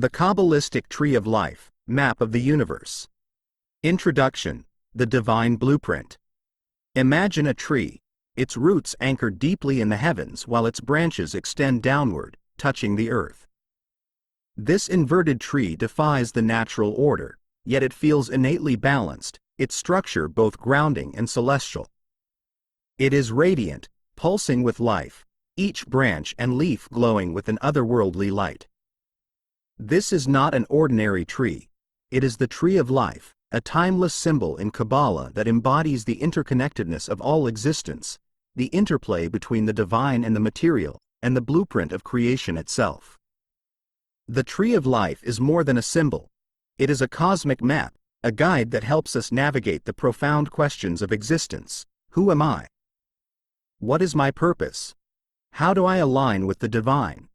The Kabbalistic Tree of Life, Map of the Universe. Introduction, the Divine Blueprint. Imagine a tree, its roots anchored deeply in the heavens while its branches extend downward, touching the earth. This inverted tree defies the natural order, yet it feels innately balanced, its structure both grounding and celestial. It is radiant, pulsing with life, each branch and leaf glowing with an otherworldly light. This is not an ordinary tree. It is the Tree of Life, a timeless symbol in Kabbalah that embodies the interconnectedness of all existence, the interplay between the divine and the material, and the blueprint of creation itself. The Tree of Life is more than a symbol. It is a cosmic map, a guide that helps us navigate the profound questions of existence. Who am I? What is my purpose? How do I align with the divine?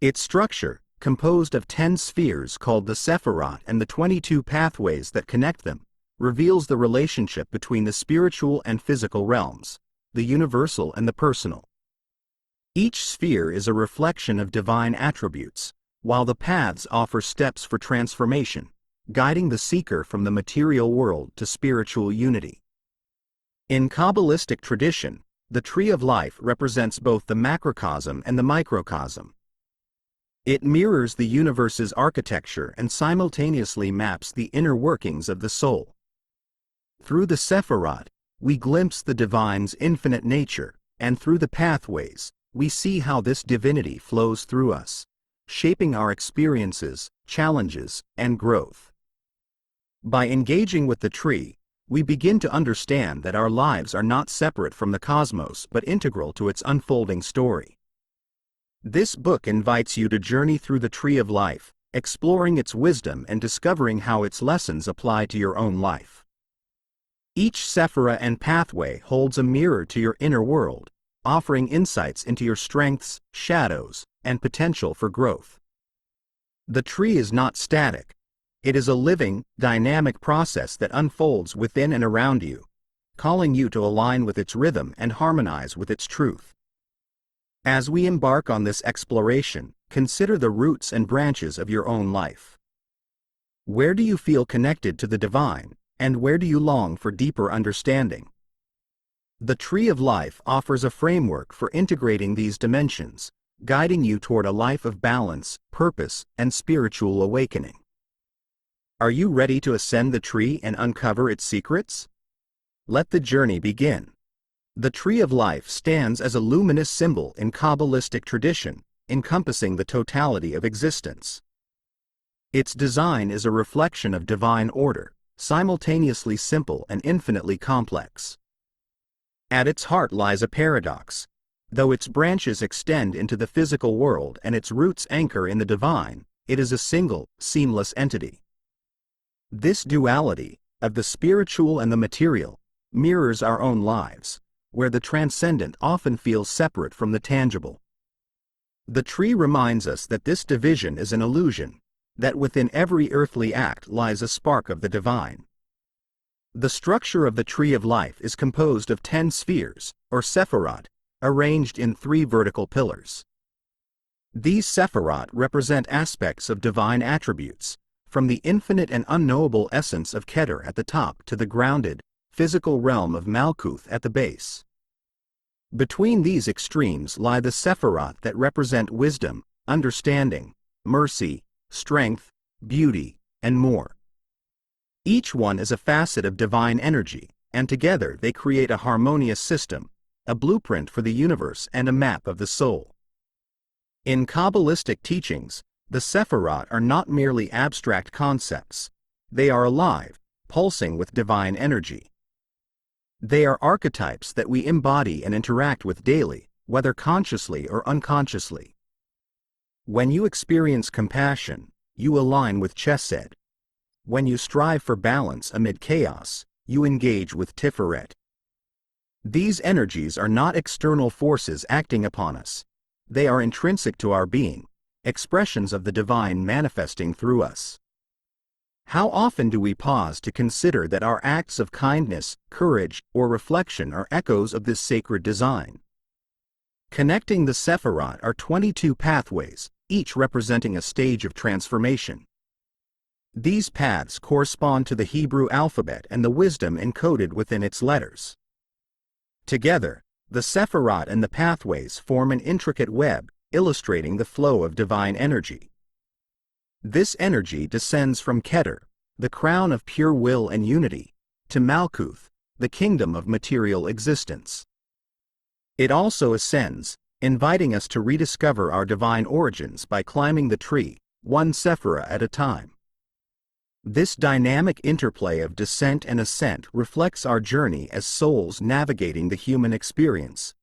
Its structure, composed of 10 spheres called the Sephirot and the 22 pathways that connect them, reveals the relationship between the spiritual and physical realms, the universal and the personal. Each sphere is a reflection of divine attributes, while the paths offer steps for transformation, guiding the seeker from the material world to spiritual unity. In Kabbalistic tradition, the Tree of Life represents both the macrocosm and the microcosm. It mirrors the universe's architecture and simultaneously maps the inner workings of the soul. Through the Sephirot, we glimpse the divine's infinite nature, and through the pathways, we see how this divinity flows through us, shaping our experiences, challenges, and growth. By engaging with the tree, we begin to understand that our lives are not separate from the cosmos but integral to its unfolding story. This book invites you to journey through the Tree of Life, exploring its wisdom and discovering how its lessons apply to your own life. Each Sephirah and pathway holds a mirror to your inner world, offering insights into your strengths, shadows, and potential for growth. The tree is not static. It is a living, dynamic process that unfolds within and around you, calling you to align with its rhythm and harmonize with its truth. As we embark on this exploration, consider the roots and branches of your own life. Where do you feel connected to the divine, and where do you long for deeper understanding? The Tree of Life offers a framework for integrating these dimensions, guiding you toward a life of balance, purpose, and spiritual awakening. Are you ready to ascend the tree and uncover its secrets? Let the journey begin. The Tree of Life stands as a luminous symbol in Kabbalistic tradition, encompassing the totality of existence. Its design is a reflection of divine order, simultaneously simple and infinitely complex. At its heart lies a paradox. Though its branches extend into the physical world and its roots anchor in the divine, it is a single, seamless entity. This duality, of the spiritual and the material, mirrors our own lives, where the transcendent often feels separate from the tangible. The tree reminds us that this division is an illusion, that within every earthly act lies a spark of the divine. The structure of the Tree of Life is composed of 10 spheres, or Sephirot, arranged in 3 vertical pillars. These Sephirot represent aspects of divine attributes, from the infinite and unknowable essence of Keter at the top to the grounded, physical realm of Malkuth at the base. Between these extremes lie the Sephirot that represent wisdom, understanding, mercy, strength, beauty, and more. Each one is a facet of divine energy, and together they create a harmonious system, a blueprint for the universe and a map of the soul. In Kabbalistic teachings, the Sephirot are not merely abstract concepts. They are alive, pulsing with divine energy. They are archetypes that we embody and interact with daily, whether consciously or unconsciously. When you experience compassion, you align with Chesed. When you strive for balance amid chaos, you engage with Tiferet. These energies are not external forces acting upon us. They are intrinsic to our being, expressions of the divine manifesting through us. How often do we pause to consider that our acts of kindness, courage, or reflection are echoes of this sacred design? Connecting the Sephirot are 22 pathways, each representing a stage of transformation. These paths correspond to the Hebrew alphabet and the wisdom encoded within its letters. Together, the Sephirot and the pathways form an intricate web, illustrating the flow of divine energy. This energy descends from Keter, the crown of pure will and unity, to Malkuth, the kingdom of material existence. It also ascends, inviting us to rediscover our divine origins by climbing the tree, one Sephirah at a time. This dynamic interplay of descent and ascent reflects our journey as souls navigating the human experience.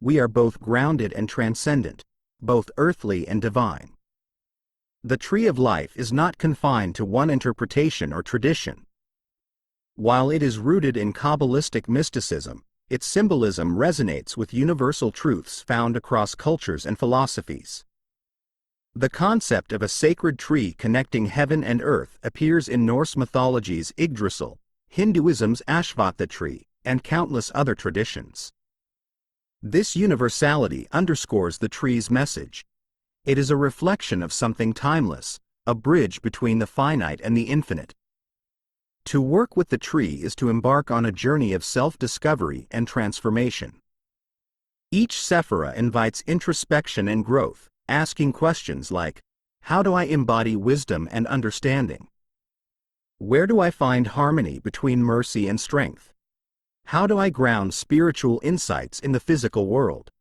We are both grounded and transcendent, both earthly and divine. The Tree of Life is not confined to one interpretation or tradition. While it is rooted in Kabbalistic mysticism, its symbolism resonates with universal truths found across cultures and philosophies. The concept of a sacred tree connecting heaven and earth appears in Norse mythology's Yggdrasil, Hinduism's Ashvattha tree, and countless other traditions. This universality underscores the tree's message. It is a reflection of something timeless, a bridge between the finite and the infinite. To work with the tree is to embark on a journey of self-discovery and transformation. Each Sephirah invites introspection and growth, asking questions like, how do I embody wisdom and understanding? Where do I find harmony between mercy and strength? How do I ground spiritual insights in the physical world?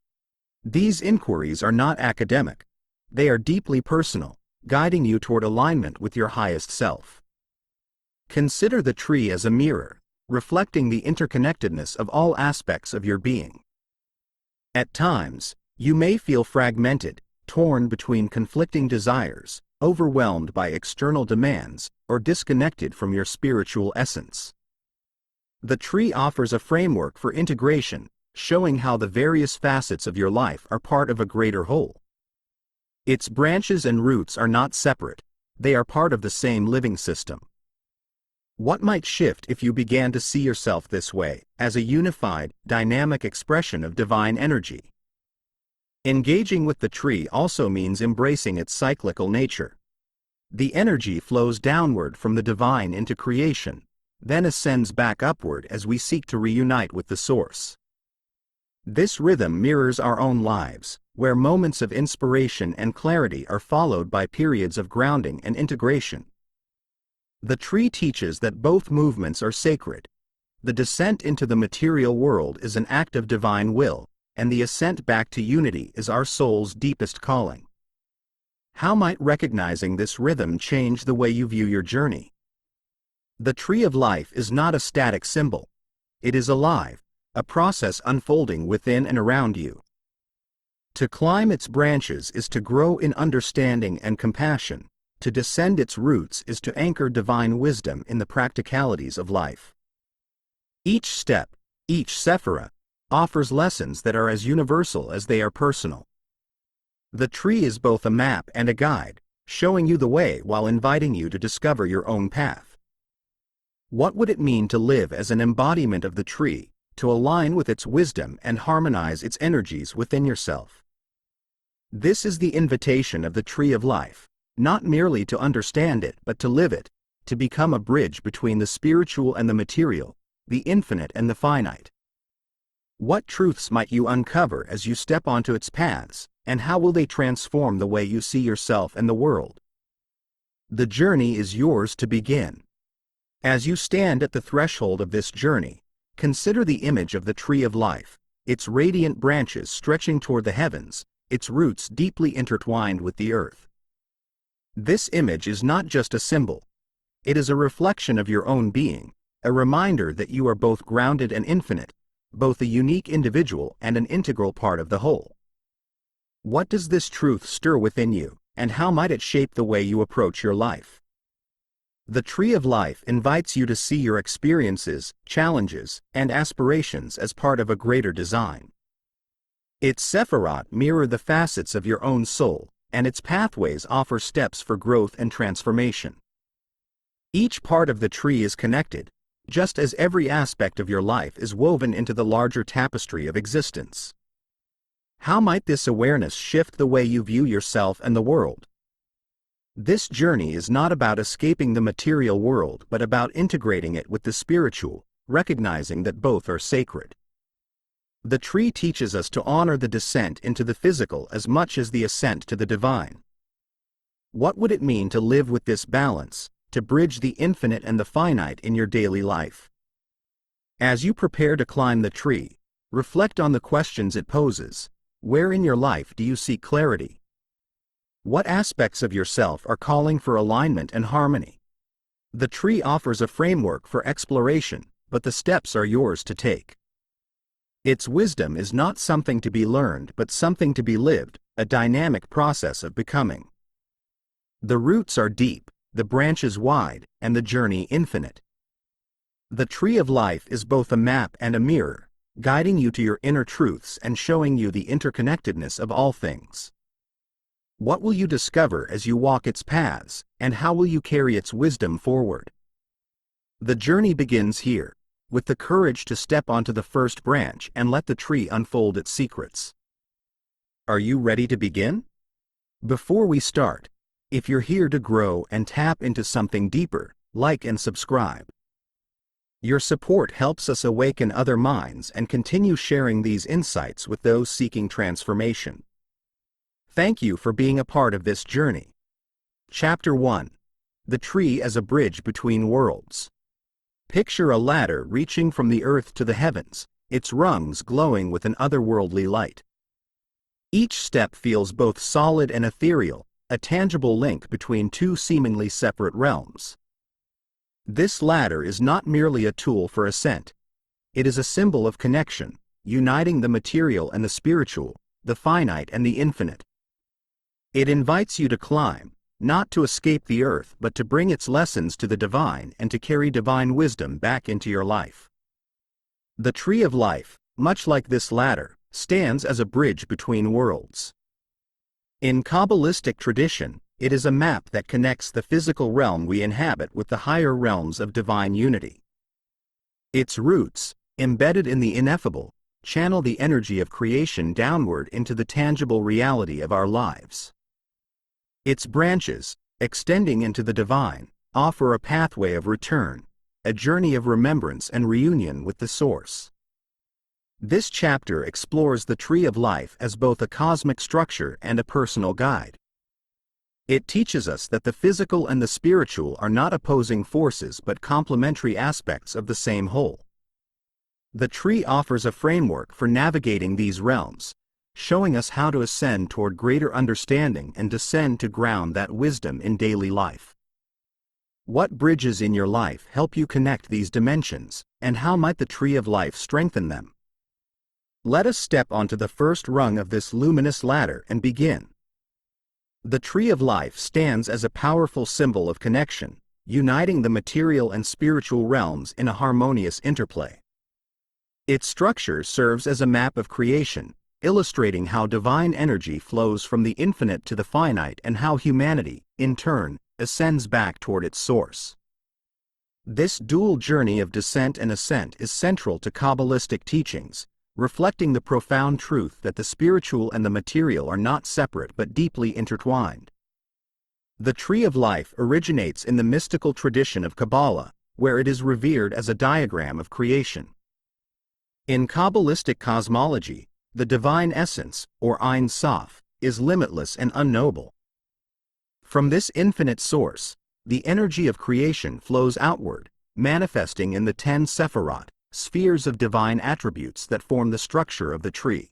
These inquiries are not academic. They are deeply personal, guiding you toward alignment with your highest self. Consider the tree as a mirror, reflecting the interconnectedness of all aspects of your being. At times, you may feel fragmented, torn between conflicting desires, overwhelmed by external demands, or disconnected from your spiritual essence. The tree offers a framework for integration, showing how the various facets of your life are part of a greater whole. Its branches and roots are not separate, they are part of the same living system. What might shift if you began to see yourself this way, as a unified, dynamic expression of divine energy? Engaging with the tree also means embracing its cyclical nature. The energy flows downward from the divine into creation, then ascends back upward as we seek to reunite with the source. This rhythm mirrors our own lives, where moments of inspiration and clarity are followed by periods of grounding and integration. The tree teaches that both movements are sacred. The descent into the material world is an act of divine will, and the ascent back to unity is our soul's deepest calling. How might recognizing this rhythm change the way you view your journey? The Tree of Life is not a static symbol. It is alive, a process unfolding within and around you. To climb its branches is to grow in understanding and compassion. To descend its roots is to anchor divine wisdom in the practicalities of life. Each step, each Sephirah, offers lessons that are as universal as they are personal. The tree is both a map and a guide, showing you the way while inviting you to discover your own path. What would it mean to live as an embodiment of the tree, to align with its wisdom and harmonize its energies within yourself? This is the invitation of the Tree of Life, not merely to understand it but to live it, to become a bridge between the spiritual and the material, the infinite and the finite. What truths might you uncover as you step onto its paths, and how will they transform the way you see yourself and the world? The journey is yours to begin. As you stand at the threshold of this journey, consider the image of the Tree of Life, its radiant branches stretching toward the heavens, its roots deeply intertwined with the earth. This image is not just a symbol. It is a reflection of your own being, a reminder that you are both grounded and infinite, both a unique individual and an integral part of the whole. What does this truth stir within you, and how might it shape the way you approach your life? The Tree of Life invites you to see your experiences, challenges, and aspirations as part of a greater design. Its Sephirot mirror the facets of your own soul, and its pathways offer steps for growth and transformation. Each part of the tree is connected, just as every aspect of your life is woven into the larger tapestry of existence. How might this awareness shift the way you view yourself and the world? This journey is not about escaping the material world but about integrating it with the spiritual, recognizing that both are sacred. The tree teaches us to honor the descent into the physical as much as the ascent to the divine. What would it mean to live with this balance, to bridge the infinite and the finite in your daily life? As you prepare to climb the tree, reflect on the questions it poses. Where in your life do you seek clarity? What aspects of yourself are calling for alignment and harmony? The tree offers a framework for exploration, but the steps are yours to take. Its wisdom is not something to be learned but something to be lived, a dynamic process of becoming. The roots are deep, the branches wide, and the journey infinite. The tree of life is both a map and a mirror, guiding you to your inner truths and showing you the interconnectedness of all things. What will you discover as you walk its paths, and how will you carry its wisdom forward? The journey begins here, with the courage to step onto the first branch and let the tree unfold its secrets. Are you ready to begin? Before we start, if you're here to grow and tap into something deeper, like and subscribe. Your support helps us awaken other minds and continue sharing these insights with those seeking transformation. Thank you for being a part of this journey. Chapter 1. The Tree as a Bridge Between Worlds. Picture a ladder reaching from the earth to the heavens, its rungs glowing with an otherworldly light. Each step feels both solid and ethereal, a tangible link between two seemingly separate realms. This ladder is not merely a tool for ascent. It is a symbol of connection, uniting the material and the spiritual, the finite and the infinite. It invites you to climb, not to escape the earth but to bring its lessons to the divine and to carry divine wisdom back into your life. The tree of life, much like this ladder, stands as a bridge between worlds. In Kabbalistic tradition, it is a map that connects the physical realm we inhabit with the higher realms of divine unity. Its roots, embedded in the ineffable, channel the energy of creation downward into the tangible reality of our lives. Its branches, extending into the divine, offer a pathway of return, a journey of remembrance and reunion with the Source. This chapter explores the tree of life as both a cosmic structure and a personal guide. It teaches us that the physical and the spiritual are not opposing forces but complementary aspects of the same whole. The tree offers a framework for navigating these realms, showing us how to ascend toward greater understanding and descend to ground that wisdom in daily life. What bridges in your life help you connect these dimensions, and how might the tree of life strengthen them? Let us step onto the first rung of this luminous ladder and begin. The tree of life stands as a powerful symbol of connection, uniting the material and spiritual realms in a harmonious interplay. Its structure serves as a map of creation, illustrating how divine energy flows from the infinite to the finite and how humanity, in turn, ascends back toward its source. This dual journey of descent and ascent is central to Kabbalistic teachings, reflecting the profound truth that the spiritual and the material are not separate but deeply intertwined. The tree of life originates in the mystical tradition of Kabbalah, where it is revered as a diagram of creation. In Kabbalistic cosmology, the divine essence, or Ein Sof, is limitless and unknowable. From this infinite source, the energy of creation flows outward, manifesting in the 10 Sephirot, spheres of divine attributes that form the structure of the tree.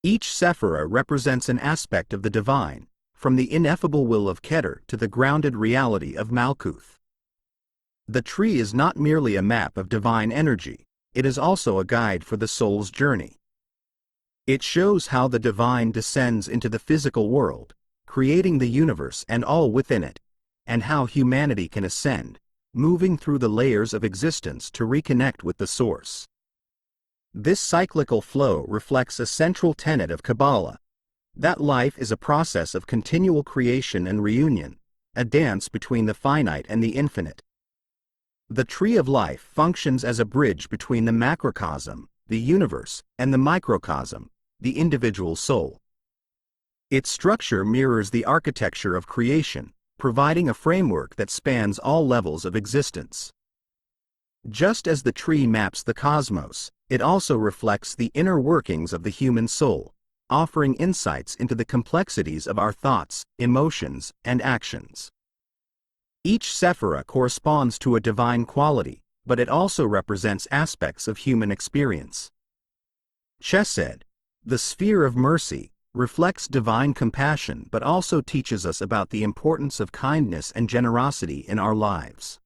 Each Sephirah represents an aspect of the divine, from the ineffable will of Keter to the grounded reality of Malkuth. The tree is not merely a map of divine energy, it is also a guide for the soul's journey. It shows how the divine descends into the physical world, creating the universe and all within it, and how humanity can ascend, moving through the layers of existence to reconnect with the Source. This cyclical flow reflects a central tenet of Kabbalah, that life is a process of continual creation and reunion, a dance between the finite and the infinite. The tree of life functions as a bridge between the macrocosm, the universe, and the microcosm, the individual soul. Its structure mirrors the architecture of creation, providing a framework that spans all levels of existence. Just as the tree maps the cosmos, it also reflects the inner workings of the human soul, offering insights into the complexities of our thoughts, emotions, and actions. Each Sephirot corresponds to a divine quality, but it also represents aspects of human experience. Chesed, the sphere of mercy, reflects divine compassion but also teaches us about the importance of kindness and generosity in our lives.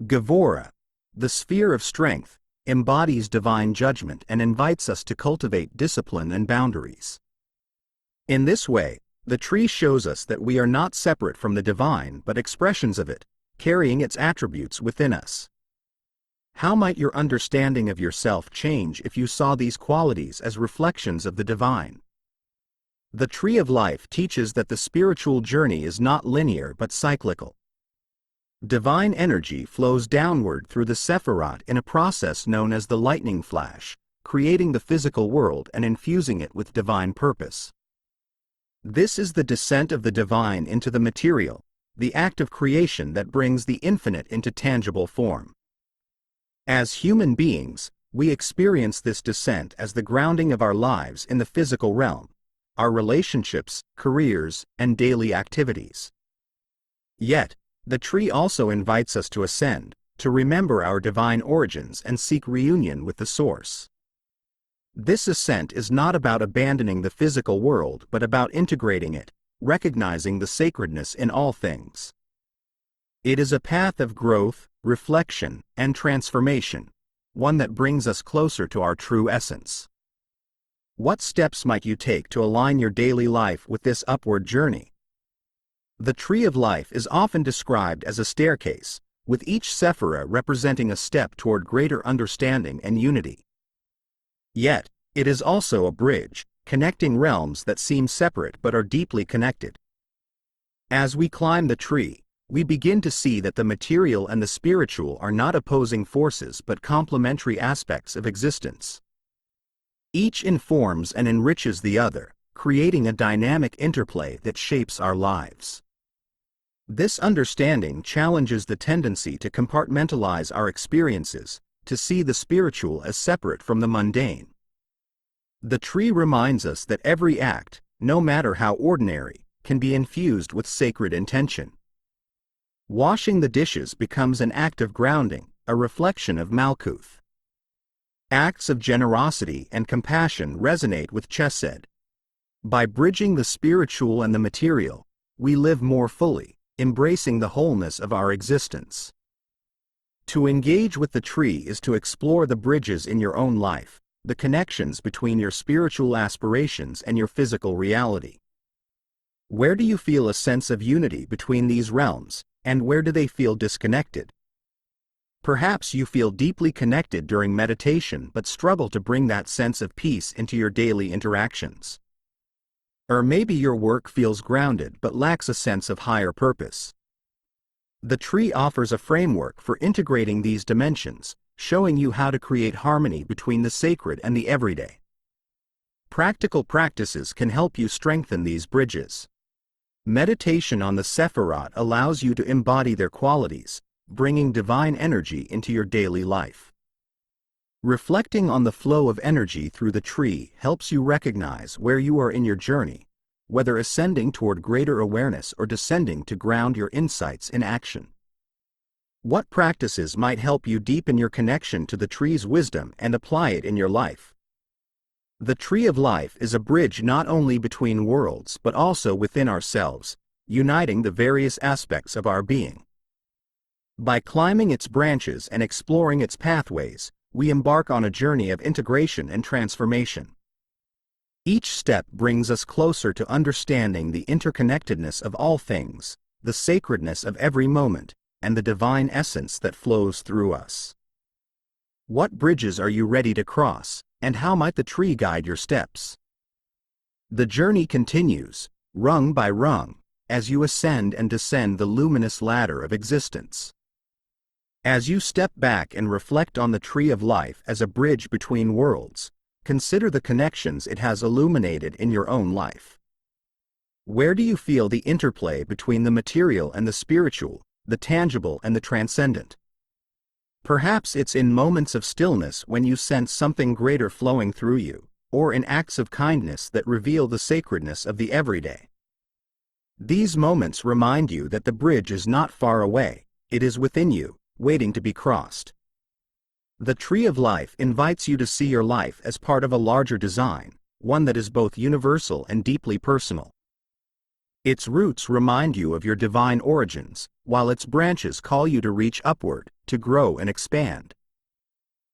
Gevurah, the sphere of strength, embodies divine judgment and invites us to cultivate discipline and boundaries. In this way, the tree shows us that we are not separate from the divine but expressions of it, carrying its attributes within us. How might your understanding of yourself change if you saw these qualities as reflections of the divine? The Tree of Life teaches that the spiritual journey is not linear but cyclical. Divine energy flows downward through the Sephirot in a process known as the lightning flash, creating the physical world and infusing it with divine purpose. This is the descent of the divine into the material, the act of creation that brings the infinite into tangible form. As human beings, we experience this descent as the grounding of our lives in the physical realm, our relationships, careers, and daily activities. Yet, the tree also invites us to ascend, to remember our divine origins and seek reunion with the Source. This ascent is not about abandoning the physical world but about integrating it, recognizing the sacredness in all things. It is a path of growth, reflection, and transformation, one that brings us closer to our true essence. What steps might you take to align your daily life with this upward journey? The Tree of Life is often described as a staircase, with each Sephirot representing a step toward greater understanding and unity. Yet, it is also a bridge, connecting realms that seem separate but are deeply connected. As we climb the tree, we begin to see that the material and the spiritual are not opposing forces but complementary aspects of existence. Each informs and enriches the other, creating a dynamic interplay that shapes our lives. This understanding challenges the tendency to compartmentalize our experiences, to see the spiritual as separate from the mundane. The tree reminds us that every act, no matter how ordinary, can be infused with sacred intention. Washing the dishes becomes an act of grounding, a reflection of Malkuth. Acts of generosity and compassion resonate with Chesed. By bridging the spiritual and the material, we live more fully, embracing the wholeness of our existence. To engage with the tree is to explore the bridges in your own life, the connections between your spiritual aspirations and your physical reality. Where do you feel a sense of unity between these realms, and where do they feel disconnected? Perhaps you feel deeply connected during meditation but struggle to bring that sense of peace into your daily interactions. Or maybe your work feels grounded but lacks a sense of higher purpose. The tree offers a framework for integrating these dimensions, showing you how to create harmony between the sacred and the everyday. Practical practices can help you strengthen these bridges. Meditation on the Sephirot allows you to embody their qualities, bringing divine energy into your daily life. Reflecting on the flow of energy through the tree helps you recognize where you are in your journey, whether ascending toward greater awareness or descending to ground your insights in action. What practices might help you deepen your connection to the tree's wisdom and apply it in your life? The Tree of Life is a bridge not only between worlds but also within ourselves, uniting the various aspects of our being. By climbing its branches and exploring its pathways, we embark on a journey of integration and transformation. Each step brings us closer to understanding the interconnectedness of all things, the sacredness of every moment, and the divine essence that flows through us. What bridges are you ready to cross, and how might the tree guide your steps? The journey continues, rung by rung, as you ascend and descend the luminous ladder of existence. As you step back and reflect on the Tree of Life as a bridge between worlds, consider the connections it has illuminated in your own life. Where do you feel the interplay between the material and the spiritual, the tangible and the transcendent? Perhaps it's in moments of stillness when you sense something greater flowing through you, or in acts of kindness that reveal the sacredness of the everyday. These moments remind you that the bridge is not far away, it is within you, waiting to be crossed. The Tree of Life invites you to see your life as part of a larger design, one that is both universal and deeply personal. Its roots remind you of your divine origins, while its branches call you to reach upward, to grow and expand.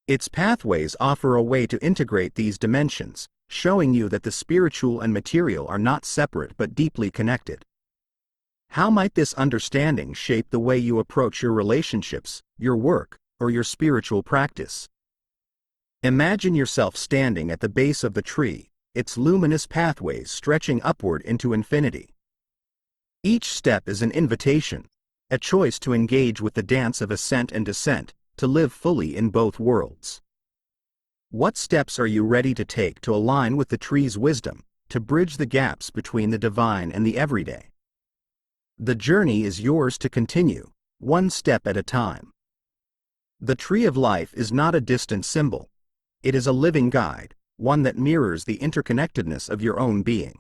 Its pathways offer a way to integrate these dimensions, showing you that the spiritual and material are not separate but deeply connected. How might this understanding shape the way you approach your relationships, your work, or your spiritual practice? Imagine yourself standing at the base of the tree, its luminous pathways stretching upward into infinity. Each step is an invitation, a choice to engage with the dance of ascent and descent, to live fully in both worlds. What steps are you ready to take to align with the tree's wisdom, to bridge the gaps between the divine and the everyday? The journey is yours to continue, one step at a time. The Tree of Life is not a distant symbol. It is a living guide, one that mirrors the interconnectedness of your own being.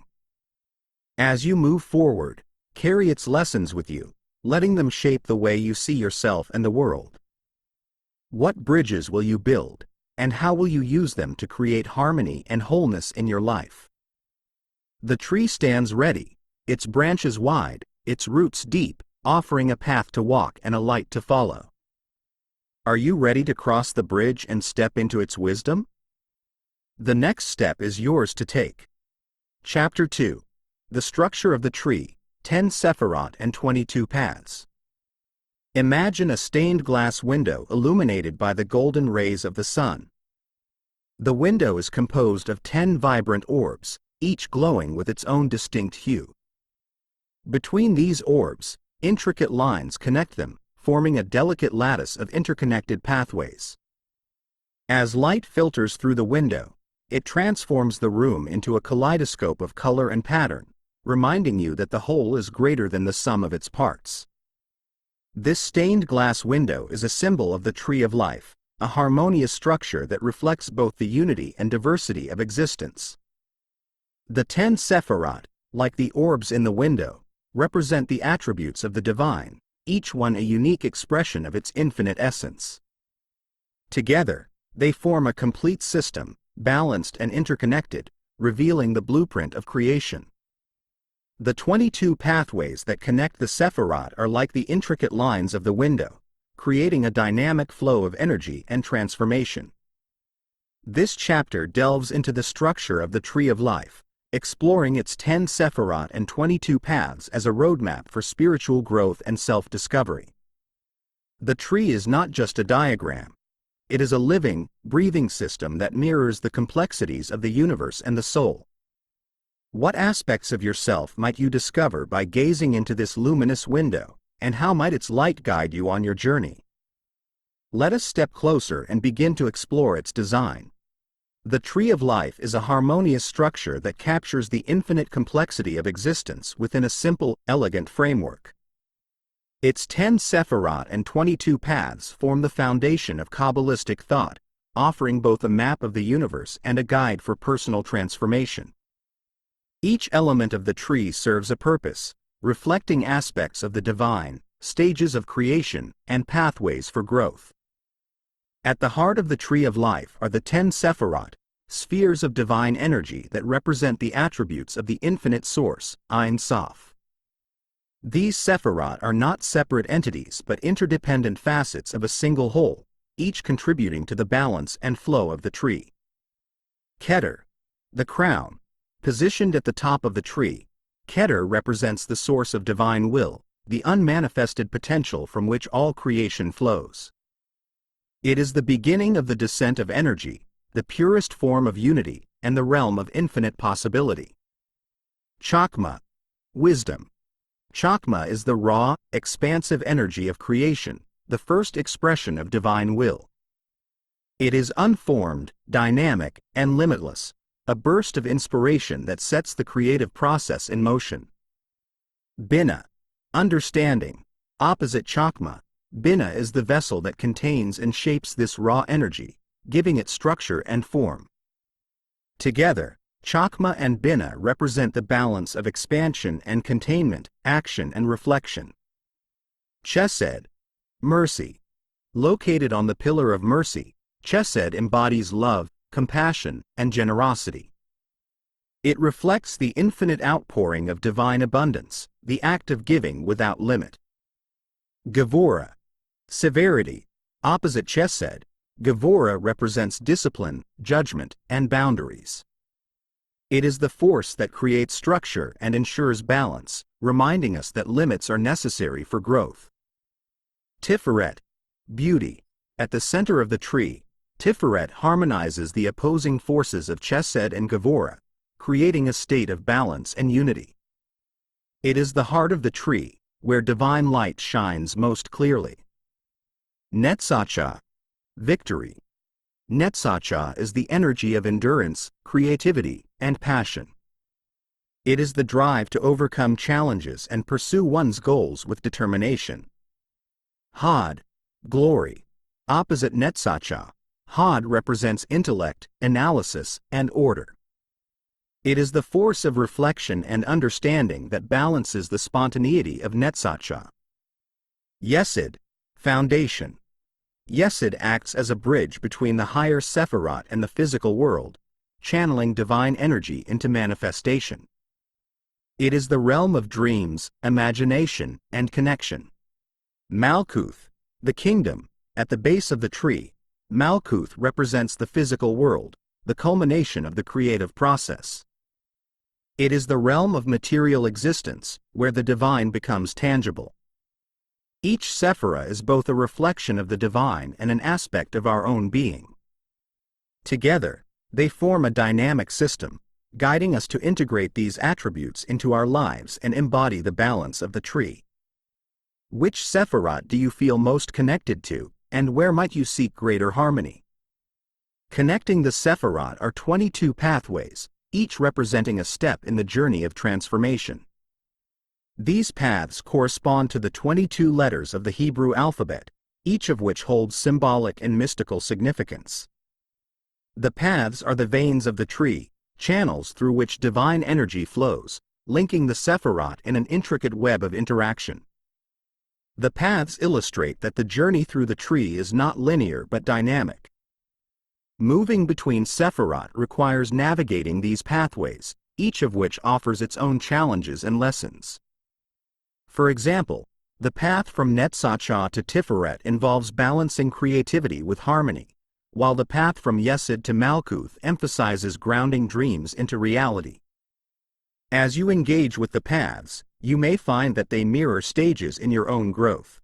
As you move forward, carry its lessons with you, letting them shape the way you see yourself and the world. What bridges will you build, and how will you use them to create harmony and wholeness in your life? The tree stands ready, its branches wide, its roots deep, offering a path to walk and a light to follow. Are you ready to cross the bridge and step into its wisdom? The next step is yours to take. Chapter 2. The Structure of the Tree, 10 Sephirot and 22 Paths. Imagine a stained glass window illuminated by the golden rays of the sun. The window is composed of 10 vibrant orbs, each glowing with its own distinct hue. Between these orbs, intricate lines connect them, forming a delicate lattice of interconnected pathways. As light filters through the window, it transforms the room into a kaleidoscope of color and pattern, reminding you that the whole is greater than the sum of its parts. This stained glass window is a symbol of the Tree of Life, a harmonious structure that reflects both the unity and diversity of existence. The 10 Sephirot, like the orbs in the window, represent the attributes of the divine, each one a unique expression of its infinite essence. Together, they form a complete system, balanced and interconnected, revealing the blueprint of creation. The 22 pathways that connect the Sephirot are like the intricate lines of the window, creating a dynamic flow of energy and transformation. This chapter delves into the structure of the Tree of Life, exploring its 10 Sephirot and 22 paths as a roadmap for spiritual growth and self-discovery. The tree is not just a diagram. It is a living, breathing system that mirrors the complexities of the universe and the soul. What aspects of yourself might you discover by gazing into this luminous window, and how might its light guide you on your journey? Let us step closer and begin to explore its design. The Tree of Life is a harmonious structure that captures the infinite complexity of existence within a simple, elegant framework. Its 10 Sephirot and 22 paths form the foundation of Kabbalistic thought, offering both a map of the universe and a guide for personal transformation. Each element of the tree serves a purpose, reflecting aspects of the divine, stages of creation, and pathways for growth. At the heart of the Tree of Life are the 10 Sephirot, spheres of divine energy that represent the attributes of the infinite source, Ein Sof. These Sephirot are not separate entities but interdependent facets of a single whole, each contributing to the balance and flow of the tree. Keter, the crown, positioned at the top of the tree, Keter represents the source of divine will, the unmanifested potential from which all creation flows. It is the beginning of the descent of energy, the purest form of unity, and the realm of infinite possibility. Chokhmah, wisdom. Chokhmah is the raw, expansive energy of creation, the first expression of divine will. It is unformed, dynamic, and limitless, a burst of inspiration that sets the creative process in motion. Binah, understanding. Opposite Chokhmah, Binah is the vessel that contains and shapes this raw energy, giving it structure and form. Together, Chokhmah and Binah represent the balance of expansion and containment, action and reflection. Chesed, mercy. Located on the pillar of mercy, Chesed embodies love, compassion, and generosity. It reflects the infinite outpouring of divine abundance, the act of giving without limit. Gevurah, severity. Opposite Chesed, Gevurah represents discipline, judgment, and boundaries. It is the force that creates structure and ensures balance, reminding us that limits are necessary for growth. Tiferet, beauty. At the center of the tree, Tiferet harmonizes the opposing forces of Chesed and Gevurah, creating a state of balance and unity. It is the heart of the tree, where divine light shines most clearly. Netzach, victory. Netzach is the energy of endurance, creativity, and passion. It is the drive to overcome challenges and pursue one's goals with determination. Hod, glory. Opposite Netzach, Hod represents intellect, analysis, and order. It is the force of reflection and understanding that balances the spontaneity of Netzach. Yesod, foundation. Yesod acts as a bridge between the higher Sephirot and the physical world, channeling divine energy into manifestation. It is the realm of dreams, imagination, and connection. Malkuth, the kingdom. At the base of the tree, Malkuth represents the physical world, the culmination of the creative process. It is the realm of material existence, where the divine becomes tangible. Each Sephirah is both a reflection of the divine and an aspect of our own being. Together, they form a dynamic system, guiding us to integrate these attributes into our lives and embody the balance of the tree. Which Sephirot do you feel most connected to, and where might you seek greater harmony? Connecting the Sephirot are 22 pathways, each representing a step in the journey of transformation. These paths correspond to the 22 letters of the Hebrew alphabet, each of which holds symbolic and mystical significance. The paths are the veins of the tree, channels through which divine energy flows, linking the Sephirot in an intricate web of interaction. The paths illustrate that the journey through the tree is not linear but dynamic. Moving between Sephirot requires navigating these pathways, each of which offers its own challenges and lessons. For example, the path from Netzach to Tiferet involves balancing creativity with harmony, while the path from Yesod to Malkuth emphasizes grounding dreams into reality. As you engage with the paths, you may find that they mirror stages in your own growth.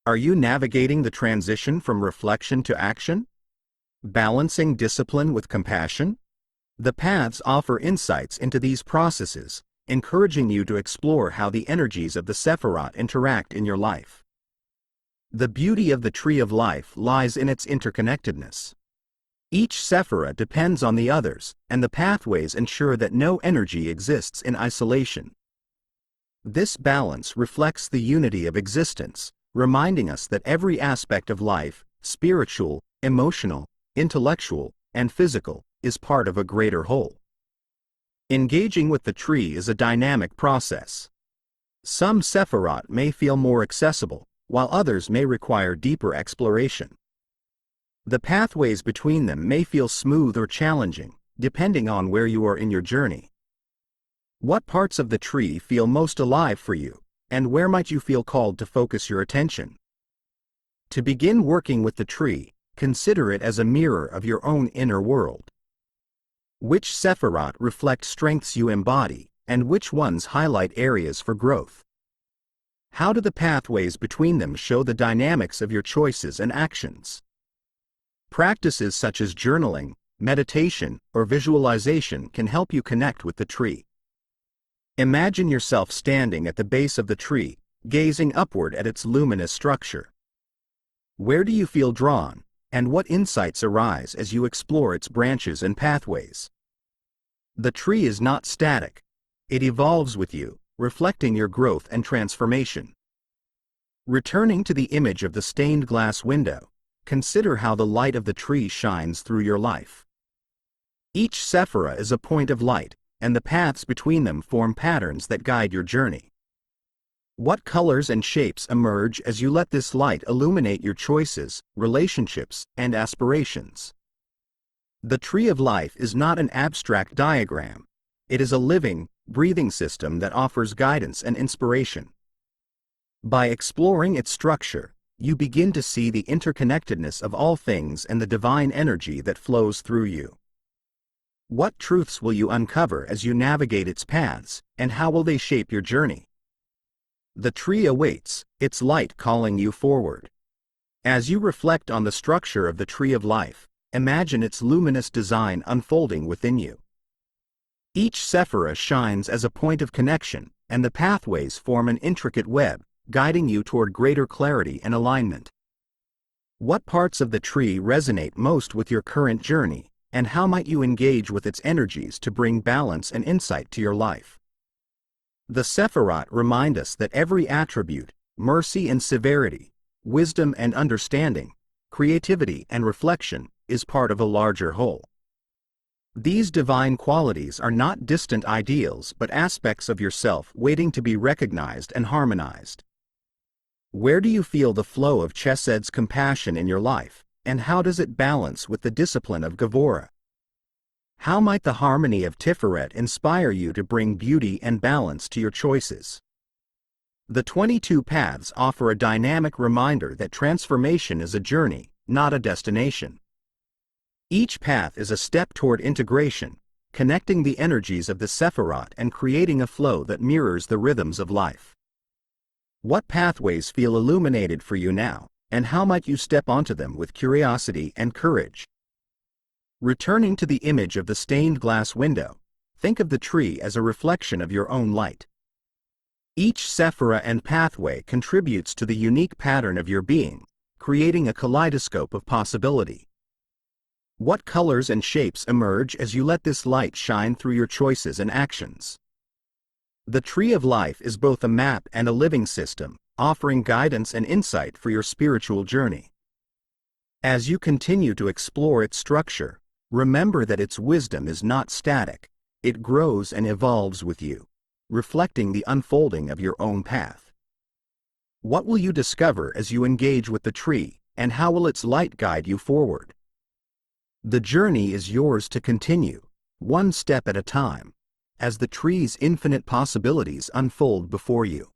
Are you navigating the transition from reflection to action? Balancing discipline with compassion? The paths offer insights into these processes, encouraging you to explore how the energies of the Sephirot interact in your life. The beauty of the Tree of Life lies in its interconnectedness. Each Sephirah depends on the others, and the pathways ensure that no energy exists in isolation. This balance reflects the unity of existence, reminding us that every aspect of life, spiritual, emotional, intellectual, and physical, is part of a greater whole. Engaging with the tree is a dynamic process. Some Sephirot may feel more accessible, while others may require deeper exploration. The pathways between them may feel smooth or challenging, depending on where you are in your journey. What parts of the tree feel most alive for you, and where might you feel called to focus your attention? To begin working with the tree, consider it as a mirror of your own inner world. Which Sephirot reflect strengths you embody, and which ones highlight areas for growth? How do the pathways between them show the dynamics of your choices and actions? Practices such as journaling, meditation, or visualization can help you connect with the tree. Imagine yourself standing at the base of the tree, gazing upward at its luminous structure. Where do you feel drawn, and what insights arise as you explore its branches and pathways. The tree is not static. It evolves with you, reflecting your growth and transformation. Returning to the image of the stained glass window, consider how the light of the tree shines through your life. Each Sephirot is a point of light, and the paths between them form patterns that guide your journey. What colors and shapes emerge as you let this light illuminate your choices, relationships, and aspirations? The Tree of Life is not an abstract diagram. It is a living, breathing system that offers guidance and inspiration. By exploring its structure, you begin to see the interconnectedness of all things and the divine energy that flows through you. What truths will you uncover as you navigate its paths, and how will they shape your journey? The tree awaits, its light calling you forward. As you reflect on the structure of the Tree of Life, imagine its luminous design unfolding within you. Each Sephirot shines as a point of connection, and the pathways form an intricate web, guiding you toward greater clarity and alignment. What parts of the tree resonate most with your current journey, and how might you engage with its energies to bring balance and insight to your life? The Sephirot remind us that every attribute, mercy and severity, wisdom and understanding, creativity and reflection, is part of a larger whole. These divine qualities are not distant ideals but aspects of yourself waiting to be recognized and harmonized. Where do you feel the flow of Chesed's compassion in your life, and how does it balance with the discipline of Gevurah? How might the harmony of Tiferet inspire you to bring beauty and balance to your choices? The 22 paths offer a dynamic reminder that transformation is a journey, not a destination. Each path is a step toward integration, connecting the energies of the Sephirot and creating a flow that mirrors the rhythms of life. What pathways feel illuminated for you now, and how might you step onto them with curiosity and courage? Returning to the image of the stained glass window, think of the tree as a reflection of your own light. Each Sephirot and pathway contributes to the unique pattern of your being, creating a kaleidoscope of possibility. What colors and shapes emerge as you let this light shine through your choices and actions? The Tree of Life is both a map and a living system, offering guidance and insight for your spiritual journey. As you continue to explore its structure, remember that its wisdom is not static. It grows and evolves with you, reflecting the unfolding of your own path. What will you discover as you engage with the tree, and how will its light guide you forward? The journey is yours to continue, one step at a time, as the tree's infinite possibilities unfold before you.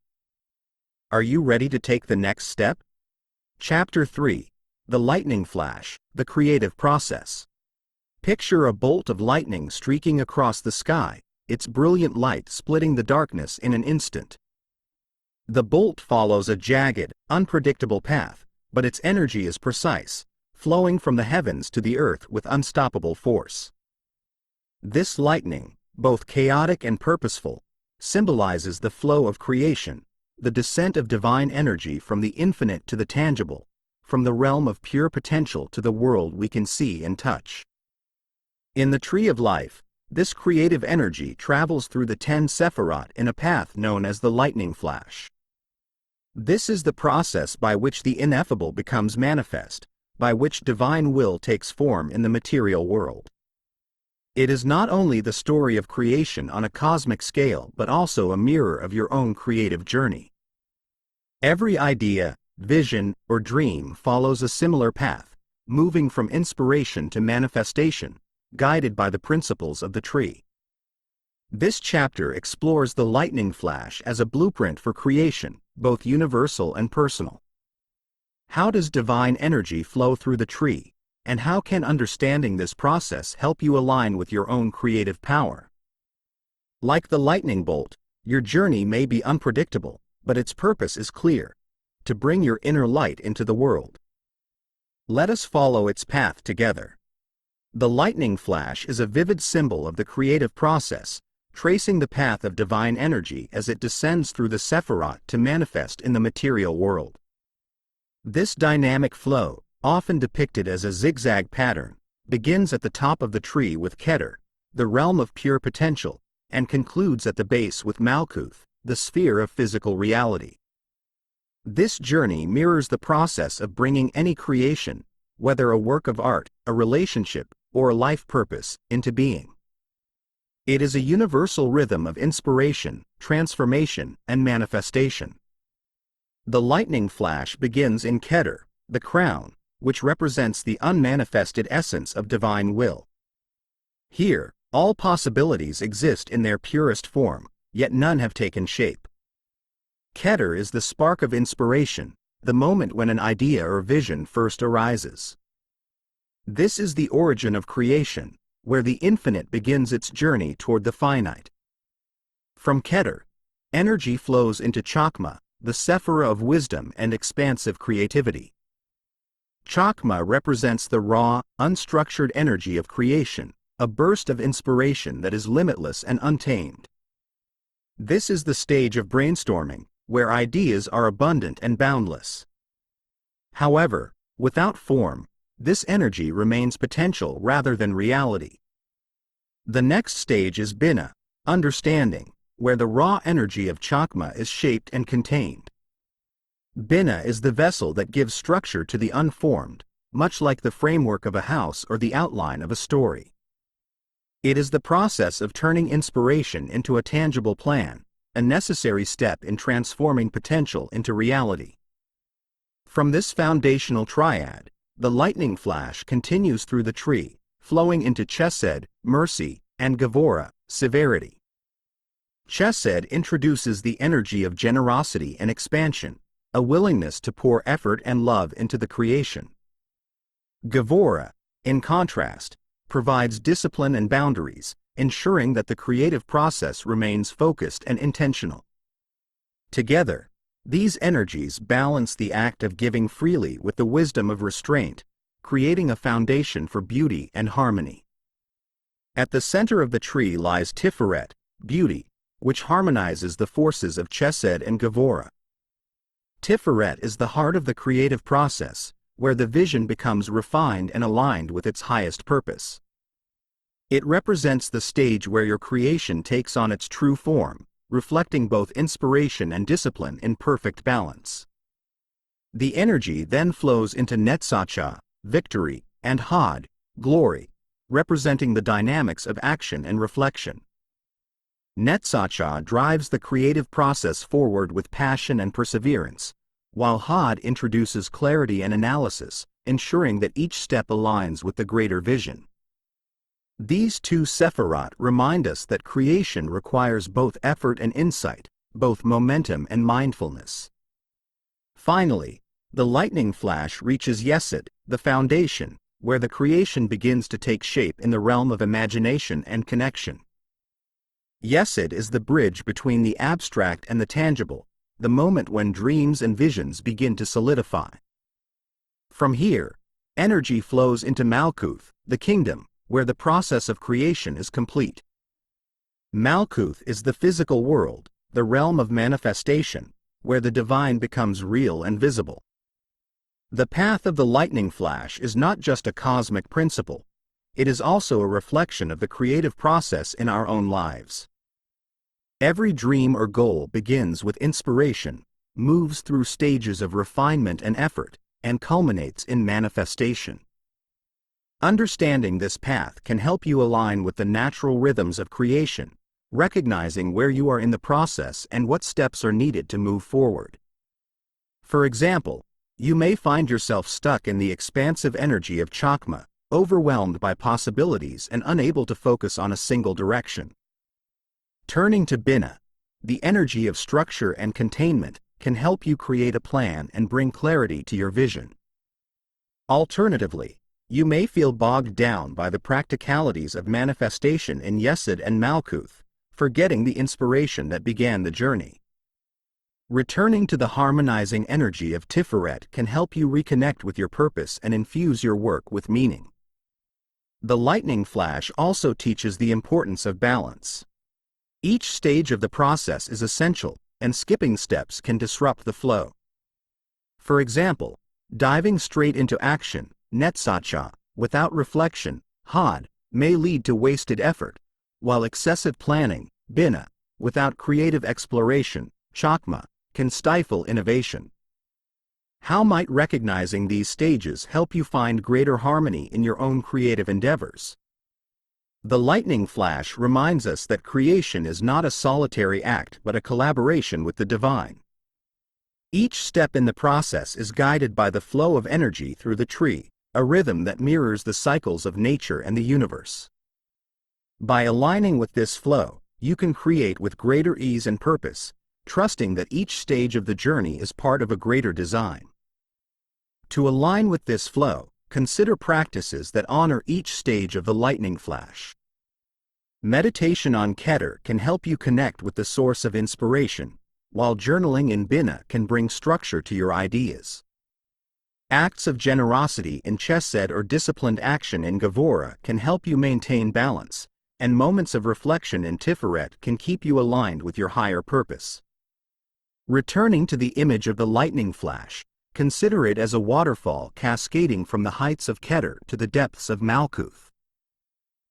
Are you ready to take the next step? Chapter 3: The Lightning Flash, the Creative Process. Picture a bolt of lightning streaking across the sky, its brilliant light splitting the darkness in an instant. The bolt follows a jagged, unpredictable path, but its energy is precise, flowing from the heavens to the earth with unstoppable force. This lightning, both chaotic and purposeful, symbolizes the flow of creation, the descent of divine energy from the infinite to the tangible, from the realm of pure potential to the world we can see and touch. In the Tree of Life, this creative energy travels through the 10 Sephirot in a path known as the lightning flash. This is the process by which the ineffable becomes manifest, by which divine will takes form in the material world. It is not only the story of creation on a cosmic scale but also a mirror of your own creative journey. Every idea, vision, or dream follows a similar path, moving from inspiration to manifestation, guided by the principles of the tree. This chapter explores the lightning flash as a blueprint for creation, both universal and personal. How does divine energy flow through the tree, and how can understanding this process help you align with your own creative power? Like the lightning bolt, your journey may be unpredictable, but its purpose is clear: to bring your inner light into the world. Let us follow its path together. The lightning flash is a vivid symbol of the creative process, tracing the path of divine energy as it descends through the Sephirot to manifest in the material world. This dynamic flow, often depicted as a zigzag pattern, begins at the top of the tree with Keter, the realm of pure potential, and concludes at the base with Malkuth, the sphere of physical reality. This journey mirrors the process of bringing any creation, whether a work of art, a relationship, or a life purpose, into being. It is a universal rhythm of inspiration, transformation, and manifestation. The lightning flash begins in Keter, the crown, which represents the unmanifested essence of divine will. Here, all possibilities exist in their purest form, yet none have taken shape. Keter is the spark of inspiration, the moment when an idea or vision first arises. This is the origin of creation, where the infinite begins its journey toward the finite. From Keter, energy flows into Chokhmah, the Sephirot of wisdom and expansive creativity. Chokhmah represents the raw, unstructured energy of creation, a burst of inspiration that is limitless and untamed. This is the stage of brainstorming, where ideas are abundant and boundless. However, without form, this energy remains potential rather than reality. The next stage is Binah, understanding, where the raw energy of Chokhmah is shaped and contained. Binah is the vessel that gives structure to the unformed, much like the framework of a house or the outline of a story. It is the process of turning inspiration into a tangible plan, a necessary step in transforming potential into reality. From this foundational triad, the lightning flash continues through the tree, flowing into Chesed, mercy, and Gevurah, severity. Chesed introduces the energy of generosity and expansion, a willingness to pour effort and love into the creation. Gevurah, in contrast, provides discipline and boundaries, ensuring that the creative process remains focused and intentional. Together, these energies balance the act of giving freely with the wisdom of restraint, creating a foundation for beauty and harmony. At the center of the tree lies Tiferet, beauty, which harmonizes the forces of Chesed and Gevurah. Tiferet is the heart of the creative process, where the vision becomes refined and aligned with its highest purpose. It represents the stage where your creation takes on its true form, reflecting both inspiration and discipline in perfect balance. The energy then flows into Netzach, victory, and Hod, glory, representing the dynamics of action and reflection. Netzach drives the creative process forward with passion and perseverance, while Hod introduces clarity and analysis, ensuring that each step aligns with the greater vision. These two Sephirot remind us that creation requires both effort and insight, both momentum and mindfulness. Finally, the lightning flash reaches Yesod, the foundation, where the creation begins to take shape in the realm of imagination and connection. Yesod is the bridge between the abstract and the tangible, the moment when dreams and visions begin to solidify. From here, energy flows into Malkuth, the kingdom, where the process of creation is complete. Malkuth is the physical world, the realm of manifestation, where the divine becomes real and visible. The path of the lightning flash is not just a cosmic principle, it is also a reflection of the creative process in our own lives. Every dream or goal begins with inspiration, moves through stages of refinement and effort, and culminates in manifestation. Understanding this path can help you align with the natural rhythms of creation, recognizing where you are in the process and what steps are needed to move forward. For example, you may find yourself stuck in the expansive energy of Chokhmah, overwhelmed by possibilities and unable to focus on a single direction. Turning to Binah, the energy of structure and containment, can help you create a plan and bring clarity to your vision. Alternatively, you may feel bogged down by the practicalities of manifestation in Yesod and Malkuth, forgetting the inspiration that began the journey. Returning to the harmonizing energy of Tiferet can help you reconnect with your purpose and infuse your work with meaning. The lightning flash also teaches the importance of balance. Each stage of the process is essential, and skipping steps can disrupt the flow. For example, Diving straight into action, Netzach, without reflection, Hod, may lead to wasted effort, while excessive planning, Binah, without creative exploration, Chokhmah, can stifle innovation. How might recognizing these stages help you find greater harmony in your own creative endeavors? The lightning flash reminds us that creation is not a solitary act but a collaboration with the divine. Each step in the process is guided by the flow of energy through the tree, a rhythm that mirrors the cycles of nature and the universe. By aligning with this flow, you can create with greater ease and purpose, trusting that each stage of the journey is part of a greater design. To align with this flow, consider practices that honor each stage of the lightning flash. Meditation on Keter can help you connect with the source of inspiration, while journaling in Binah can bring structure to your ideas. Acts of generosity in Chesed or disciplined action in Gevurah can help you maintain balance, and moments of reflection in Tiferet can keep you aligned with your higher purpose. Returning to the image of the lightning flash, consider it as a waterfall cascading from the heights of Keter to the depths of Malkuth.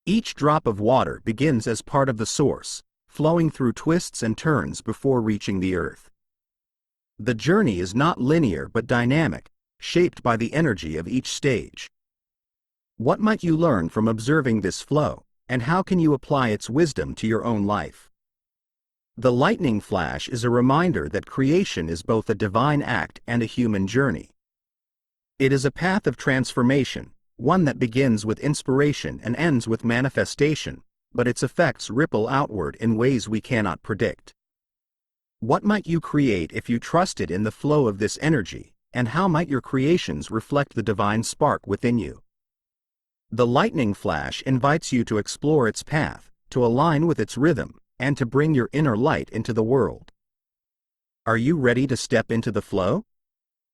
Each drop of water begins as part of the source, flowing through twists and turns before reaching the earth. The journey is not linear but dynamic, shaped by the energy of each stage. What might you learn from observing this flow, and how can you apply its wisdom to your own life? The lightning flash is a reminder that creation is both a divine act and a human journey. It is a path of transformation, one that begins with inspiration and ends with manifestation, but its effects ripple outward in ways we cannot predict. What might you create if you trusted in the flow of this energy, and how might your creations reflect the divine spark within you? The lightning flash invites you to explore its path, to align with its rhythm, and to bring your inner light into the world. Are you ready to step into the flow?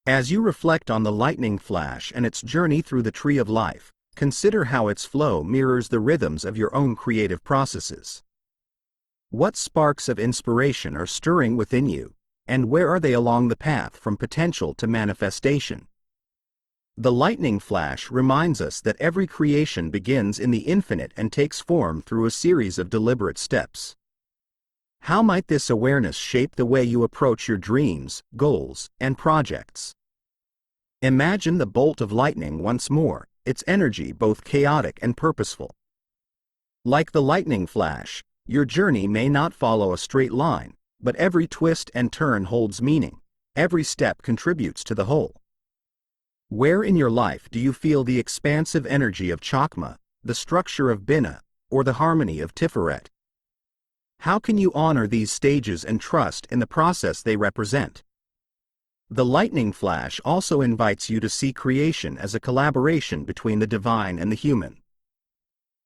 As you reflect on the lightning flash and its journey through the Tree of Life, consider how its flow mirrors the rhythms of your own creative processes. What sparks of inspiration are stirring within you, and where are they along the path from potential to manifestation? The lightning flash reminds us that every creation begins in the infinite and takes form through a series of deliberate steps. How might this awareness shape the way you approach your dreams, goals, and projects? Imagine the bolt of lightning once more, its energy both chaotic and purposeful. Like the lightning flash, your journey may not follow a straight line, but every twist and turn holds meaning, every step contributes to the whole. Where in your life do you feel the expansive energy of Chokhmah, the structure of Binah, or the harmony of Tiferet? How can you honor these stages and trust in the process they represent? The lightning flash also invites you to see creation as a collaboration between the divine and the human.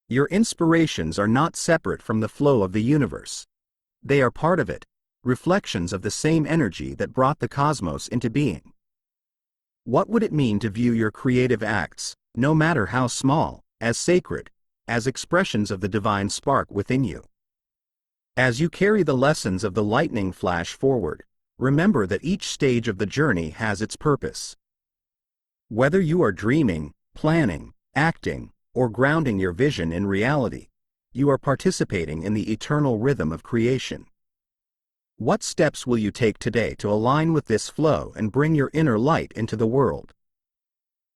Your inspirations are not separate from the flow of the universe. They are part of it, reflections of the same energy that brought the cosmos into being. What would it mean to view your creative acts, no matter how small, as sacred, as expressions of the divine spark within you? As you carry the lessons of the lightning flash forward, remember that each stage of the journey has its purpose. Whether you are dreaming, planning, acting, or grounding your vision in reality, you are participating in the eternal rhythm of creation. What steps will you take today to align with this flow and bring your inner light into the world?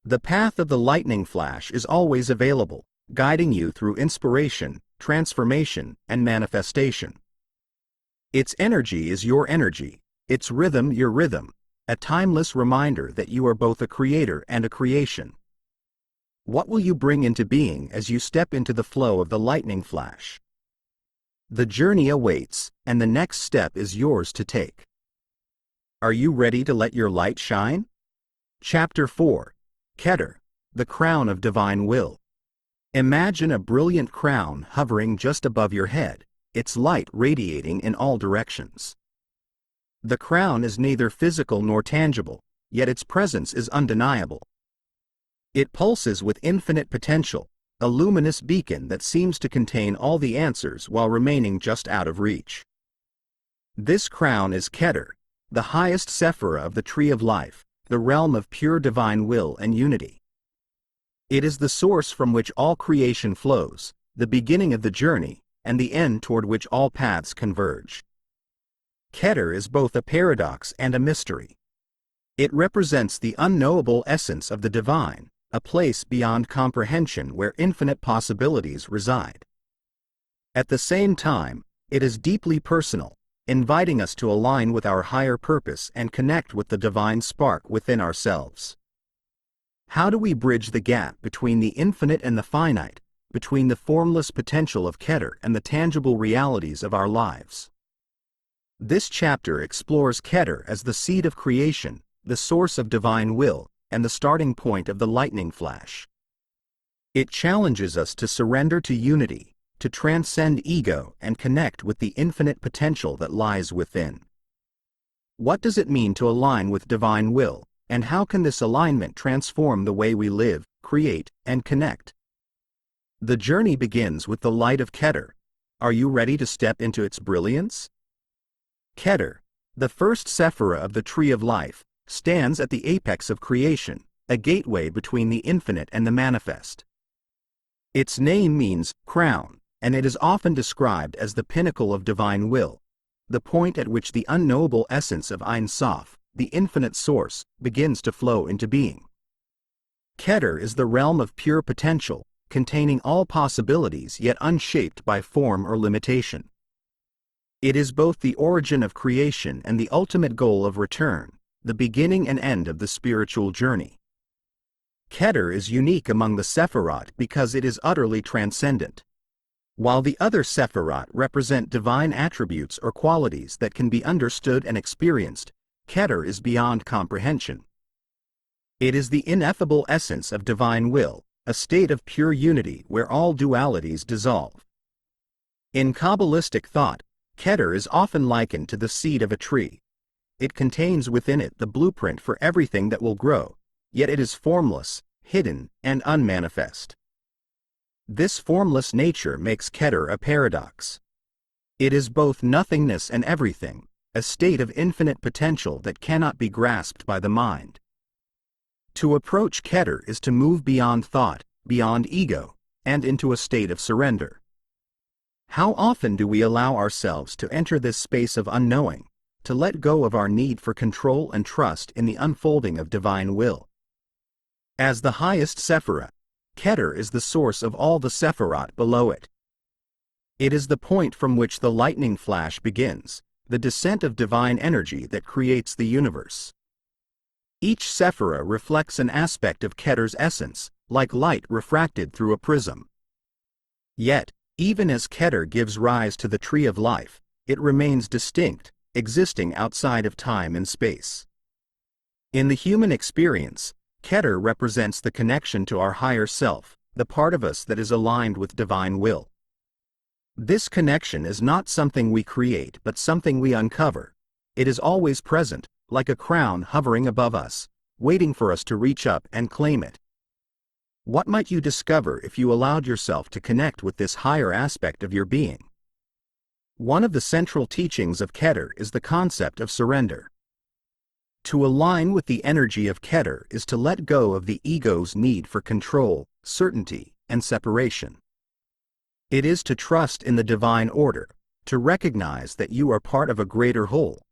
The path of the lightning flash is always available, guiding you through inspiration, transformation, and manifestation. Its energy is your energy, its rhythm your rhythm, a timeless reminder that you are both a creator and a creation. What will you bring into being as you step into the flow of the lightning flash? The journey awaits, and the next step is yours to take. Are you ready to let your light shine? Chapter 4. Keter, the crown of divine will. Imagine a brilliant crown hovering just above your head, its light radiating in all directions. The crown is neither physical nor tangible, yet its presence is undeniable. It pulses with infinite potential, a luminous beacon that seems to contain all the answers while remaining just out of reach. This crown is Keter, the highest Sephirot of the Tree of Life, the realm of pure divine will and unity. It is the source from which all creation flows, the beginning of the journey, and the end toward which all paths converge. Keter is both a paradox and a mystery. It represents the unknowable essence of the divine, a place beyond comprehension where infinite possibilities reside. At the same time, it is deeply personal, inviting us to align with our higher purpose and connect with the divine spark within ourselves. How do we bridge the gap between the infinite and the finite, between the formless potential of Keter and the tangible realities of our lives? This chapter explores Keter as the seed of creation, the source of divine will, and the starting point of the lightning flash. It challenges us to surrender to unity, to transcend ego and connect with the infinite potential that lies within. What does it mean to align with divine will, and how can this alignment transform the way we live, create, and connect? The journey begins with the light of Keter. Are you ready to step into its brilliance? Keter, the first Sephirot of the Tree of Life, stands at the apex of creation, a gateway between the infinite and the manifest. Its name means crown, and it is often described as the pinnacle of divine will, the point at which the unknowable essence of Ein Sof, the infinite source, begins to flow into being. Keter is the realm of pure potential, containing all possibilities yet unshaped by form or limitation. It is both the origin of creation and the ultimate goal of return, the beginning and end of the spiritual journey. Keter is unique among the Sephirot because it is utterly transcendent. While the other Sephirot represent divine attributes or qualities that can be understood and experienced, Keter is beyond comprehension. It is the ineffable essence of divine will, a state of pure unity where all dualities dissolve. In Kabbalistic thought, Keter is often likened to the seed of a tree. It contains within it the blueprint for everything that will grow, yet it is formless, hidden, and unmanifest. This formless nature makes Keter a paradox. It is both nothingness and everything, a state of infinite potential that cannot be grasped by the mind. To approach Keter is to move beyond thought, beyond ego, and into a state of surrender. How often do we allow ourselves to enter this space of unknowing, to let go of our need for control and trust in the unfolding of divine will? As the highest Sephirot, Keter is the source of all the Sephirot below it. It is the point from which the lightning flash begins, the descent of divine energy that creates the universe. Each Sephirot reflects an aspect of Keter's essence, like light refracted through a prism. Yet, even as Keter gives rise to the Tree of Life, it remains distinct, existing outside of time and space. In the human experience, Keter represents the connection to our higher self, the part of us that is aligned with divine will. This connection is not something we create but something we uncover. It is always present, like a crown hovering above us, waiting for us to reach up and claim it. What might you discover if you allowed yourself to connect with this higher aspect of your being? One of the central teachings of Keter is the concept of surrender. To align with the energy of Keter is to let go of the ego's need for control, certainty, and separation. It is to trust in the divine order, to recognize that you are part of a greater whole,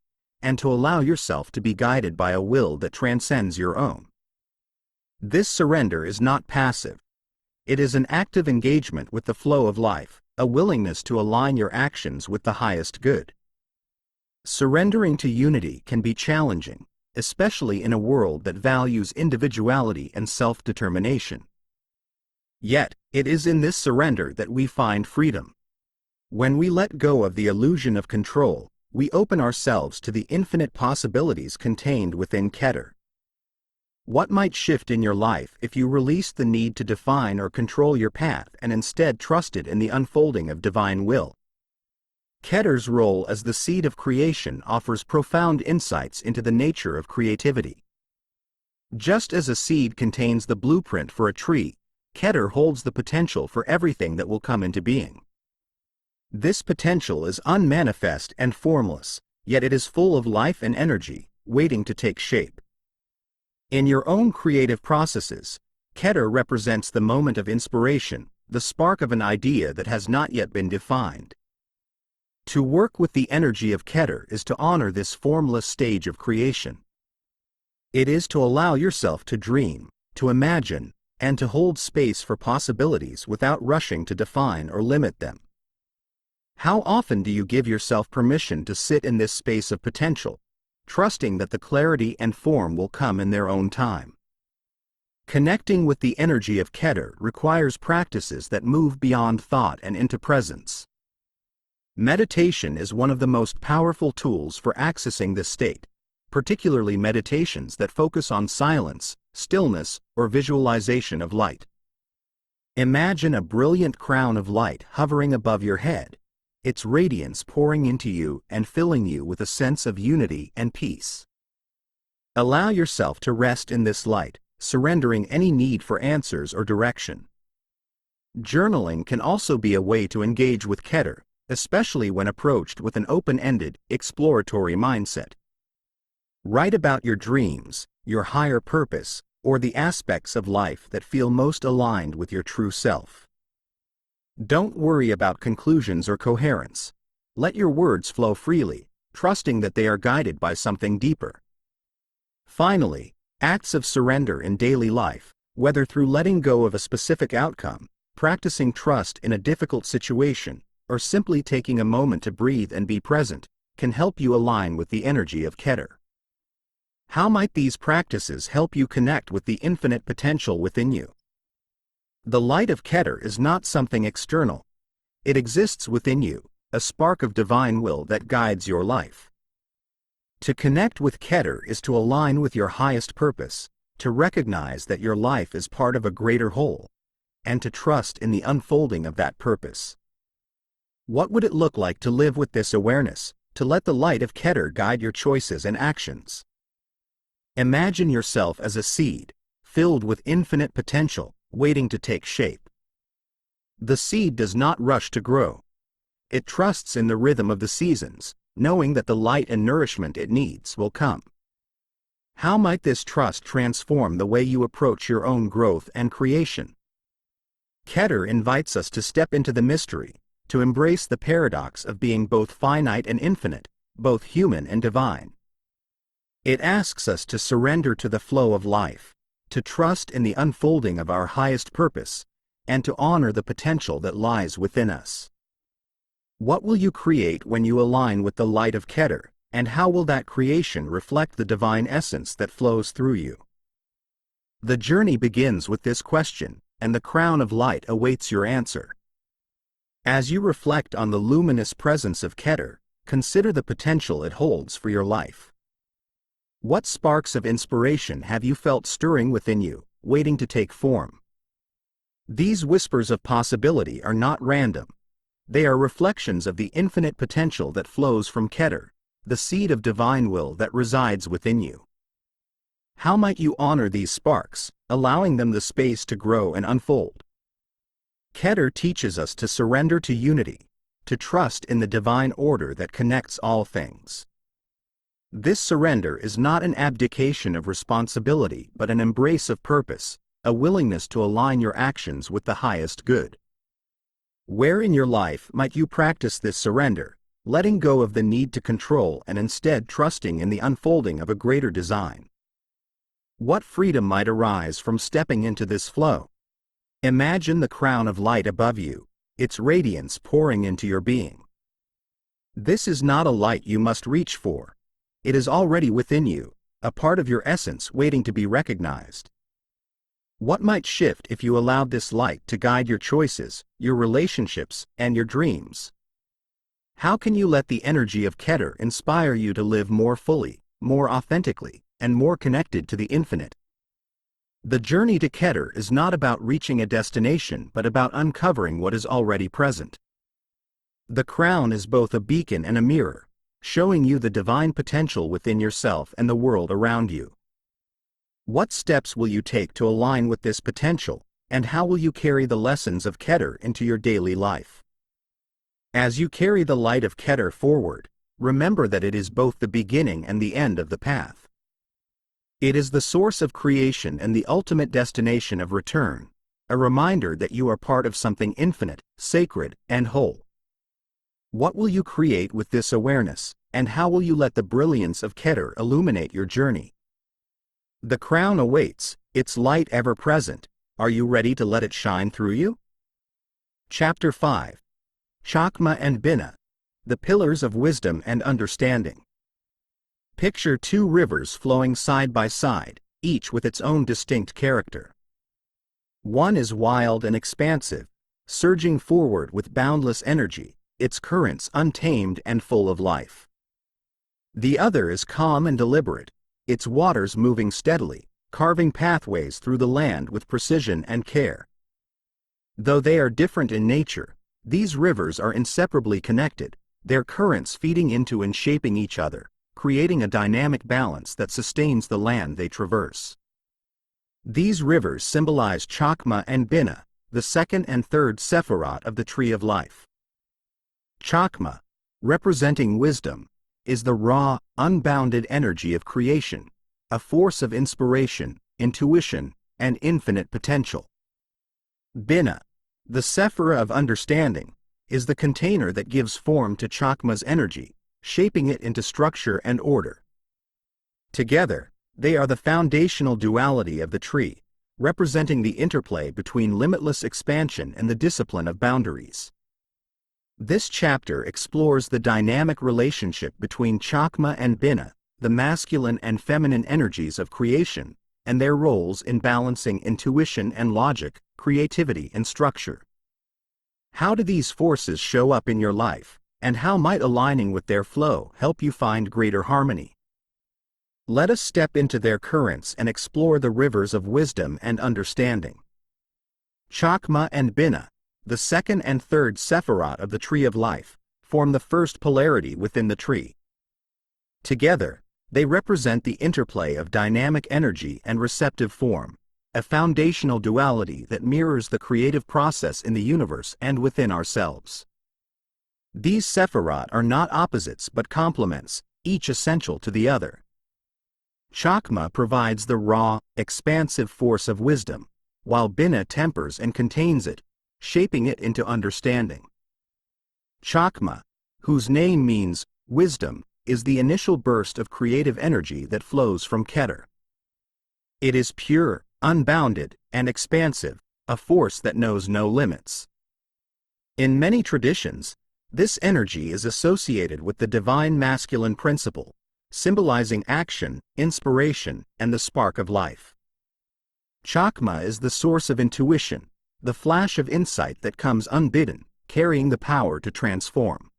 and to allow yourself to be guided by a will that transcends your own. This surrender is not passive. It is an active engagement with the flow of life, a willingness to align your actions with the highest good. Surrendering to unity can be challenging, especially in a world that values individuality and self-determination. Yet, it is in this surrender that we find freedom. When we let go of the illusion of control, we open ourselves to the infinite possibilities contained within Keter. What might shift in your life if you released the need to define or control your path and instead trusted in the unfolding of divine will? Keter's role as the seed of creation offers profound insights into the nature of creativity. Just as a seed contains the blueprint for a tree, Keter holds the potential for everything that will come into being. This potential is unmanifest and formless, yet it is full of life and energy, waiting to take shape. In your own creative processes, Keter represents the moment of inspiration, the spark of an idea that has not yet been defined. To work with the energy of Keter is to honor this formless stage of creation. It is to allow yourself to dream, to imagine, and to hold space for possibilities without rushing to define or limit them. How often do you give yourself permission to sit in this space of potential, trusting that the clarity and form will come in their own time? Connecting with the energy of Keter requires practices that move beyond thought and into presence. Meditation is one of the most powerful tools for accessing this state, particularly meditations that focus on silence, stillness, or visualization of light. Imagine a brilliant crown of light hovering above your head, its radiance pouring into you and filling you with a sense of unity and peace. Allow yourself to rest in this light, surrendering any need for answers or direction. Journaling can also be a way to engage with Keter, especially when approached with an open-ended, exploratory mindset. Write about your dreams, your higher purpose, or the aspects of life that feel most aligned with your true self. Don't worry about conclusions or coherence. Let your words flow freely, trusting that they are guided by something deeper. Finally, acts of surrender in daily life, whether through letting go of a specific outcome, practicing trust in a difficult situation, or simply taking a moment to breathe and be present, can help you align with the energy of Keter. How might these practices help you connect with the infinite potential within you? The light of Keter is not something external. It exists within you, a spark of divine will that guides your life. To connect with Keter is to align with your highest purpose, to recognize that your life is part of a greater whole, and to trust in the unfolding of that purpose. What would it look like to live with this awareness, to let the light of Keter guide your choices and actions? Imagine yourself as a seed, filled with infinite potential, waiting to take shape. The seed does not rush to grow. It trusts in the rhythm of the seasons, knowing that the light and nourishment it needs will come. How might this trust transform the way you approach your own growth and creation? Keter invites us to step into the mystery, to embrace the paradox of being both finite and infinite, both human and divine. It asks us to surrender to the flow of life, to trust in the unfolding of our highest purpose, and to honor the potential that lies within us. What will you create when you align with the light of Keter, and how will that creation reflect the divine essence that flows through you? The journey begins with this question, and the crown of light awaits your answer. As you reflect on the luminous presence of Keter, consider the potential it holds for your life. What sparks of inspiration have you felt stirring within you, waiting to take form? These whispers of possibility are not random. They are reflections of the infinite potential that flows from Keter, the seed of divine will that resides within you. How might you honor these sparks, allowing them the space to grow and unfold? Keter teaches us to surrender to unity, to trust in the divine order that connects all things. This surrender is not an abdication of responsibility but an embrace of purpose, a willingness to align your actions with the highest good. Where in your life might you practice this surrender, letting go of the need to control and instead trusting in the unfolding of a greater design? What freedom might arise from stepping into this flow? Imagine the crown of light above you, its radiance pouring into your being. This is not a light you must reach for. It is already within you, a part of your essence waiting to be recognized. What might shift if you allowed this light to guide your choices, your relationships, and your dreams? How can you let the energy of Keter inspire you to live more fully, more authentically, and more connected to the infinite? The journey to Keter is not about reaching a destination but about uncovering what is already present. The crown is both a beacon and a mirror, showing you the divine potential within yourself and the world around you. What steps will you take to align with this potential, and how will you carry the lessons of Keter into your daily life? As you carry the light of Keter forward, remember that it is both the beginning and the end of the path. It is the source of creation and the ultimate destination of return, a reminder that you are part of something infinite, sacred, and whole. What will you create with this awareness, and how will you let the brilliance of Keter illuminate your journey? The crown awaits, its light ever present. Are you ready to let it shine through you? Chapter 5. Chokhmah and Binah, the pillars of wisdom and understanding. Picture two rivers flowing side by side, each with its own distinct character. One is wild and expansive, surging forward with boundless energy, its currents untamed and full of life. The other is calm and deliberate, its waters moving steadily, carving pathways through the land with precision and care. Though they are different in nature, these rivers are inseparably connected, their currents feeding into and shaping each other, creating a dynamic balance that sustains the land they traverse. These rivers symbolize Chokhmah and Binah, the second and third Sephirot of the Tree of Life. Chokhmah, representing wisdom, is the raw, unbounded energy of creation, a force of inspiration, intuition, and infinite potential. Binah, the Sephirot of understanding, is the container that gives form to Chokhmah's energy, shaping it into structure and order. Together, they are the foundational duality of the tree, representing the interplay between limitless expansion and the discipline of boundaries. This chapter explores the dynamic relationship between Chokhmah and Binah, the masculine and feminine energies of creation, and their roles in balancing intuition and logic, creativity and structure. How do these forces show up in your life, and how might aligning with their flow help you find greater harmony? Let us step into their currents and explore the rivers of wisdom and understanding. Chokhmah and Binah, the second and third Sephirot of the Tree of Life, form the first polarity within the tree. Together, they represent the interplay of dynamic energy and receptive form, a foundational duality that mirrors the creative process in the universe and within ourselves. These Sephirot are not opposites but complements, each essential to the other. Chokhmah provides the raw, expansive force of wisdom, while Binah tempers and contains it, shaping it into understanding. Chokhmah, whose name means wisdom, is the initial burst of creative energy that flows from Keter. It is pure, unbounded, and expansive, a force that knows no limits. In many traditions, this energy is associated with the divine masculine principle, symbolizing action, inspiration, and the spark of life. Chokhmah is the source of intuition, the flash of insight that comes unbidden, carrying the power to transform.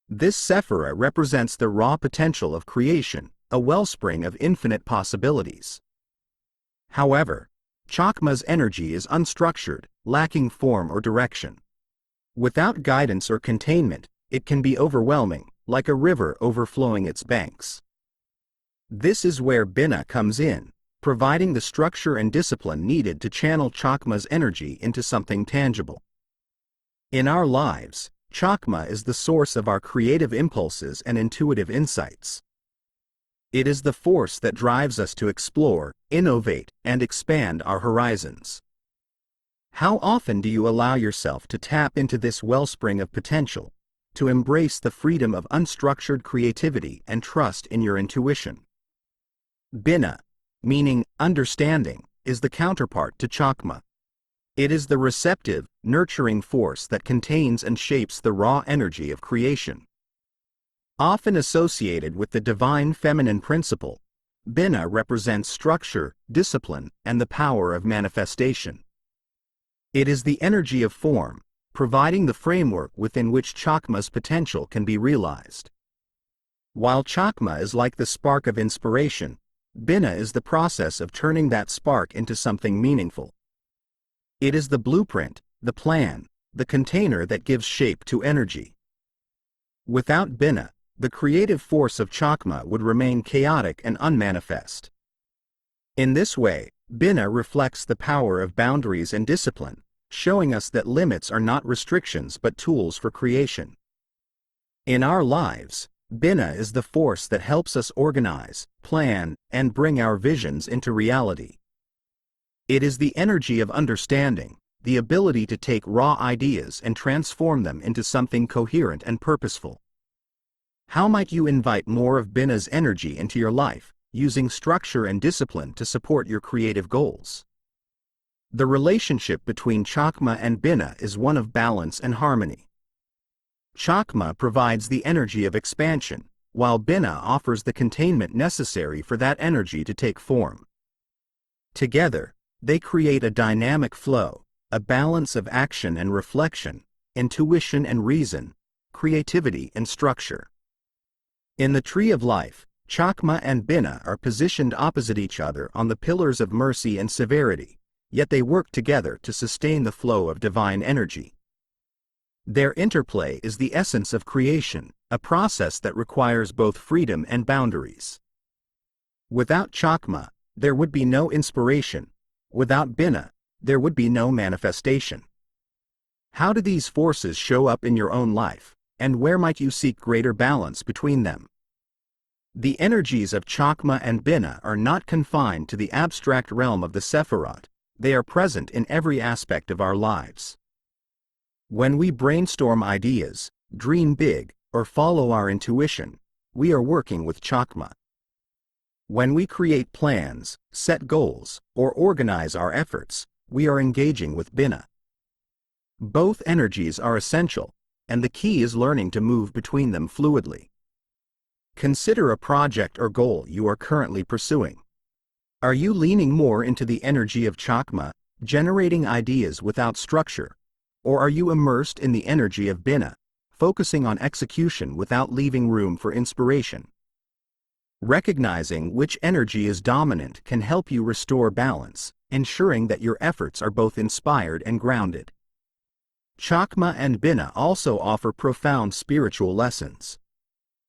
This Sephirot represents the raw potential of creation, a wellspring of infinite possibilities. However, Chokhmah's energy is unstructured, lacking form or direction. Without guidance or containment, it can be overwhelming, like a river overflowing its banks. This is where Binah comes in, providing the structure and discipline needed to channel Chokhmah's energy into something tangible. In our lives, Chokhmah is the source of our creative impulses and intuitive insights. It is the force that drives us to explore, innovate, and expand our horizons. How often do you allow yourself to tap into this wellspring of potential, to embrace the freedom of unstructured creativity and trust in your intuition? Binah, meaning understanding, is the counterpart to Chokhmah. It is the receptive, nurturing force that contains and shapes the raw energy of creation. Often associated with the divine feminine principle, Binah represents structure, discipline, and the power of manifestation. It is the energy of form, providing the framework within which Chokhmah's potential can be realized. While Chokhmah is like the spark of inspiration, Binah is the process of turning that spark into something meaningful. It is the blueprint, the plan, the container that gives shape to energy. Without Binah, the creative force of Chokhmah would remain chaotic and unmanifest. In this way, Binah reflects the power of boundaries and discipline, showing us that limits are not restrictions but tools for creation. In our lives, Binah is the force that helps us organize, plan, and bring our visions into reality. It is the energy of understanding, the ability to take raw ideas and transform them into something coherent and purposeful. How might you invite more of Binah's energy into your life, using structure and discipline to support your creative goals? The relationship between Chokhmah and Binah is one of balance and harmony. Chokhmah provides the energy of expansion, while Binah offers the containment necessary for that energy to take form. Together, they create a dynamic flow, a balance of action and reflection, intuition and reason, creativity and structure. In the Tree of Life, Chokhmah and Binah are positioned opposite each other on the pillars of mercy and severity, yet they work together to sustain the flow of divine energy. Their interplay is the essence of creation, a process that requires both freedom and boundaries. Without Chokhmah, there would be no inspiration. Without Binah, there would be no manifestation. How do these forces show up in your own life, and where might you seek greater balance between them? The energies of Chokhmah and Binah are not confined to the abstract realm of the Sephirot, they are present in every aspect of our lives. When we brainstorm ideas, dream big, or follow our intuition, we are working with Chokhmah. When we create plans, set goals, or organize our efforts, we are engaging with Binah. Both energies are essential, and the key is learning to move between them fluidly. Consider a project or goal you are currently pursuing. Are you leaning more into the energy of Chokhmah, generating ideas without structure, or are you immersed in the energy of Binah, focusing on execution without leaving room for inspiration? Recognizing which energy is dominant can help you restore balance, ensuring that your efforts are both inspired and grounded. Chokhmah and Binah also offer profound spiritual lessons.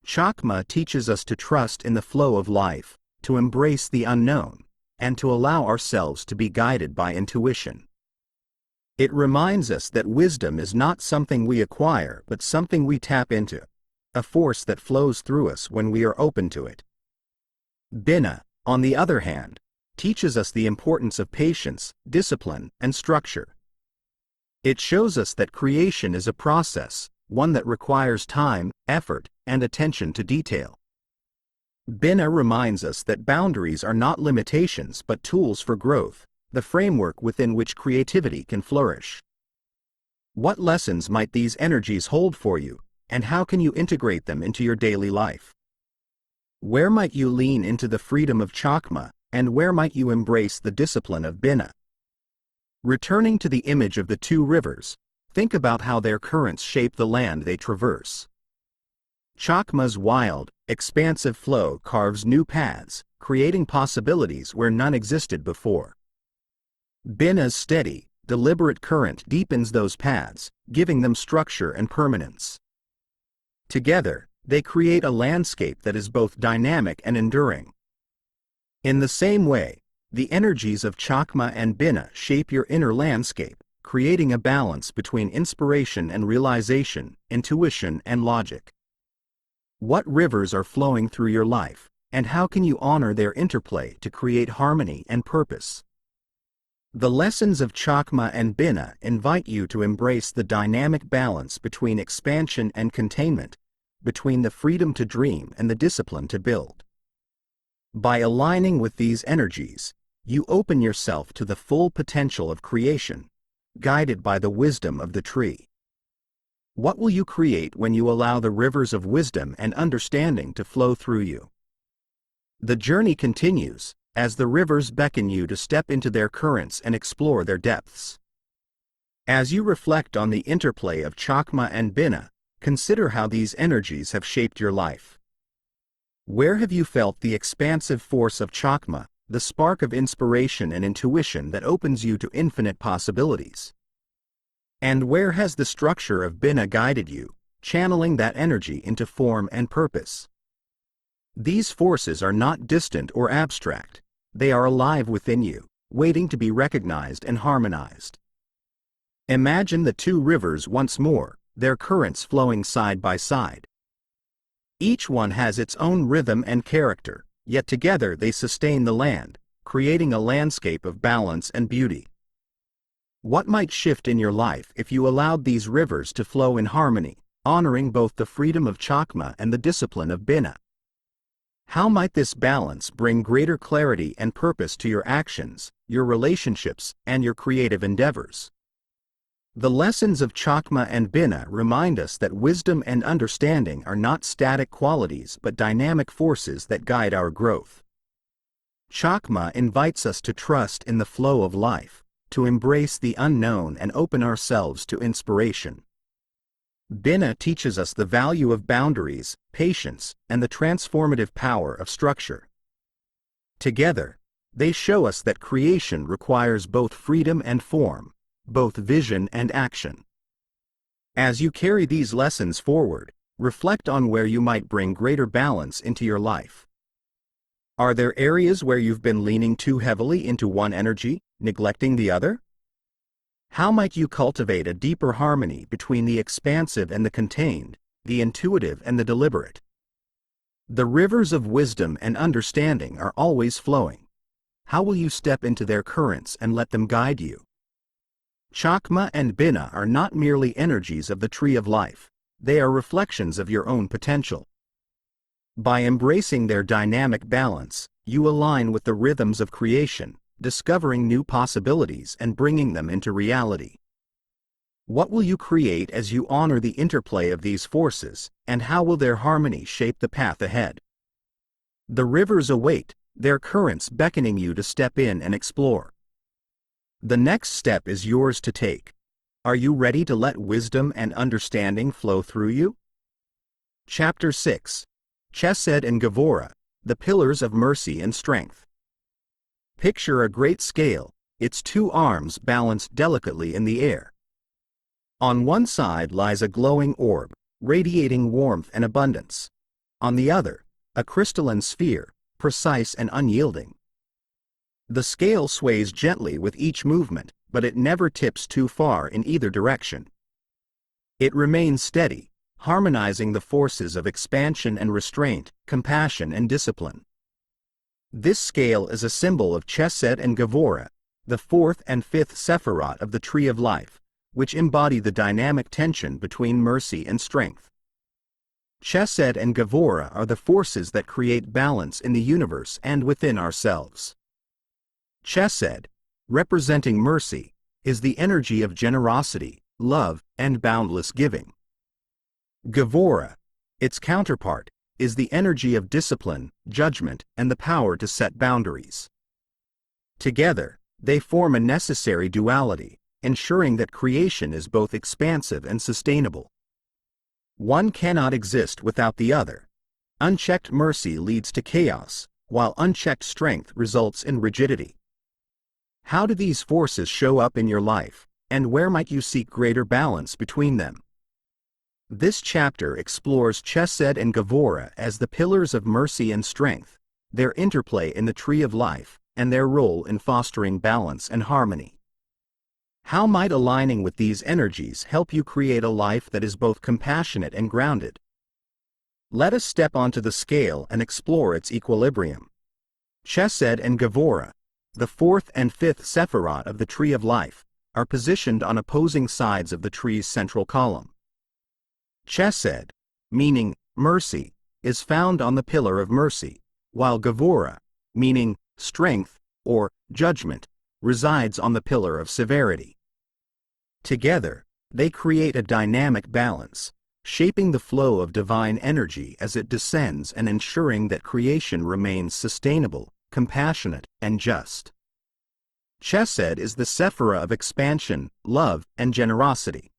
Chokhmah teaches us to trust in the flow of life, to embrace the unknown, and to allow ourselves to be guided by intuition. It reminds us that wisdom is not something we acquire but something we tap into, a force that flows through us when we are open to it. Binah, on the other hand, teaches us the importance of patience, discipline, and structure. It shows us that creation is a process, one that requires time, effort, and attention to detail. Binah reminds us that boundaries are not limitations but tools for growth, the framework within which creativity can flourish. What lessons might these energies hold for you, and how can you integrate them into your daily life? Where might you lean into the freedom of Chokhmah, and where might you embrace the discipline of Binah? Returning to the image of the two rivers, think about how their currents shape the land they traverse. Chokhmah's wild, expansive flow carves new paths, creating possibilities where none existed before. Binah's steady, deliberate current deepens those paths, giving them structure and permanence. Together, they create a landscape that is both dynamic and enduring. In the same way, the energies of Chokhmah and Binah shape your inner landscape, creating a balance between inspiration and realization, intuition and logic. What rivers are flowing through your life, and how can you honor their interplay to create harmony and purpose? The lessons of Chokhmah and Binah invite you to embrace the dynamic balance between expansion and containment, between the freedom to dream and the discipline to build. By aligning with these energies, you open yourself to the full potential of creation, guided by the wisdom of the tree. What will you create when you allow the rivers of wisdom and understanding to flow through you? The journey continues, as the rivers beckon you to step into their currents and explore their depths. As you reflect on the interplay of Chokhmah and Binah, consider how these energies have shaped your life. Where have you felt the expansive force of Chokhmah, the spark of inspiration and intuition that opens you to infinite possibilities? And where has the structure of Binah guided you, channeling that energy into form and purpose? These forces are not distant or abstract. They are alive within you, waiting to be recognized and harmonized. Imagine the two rivers once more, their currents flowing side by side. Each one has its own rhythm and character, yet together they sustain the land, creating a landscape of balance and beauty. What might shift in your life if you allowed these rivers to flow in harmony, honoring both the freedom of Chokhmah and the discipline of Binah? How might this balance bring greater clarity and purpose to your actions, your relationships, and your creative endeavors? The lessons of Chokhmah and Binah remind us that wisdom and understanding are not static qualities but dynamic forces that guide our growth. Chokhmah invites us to trust in the flow of life, to embrace the unknown and open ourselves to inspiration. Binah teaches us the value of boundaries, patience, and the transformative power of structure. Together, they show us that creation requires both freedom and form, both vision and action. As you carry these lessons forward, reflect on where you might bring greater balance into your life. Are there areas where you've been leaning too heavily into one energy, neglecting the other? How might you cultivate a deeper harmony between the expansive and the contained, the intuitive and the deliberate? The rivers of wisdom and understanding are always flowing. How will you step into their currents and let them guide you? Chokhmah and Binah are not merely energies of the Tree of Life, they are reflections of your own potential. By embracing their dynamic balance, you align with the rhythms of creation, discovering new possibilities and bringing them into reality. What will you create as you honor the interplay of these forces, and how will their harmony shape the path ahead? The rivers await, their currents beckoning you to step in and explore. The next step is yours to take. Are you ready to let wisdom and understanding flow through you? Chapter 6. Chesed and Gevurah, the Pillars of Mercy and Strength. Picture a great scale, its two arms balanced delicately in the air. On one side lies a glowing orb, radiating warmth and abundance. On the other, a crystalline sphere, precise and unyielding. The scale sways gently with each movement, but it never tips too far in either direction. It remains steady, harmonizing the forces of expansion and restraint, compassion and discipline. This scale is a symbol of Chesed and Gevurah, the fourth and fifth Sephirot of the Tree of Life, which embody the dynamic tension between mercy and strength. Chesed and Gevurah are the forces that create balance in the universe and within ourselves. Chesed, representing mercy, is the energy of generosity, love, and boundless giving. Gevurah, its counterpart, is the energy of discipline, judgment, and the power to set boundaries. Together, they form a necessary duality, ensuring that creation is both expansive and sustainable. One cannot exist without the other. Unchecked mercy leads to chaos, while unchecked strength results in rigidity. How do these forces show up in your life, and where might you seek greater balance between them? This chapter explores Chesed and Gevurah as the pillars of mercy and strength, their interplay in the Tree of Life, and their role in fostering balance and harmony. How might aligning with these energies help you create a life that is both compassionate and grounded? Let us step onto the scale and explore its equilibrium. Chesed and Gevurah, the fourth and fifth Sephirot of the Tree of Life, are positioned on opposing sides of the tree's central column. Chesed, meaning mercy, is found on the pillar of mercy, while Gevurah, meaning strength or judgment, resides on the pillar of severity. Together, they create a dynamic balance, shaping the flow of divine energy as it descends and ensuring that creation remains sustainable, compassionate, and just. Chesed is the Sephirah of expansion, love, and generosity.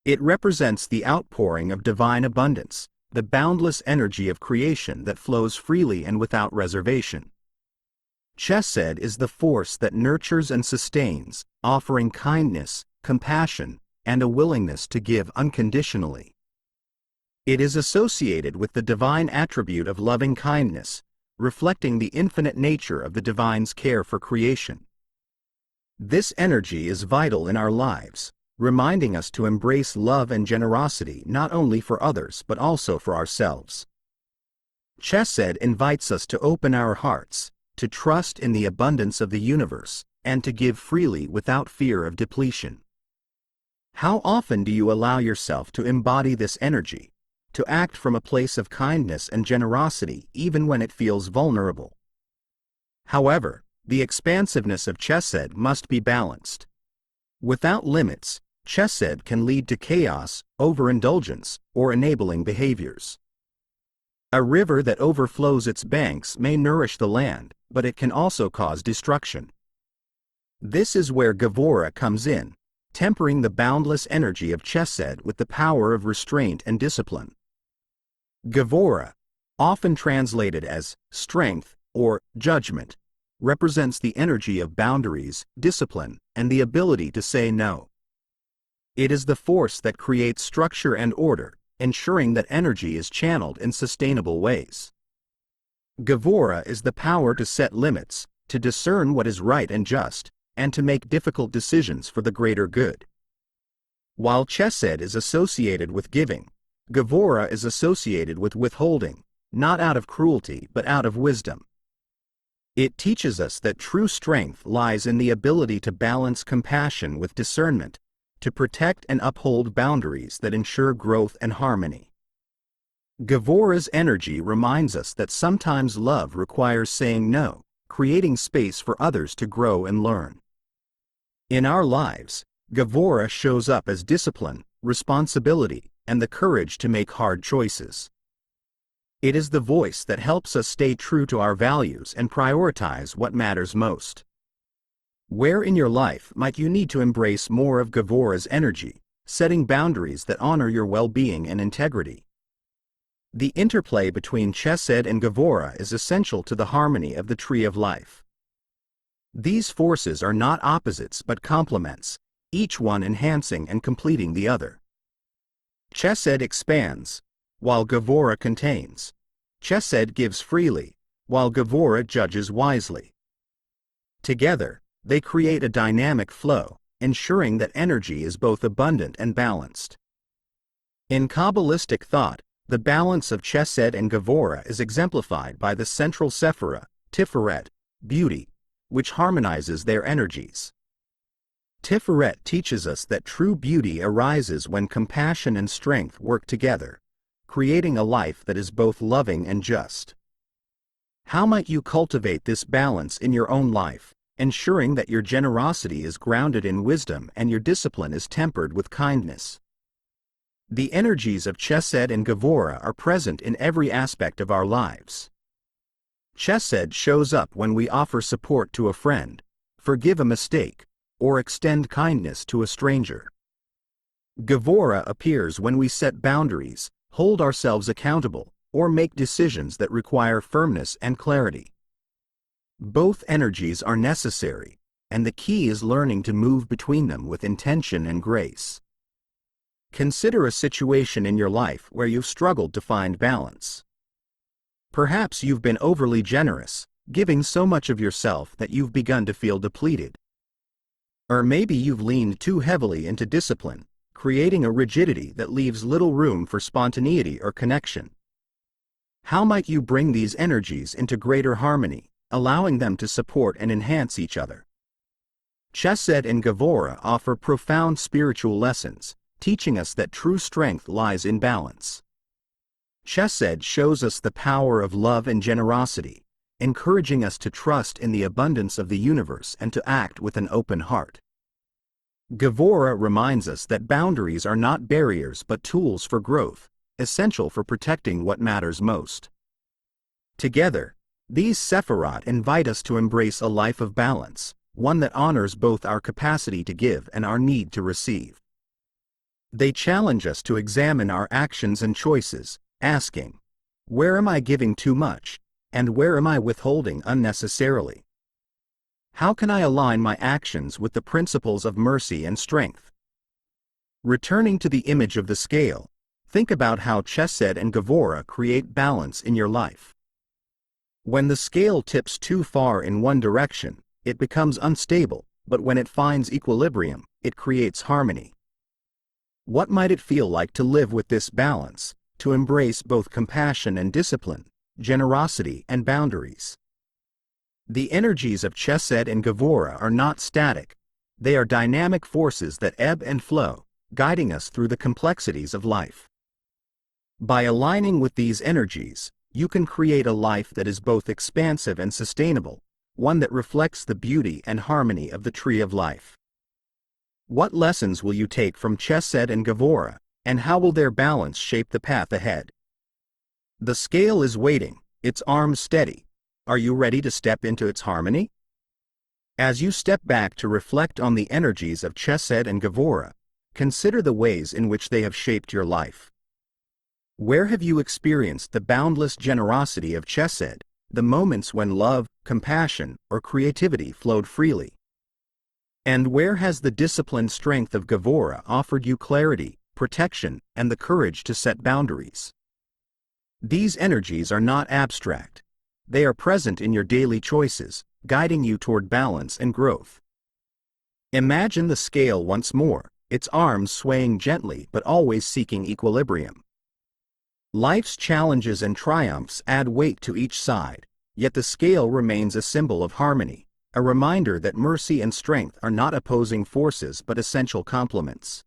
It represents the outpouring of divine abundance, the boundless energy of creation that flows freely and without reservation. Chesed is the force that nurtures and sustains, offering kindness, compassion, and a willingness to give unconditionally. It is associated with the divine attribute of loving kindness, reflecting the infinite nature of the divine's care for creation. This energy is vital in our lives, reminding us to embrace love and generosity not only for others but also for ourselves. Chesed invites us to open our hearts, to trust in the abundance of the universe, and to give freely without fear of depletion. How often do you allow yourself to embody this energy, to act from a place of kindness and generosity even when it feels vulnerable? However, the expansiveness of Chesed must be balanced. Without limits, Chesed can lead to chaos, overindulgence, or enabling behaviors. A river that overflows its banks may nourish the land, but it can also cause destruction. This is where Gevurah comes in, tempering the boundless energy of Chesed with the power of restraint and discipline. Gevurah, often translated as strength or judgment, represents the energy of boundaries, discipline, and the ability to say no. It is the force that creates structure and order, ensuring that energy is channeled in sustainable ways. Gevurah is the power to set limits, to discern what is right and just, and to make difficult decisions for the greater good. While Chesed is associated with giving, Gevurah is associated with withholding, not out of cruelty but out of wisdom. It teaches us that true strength lies in the ability to balance compassion with discernment, to protect and uphold boundaries that ensure growth and harmony. Gevurah's energy reminds us that sometimes love requires saying no, creating space for others to grow and learn. In our lives, Gevurah shows up as discipline, responsibility, and the courage to make hard choices. It is the voice that helps us stay true to our values and prioritize what matters most. Where in your life might you need to embrace more of Gevurah's energy, setting boundaries that honor your well-being and integrity? The interplay between Chesed and Gevurah is essential to the harmony of the Tree of Life. These forces are not opposites but complements, each one enhancing and completing the other. Chesed expands, while Gevurah contains. Chesed gives freely, while Gevurah judges wisely. Together, they create a dynamic flow, ensuring that energy is both abundant and balanced. In Kabbalistic thought, the balance of Chesed and Gevurah is exemplified by the central Sephirot, Tiferet, beauty, which harmonizes their energies. Tiferet teaches us that true beauty arises when compassion and strength work together, creating a life that is both loving and just. How might you cultivate this balance in your own life, ensuring that your generosity is grounded in wisdom and your discipline is tempered with kindness? The energies of Chesed and Gevurah are present in every aspect of our lives. Chesed shows up when we offer support to a friend, forgive a mistake, or extend kindness to a stranger. Gevurah appears when we set boundaries, hold ourselves accountable, or make decisions that require firmness and clarity. Both energies are necessary, and the key is learning to move between them with intention and grace. Consider a situation in your life where you've struggled to find balance. Perhaps you've been overly generous, giving so much of yourself that you've begun to feel depleted. Or maybe you've leaned too heavily into discipline, creating a rigidity that leaves little room for spontaneity or connection. How might you bring these energies into greater harmony, allowing them to support and enhance each other? Chesed and Gevurah offer profound spiritual lessons, teaching us that true strength lies in balance. Chesed shows us the power of love and generosity, encouraging us to trust in the abundance of the universe and to act with an open heart. Gevurah reminds us that boundaries are not barriers but tools for growth, essential for protecting what matters most. Together, these Sephirot invite us to embrace a life of balance, one that honors both our capacity to give and our need to receive. They challenge us to examine our actions and choices, asking, where am I giving too much, and where am I withholding unnecessarily? How can I align my actions with the principles of mercy and strength? Returning to the image of the scale, think about how Chesed and Gevurah create balance in your life. When the scale tips too far in one direction, it becomes unstable, but when it finds equilibrium, it creates harmony. What might it feel like to live with this balance, to embrace both compassion and discipline, generosity, and boundaries. The energies of Chesed and Gevurah are not static. They are dynamic forces that ebb and flow, guiding us through the complexities of life. By aligning with these energies, you can create a life that is both expansive and sustainable, one that reflects the beauty and harmony of the Tree of Life. What lessons will you take from Chesed and Gevurah, and how will their balance shape the path ahead? The scale is waiting, its arms steady. Are you ready to step into its harmony? As you step back to reflect on the energies of Chesed and Gevurah, consider the ways in which they have shaped your life. Where have you experienced the boundless generosity of Chesed, the moments when love, compassion, or creativity flowed freely? And where has the disciplined strength of Gevurah offered you clarity, protection, and the courage to set boundaries? These energies are not abstract. They are present in your daily choices, guiding you toward balance and growth. Imagine the scale once more, its arms swaying gently but always seeking equilibrium. Life's challenges and triumphs add weight to each side, yet the scale remains a symbol of harmony, a reminder that mercy and strength are not opposing forces but essential complements.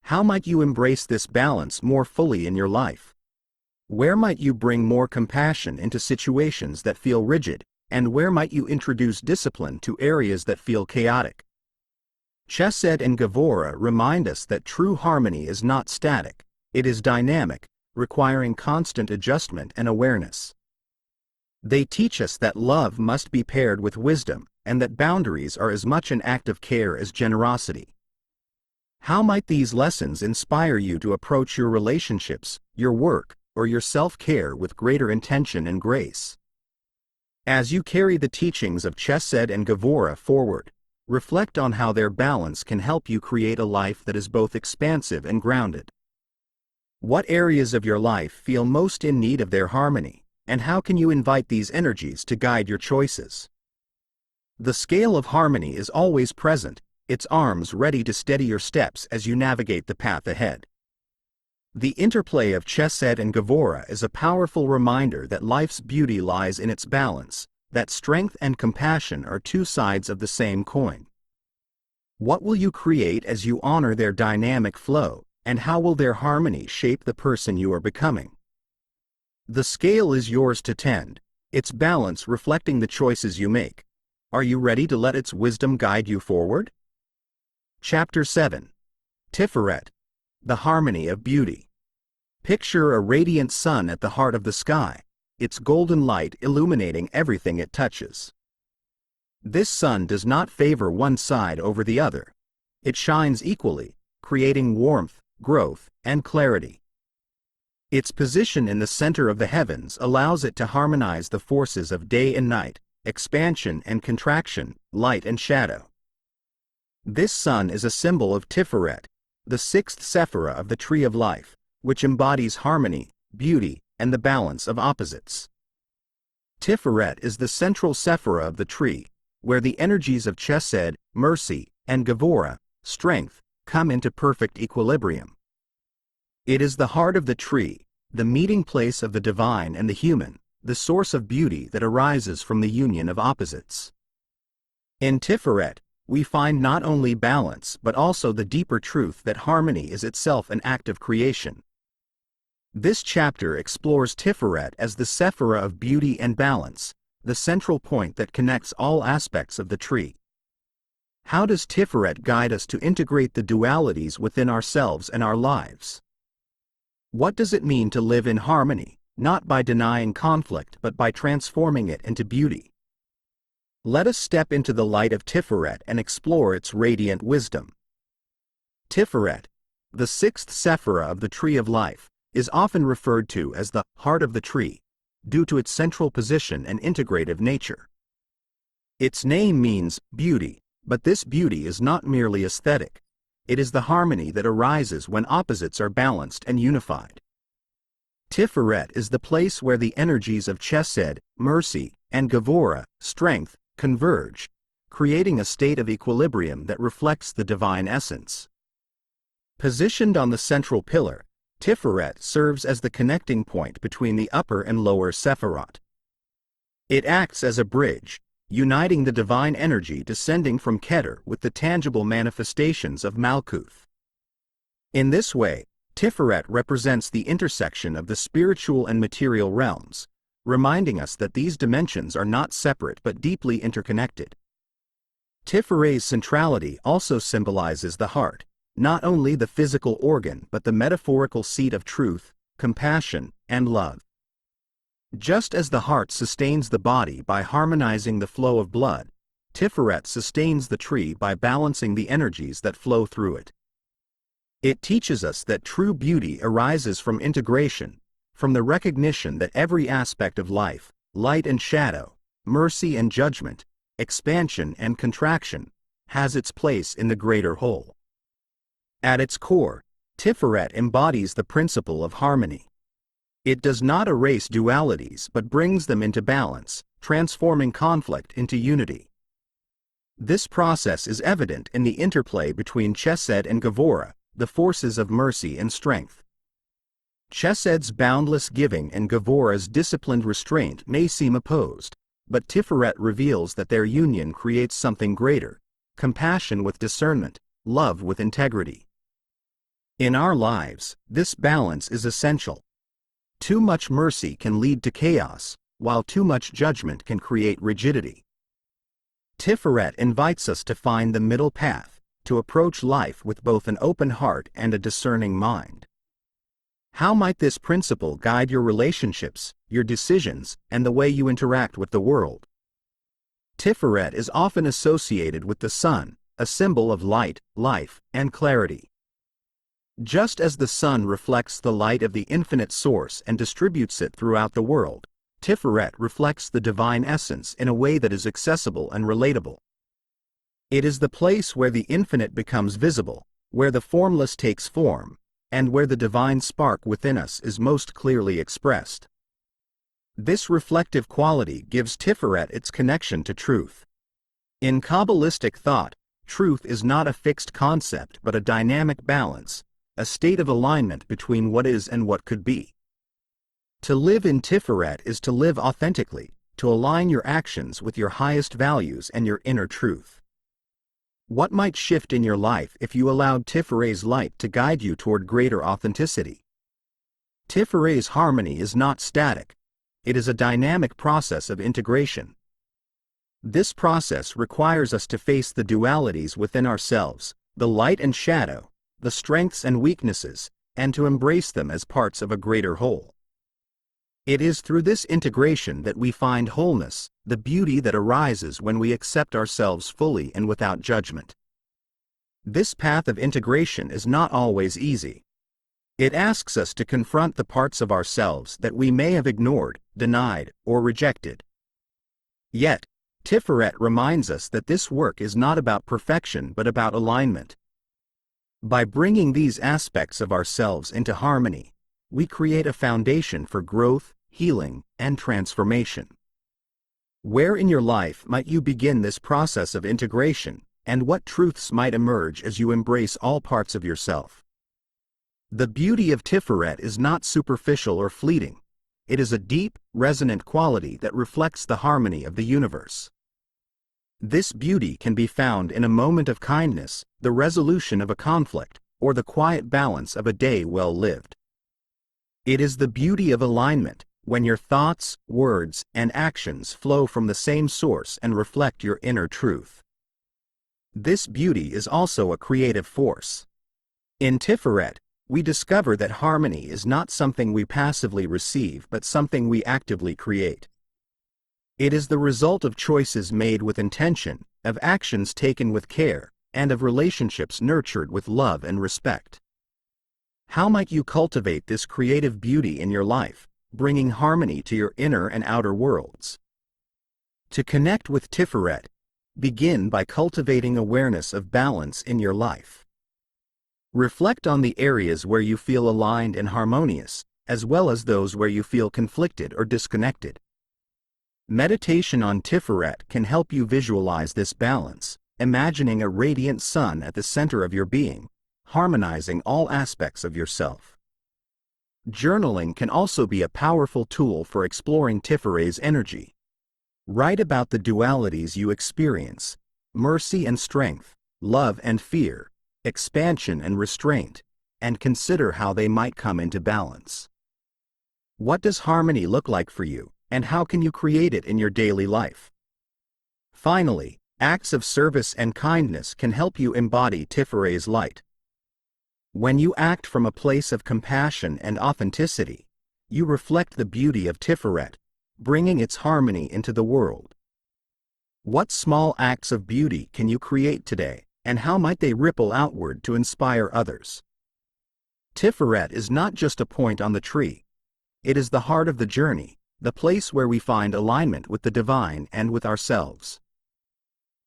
How might you embrace this balance more fully in your life? Where might you bring more compassion into situations that feel rigid, and where might you introduce discipline to areas that feel chaotic? Chesed and Gevurah remind us that true harmony is not static, it is dynamic, requiring constant adjustment and awareness. They teach us that love must be paired with wisdom, and that boundaries are as much an act of care as generosity. How might these lessons inspire you to approach your relationships, your work, or your self-care with greater intention and grace? As you carry the teachings of Chesed and Gevurah forward, reflect on how their balance can help you create a life that is both expansive and grounded. What areas of your life feel most in need of their harmony, and how can you invite these energies to guide your choices? The scale of harmony is always present, its arms ready to steady your steps as you navigate the path ahead. The interplay of Chesed and Gevurah is a powerful reminder that life's beauty lies in its balance, that strength and compassion are two sides of the same coin. What will you create as you honor their dynamic flow, and how will their harmony shape the person you are becoming? The scale is yours to tend, its balance reflecting the choices you make. Are you ready to let its wisdom guide you forward? Chapter 7. Tiferet, the harmony of beauty. Picture a radiant sun at the heart of the sky, its golden light illuminating everything it touches. This sun does not favor one side over the other. It shines equally, creating warmth, growth, and clarity. Its position in the center of the heavens allows it to harmonize the forces of day and night, expansion and contraction, light and shadow. This sun is a symbol of Tiferet, the sixth Sephirot of the Tree of Life, which embodies harmony, beauty, and the balance of opposites. Tiferet is the central Sephirot of the tree, where the energies of Chesed, mercy, and Gevurah, strength, come into perfect equilibrium. It is the heart of the tree, the meeting place of the divine and the human, the source of beauty that arises from the union of opposites. In Tiferet, we find not only balance but also the deeper truth that harmony is itself an act of creation. This chapter explores Tiferet as the Sephirot of beauty and balance, the central point that connects all aspects of the tree. How does Tiferet guide us to integrate the dualities within ourselves and our lives? What does it mean to live in harmony, not by denying conflict but by transforming it into beauty? Let us step into the light of Tiferet and explore its radiant wisdom. Tiferet, the sixth Sephirot of the Tree of Life, is often referred to as the heart of the tree, due to its central position and integrative nature. Its name means beauty, but this beauty is not merely aesthetic. It is the harmony that arises when opposites are balanced and unified. Tiferet is the place where the energies of Chesed, mercy, and Gevurah, strength, converge, creating a state of equilibrium that reflects the divine essence. Positioned on the central pillar, Tiferet serves as the connecting point between the upper and lower Sephirot. It acts as a bridge, uniting the divine energy descending from Keter with the tangible manifestations of Malkuth. In this way, Tiferet represents the intersection of the spiritual and material realms, reminding us that these dimensions are not separate but deeply interconnected. Tiferet's centrality also symbolizes the heart, not only the physical organ but the metaphorical seat of truth, compassion, and love. Just as the heart sustains the body by harmonizing the flow of blood, Tiferet sustains the tree by balancing the energies that flow through it. It teaches us that true beauty arises from integration, from the recognition that every aspect of life, light and shadow, mercy and judgment, expansion and contraction, has its place in the greater whole. At its core, Tiferet embodies the principle of harmony. It does not erase dualities but brings them into balance, transforming conflict into unity. This process is evident in the interplay between Chesed and Gevurah, the forces of mercy and strength. Chesed's boundless giving and Gevurah's disciplined restraint may seem opposed, but Tiferet reveals that their union creates something greater: compassion with discernment, love with integrity. In our lives, this balance is essential. Too much mercy can lead to chaos, while too much judgment can create rigidity. Tiferet invites us to find the middle path, to approach life with both an open heart and a discerning mind. How might this principle guide your relationships, your decisions, and the way you interact with the world? Tiferet is often associated with the sun, a symbol of light, life, and clarity. Just as the sun reflects the light of the infinite source and distributes it throughout the world, Tiferet reflects the divine essence in a way that is accessible and relatable. It is the place where the infinite becomes visible, where the formless takes form, and where the divine spark within us is most clearly expressed. This reflective quality gives Tiferet its connection to truth. In Kabbalistic thought, truth is not a fixed concept but a dynamic balance, a state of alignment between what is and what could be. To live in Tiferet is to live authentically, to align your actions with your highest values and your inner truth. What might shift in your life if you allowed Tiferet's light to guide you toward greater authenticity? Tiferet's harmony is not static. It is a dynamic process of integration. This process requires us to face the dualities within ourselves, the light and shadow, the strengths and weaknesses, and to embrace them as parts of a greater whole. It is through this integration that we find wholeness, the beauty that arises when we accept ourselves fully and without judgment. This path of integration is not always easy. It asks us to confront the parts of ourselves that we may have ignored, denied, or rejected. Yet, Tiferet reminds us that this work is not about perfection but about alignment. By bringing these aspects of ourselves into harmony, we create a foundation for growth, healing, and transformation. Where in your life might you begin this process of integration, and what truths might emerge as you embrace all parts of yourself? The beauty of Tiferet is not superficial or fleeting. It is a deep, resonant quality that reflects the harmony of the universe. This beauty can be found in a moment of kindness, the resolution of a conflict, or the quiet balance of a day well lived. It is the beauty of alignment, when your thoughts, words, and actions flow from the same source and reflect your inner truth. This beauty is also a creative force. In Tiferet, we discover that harmony is not something we passively receive but something we actively create. It is the result of choices made with intention, of actions taken with care, and of relationships nurtured with love and respect. How might you cultivate this creative beauty in your life, bringing harmony to your inner and outer worlds? To connect with Tiferet, begin by cultivating awareness of balance in your life. Reflect on the areas where you feel aligned and harmonious, as well as those where you feel conflicted or disconnected. Meditation on Tiferet can help you visualize this balance, imagining a radiant sun at the center of your being, harmonizing all aspects of yourself. Journaling can also be a powerful tool for exploring Tiferet's energy. Write about the dualities you experience: mercy and strength, love and fear, expansion and restraint, and consider how they might come into balance. What does harmony look like for you, and how can you create it in your daily life? Finally, acts of service and kindness can help you embody Tiferet's light. When you act from a place of compassion and authenticity, you reflect the beauty of Tiferet, bringing its harmony into the world. What small acts of beauty can you create today, and how might they ripple outward to inspire others? Tiferet is not just a point on the tree. It is the heart of the journey, the place where we find alignment with the divine and with ourselves.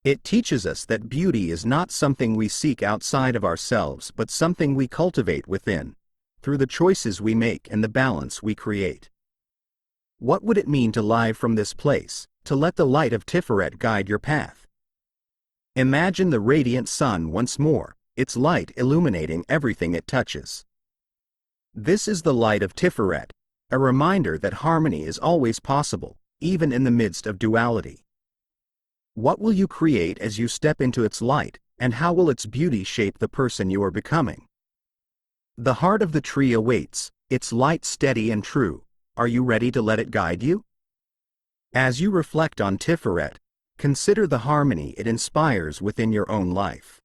It teaches us that beauty is not something we seek outside of ourselves but something we cultivate within, through the choices we make and the balance we create. What would it mean to live from this place, to let the light of Tiferet guide your path? Imagine the radiant sun once more, its light illuminating everything it touches. This is the light of Tiferet, a reminder that harmony is always possible, even in the midst of duality. What will you create as you step into its light, and how will its beauty shape the person you are becoming? The heart of the tree awaits, its light steady and true. Are you ready to let it guide you? As you reflect on Tiferet, consider the harmony it inspires within your own life.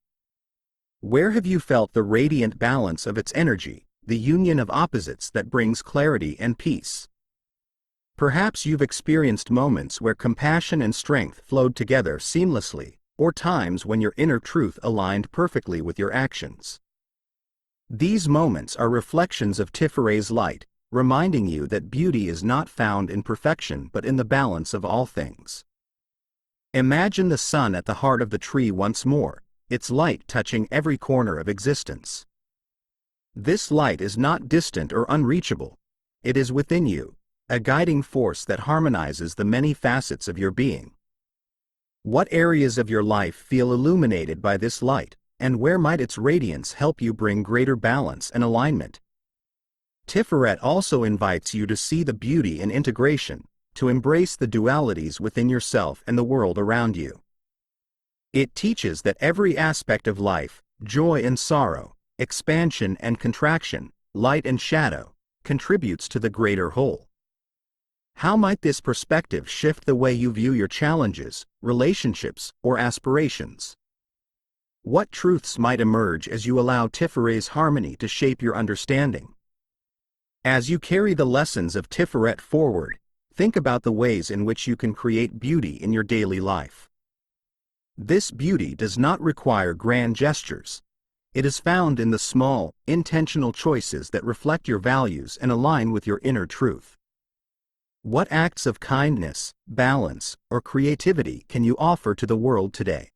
Where have you felt the radiant balance of its energy, the union of opposites that brings clarity and peace? Perhaps you've experienced moments where compassion and strength flowed together seamlessly, or times when your inner truth aligned perfectly with your actions. These moments are reflections of Tiferet's light, reminding you that beauty is not found in perfection but in the balance of all things. Imagine the sun at the heart of the tree once more, its light touching every corner of existence. This light is not distant or unreachable. It is within you, a guiding force that harmonizes the many facets of your being. What areas of your life feel illuminated by this light, and where might its radiance help you bring greater balance and alignment? Tiferet also invites you to see the beauty in integration, to embrace the dualities within yourself and the world around you. It teaches that every aspect of life, joy and sorrow, expansion and contraction, light and shadow, contributes to the greater whole. How might this perspective shift the way you view your challenges, relationships, or aspirations? What truths might emerge as you allow Tiferet's harmony to shape your understanding? As you carry the lessons of Tiferet forward, think about the ways in which you can create beauty in your daily life. This beauty does not require grand gestures. It is found in the small, intentional choices that reflect your values and align with your inner truth. What acts of kindness, balance, or creativity can you offer to the world today,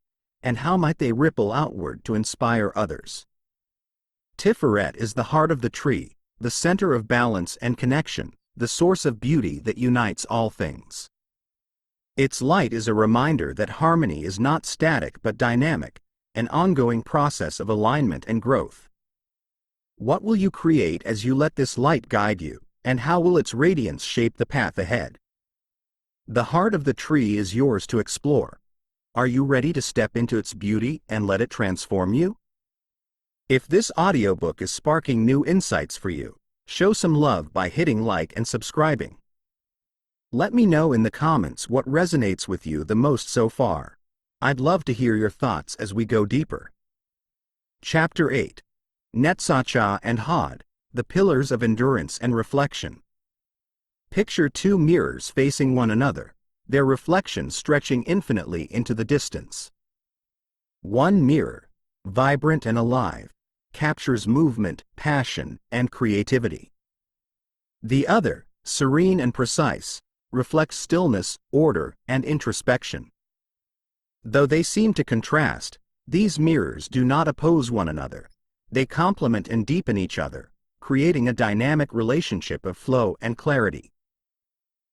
and how might they ripple outward to inspire others? Tiferet is the heart of the tree, the center of balance and connection, the source of beauty that unites all things. Its light is a reminder that harmony is not static but dynamic, an ongoing process of alignment and growth. What will you create as you let this light guide you, and how will its radiance shape the path ahead? The heart of the tree is yours to explore. Are you ready to step into its beauty and let it transform you? If this audiobook is sparking new insights for you, show some love by hitting like and subscribing. Let me know in the comments what resonates with you the most so far. I'd love to hear your thoughts as we go deeper. Chapter 8. Netzach and Hod, the Pillars of Endurance and Reflection. Picture two mirrors facing one another, their reflections stretching infinitely into the distance. One mirror, vibrant and alive, captures movement, passion, and creativity. The other, serene and precise, reflects stillness, order, and introspection. Though they seem to contrast, these mirrors do not oppose one another. They complement and deepen each other, creating a dynamic relationship of flow and clarity.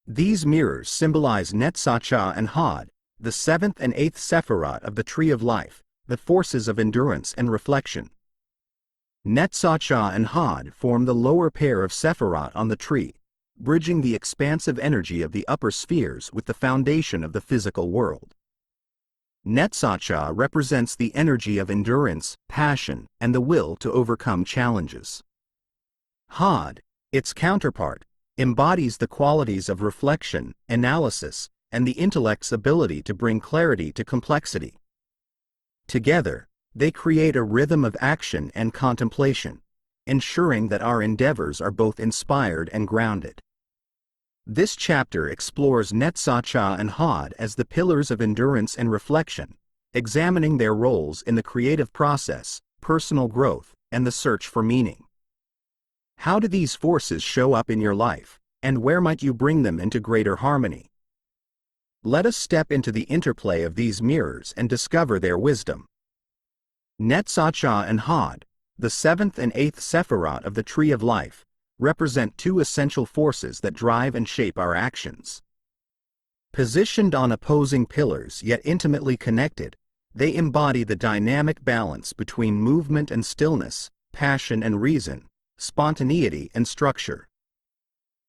These mirrors symbolize Netzach and Hod, the seventh and eighth Sephirot of the Tree of Life, the forces of endurance and reflection. Netzach and Hod form the lower pair of Sephirot on the tree, bridging the expansive energy of the upper spheres with the foundation of the physical world. Netzach represents the energy of endurance, passion, and the will to overcome challenges. Hod, its counterpart, embodies the qualities of reflection, analysis, and the intellect's ability to bring clarity to complexity. Together, they create a rhythm of action and contemplation, ensuring that our endeavors are both inspired and grounded. This chapter explores Netzach and Hod as the pillars of endurance and reflection, examining their roles in the creative process, personal growth, and the search for meaning. How do these forces show up in your life, and where might you bring them into greater harmony? Let us step into the interplay of these mirrors and discover their wisdom. Netzach and Hod, the seventh and eighth Sephirot of the Tree of Life, represent two essential forces that drive and shape our actions. Positioned on opposing pillars yet intimately connected, they embody the dynamic balance between movement and stillness, passion and reason, spontaneity and structure.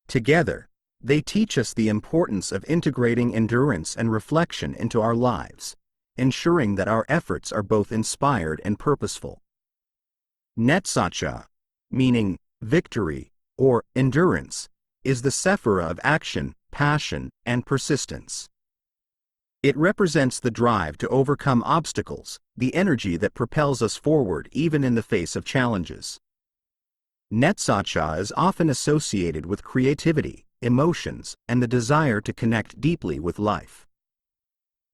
Together, they teach us the importance of integrating endurance and reflection into our lives, ensuring that our efforts are both inspired and purposeful. Netzach, meaning victory or endurance, is the Sephirah of action, passion, and persistence. It represents the drive to overcome obstacles, the energy that propels us forward even in the face of challenges. Netzach is often associated with creativity, emotions, and the desire to connect deeply with life.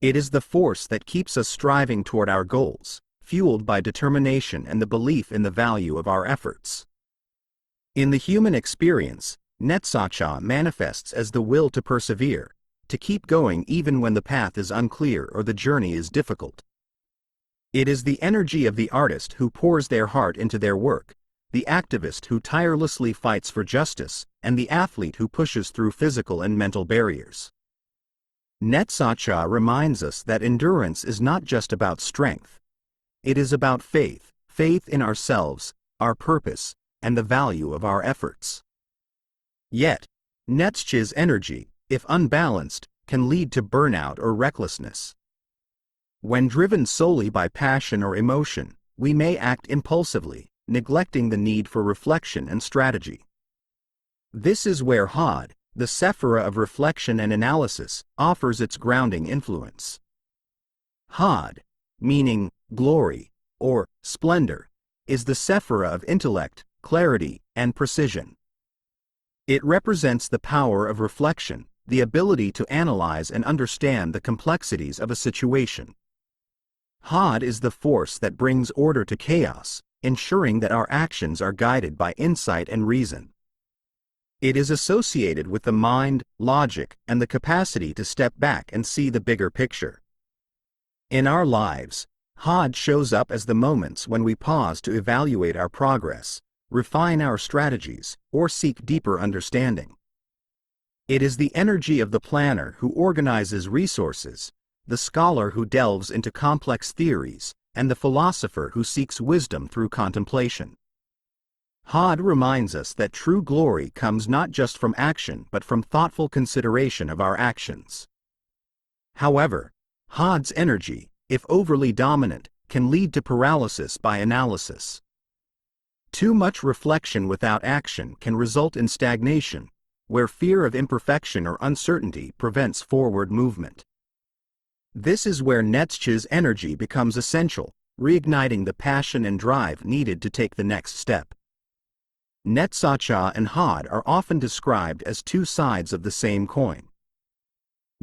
It is the force that keeps us striving toward our goals, fueled by determination and the belief in the value of our efforts. In the human experience, Netzach manifests as the will to persevere, to keep going even when the path is unclear or the journey is difficult. It is the energy of the artist who pours their heart into their work, the activist who tirelessly fights for justice, and the athlete who pushes through physical and mental barriers. Netzach reminds us that endurance is not just about strength. It is about faith in ourselves, our purpose, and the value of our efforts. Yet, Netzach's energy, if unbalanced, can lead to burnout or recklessness. When driven solely by passion or emotion, we may act impulsively, neglecting the need for reflection and strategy. This is where Hod, the Sephirah of reflection and analysis, offers its grounding influence. Hod, meaning glory or splendor, is the Sephirah of intellect, clarity, and precision. It represents the power of reflection, the ability to analyze and understand the complexities of a situation. Hod is the force that brings order to chaos, ensuring that our actions are guided by insight and reason. It is associated with the mind, logic, and the capacity to step back and see the bigger picture. In our lives, Hod shows up as the moments when we pause to evaluate our progress, refine our strategies, or seek deeper understanding. It is the energy of the planner who organizes resources, the scholar who delves into complex theories, and the philosopher who seeks wisdom through contemplation. Hod reminds us that true glory comes not just from action but from thoughtful consideration of our actions. However, Hod's energy, if overly dominant, can lead to paralysis by analysis. Too much reflection without action can result in stagnation, where fear of imperfection or uncertainty prevents forward movement. This is where Netzach's energy becomes essential, reigniting the passion and drive needed to take the next step. Netzach and Hod are often described as two sides of the same coin.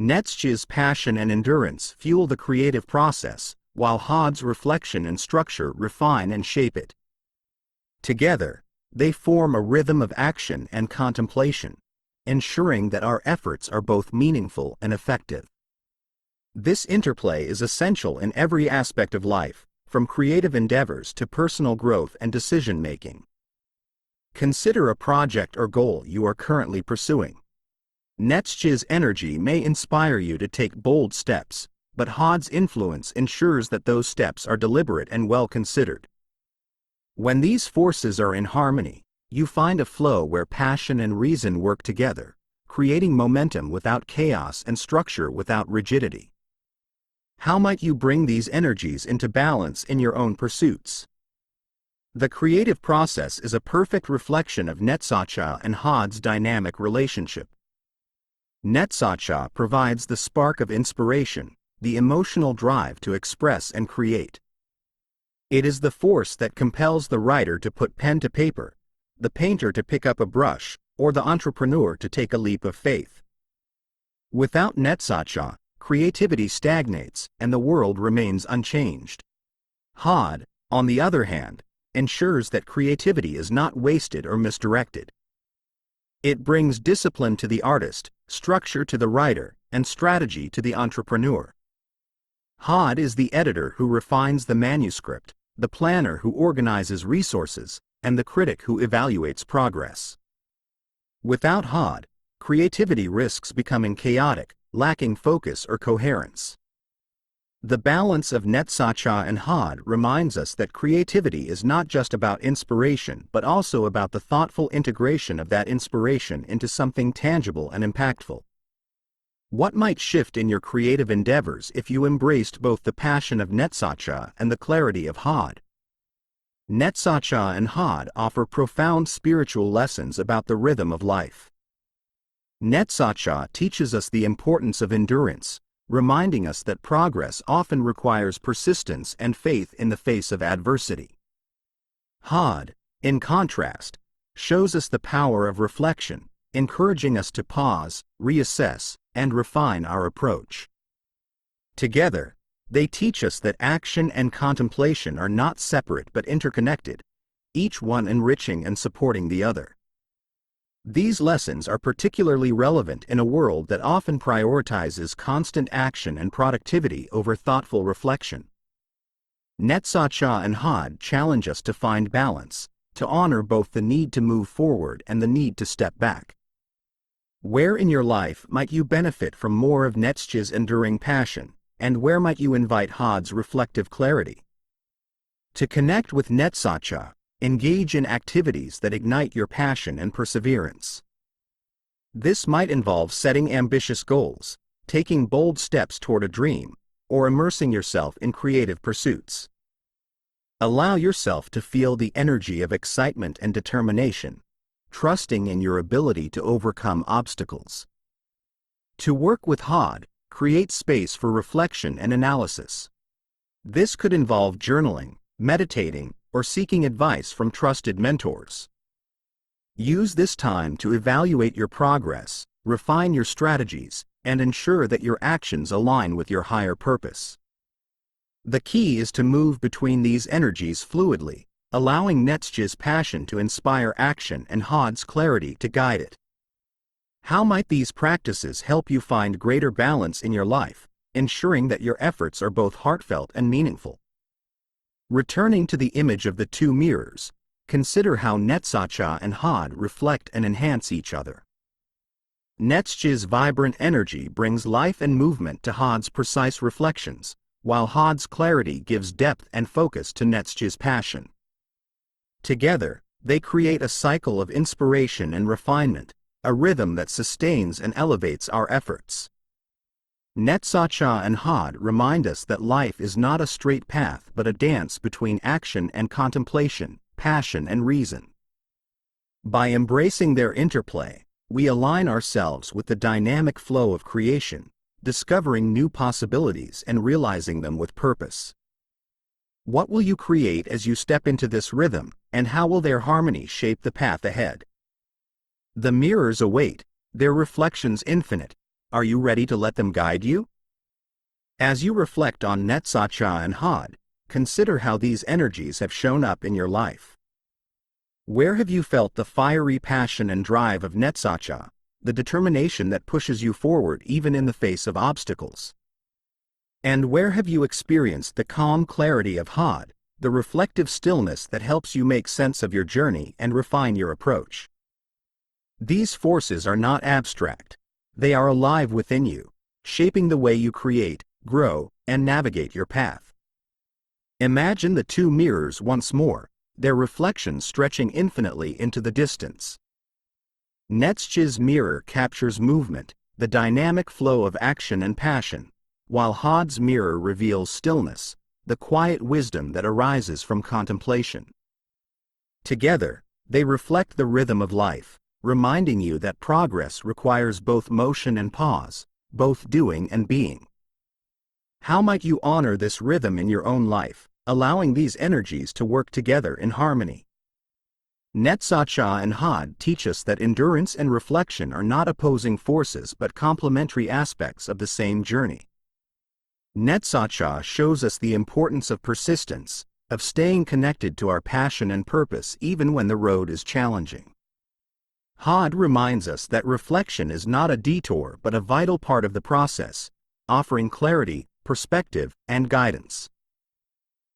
Netzach's passion and endurance fuel the creative process, while Hod's reflection and structure refine and shape it. Together, they form a rhythm of action and contemplation, ensuring that our efforts are both meaningful and effective. This interplay is essential in every aspect of life, from creative endeavors to personal growth and decision-making. Consider a project or goal you are currently pursuing. Netzach's energy may inspire you to take bold steps, but Hod's influence ensures that those steps are deliberate and well considered. When these forces are in harmony, you find a flow where passion and reason work together, creating momentum without chaos and structure without rigidity. How might you bring these energies into balance in your own pursuits? The creative process is a perfect reflection of Netzach and Hod's dynamic relationship. Netzach provides the spark of inspiration, the emotional drive to express and create. It is the force that compels the writer to put pen to paper, the painter to pick up a brush, or the entrepreneur to take a leap of faith. Without Netzach, creativity stagnates and the world remains unchanged. Hod, on the other hand, ensures that creativity is not wasted or misdirected. It brings discipline to the artist, structure to the writer, and strategy to the entrepreneur. Hod is the editor who refines the manuscript, the planner who organizes resources, and the critic who evaluates progress. Without Hod, creativity risks becoming chaotic, lacking focus or coherence. The balance of Netzach and Hod reminds us that creativity is not just about inspiration but also about the thoughtful integration of that inspiration into something tangible and impactful. What might shift in your creative endeavors if you embraced both the passion of Netzach and the clarity of Hod? Netzach and Hod offer profound spiritual lessons about the rhythm of life. Netzach teaches us the importance of endurance, reminding us that progress often requires persistence and faith in the face of adversity. Hod, in contrast, shows us the power of reflection, encouraging us to pause, reassess, and refine our approach. Together, they teach us that action and contemplation are not separate but interconnected, each one enriching and supporting the other. These lessons are particularly relevant in a world that often prioritizes constant action and productivity over thoughtful reflection. Netzach and Hod challenge us to find balance, to honor both the need to move forward and the need to step back. Where in your life might you benefit from more of Netzach's enduring passion, and where might you invite Hod's reflective clarity? To connect with Netzach, engage in activities that ignite your passion and perseverance. This might involve setting ambitious goals, taking bold steps toward a dream, or immersing yourself in creative pursuits. Allow yourself to feel the energy of excitement and determination, trusting in your ability to overcome obstacles. To work with Hod, create space for reflection and analysis. This could involve journaling, meditating, or seeking advice from trusted mentors. Use this time to evaluate your progress, refine your strategies, and ensure that your actions align with your higher purpose. The key is to move between these energies fluidly, allowing Netzach's passion to inspire action and Hod's clarity to guide it. How might these practices help you find greater balance in your life, ensuring that your efforts are both heartfelt and meaningful? Returning to the image of the two mirrors, consider how Netzach and Hod reflect and enhance each other. Netzach's vibrant energy brings life and movement to Hod's precise reflections, while Hod's clarity gives depth and focus to Netzach's passion. Together, they create a cycle of inspiration and refinement, a rhythm that sustains and elevates our efforts. Netzach and Hod remind us that life is not a straight path but a dance between action and contemplation, passion and reason. By embracing their interplay, we align ourselves with the dynamic flow of creation, discovering new possibilities and realizing them with purpose. What will you create as you step into this rhythm, and how will their harmony shape the path ahead? The mirrors await, their reflections infinite. Are you ready to let them guide you? As you reflect on Netzach and Hod, consider how these energies have shown up in your life. Where have you felt the fiery passion and drive of Netzach, the determination that pushes you forward even in the face of obstacles? And where have you experienced the calm clarity of Hod, the reflective stillness that helps you make sense of your journey and refine your approach? These forces are not abstract. They are alive within you, shaping the way you create, grow, and navigate your path. Imagine the two mirrors once more, their reflections stretching infinitely into the distance. Netzach's mirror captures movement, the dynamic flow of action and passion, while Hod's mirror reveals stillness, the quiet wisdom that arises from contemplation. Together, they reflect the rhythm of life, reminding you that progress requires both motion and pause, both doing and being. How might you honor this rhythm in your own life, allowing these energies to work together in harmony? Netzach and Hod teach us that endurance and reflection are not opposing forces but complementary aspects of the same journey. Netzach shows us the importance of persistence, of staying connected to our passion and purpose even when the road is challenging. Hod reminds us that reflection is not a detour but a vital part of the process, offering clarity, perspective, and guidance.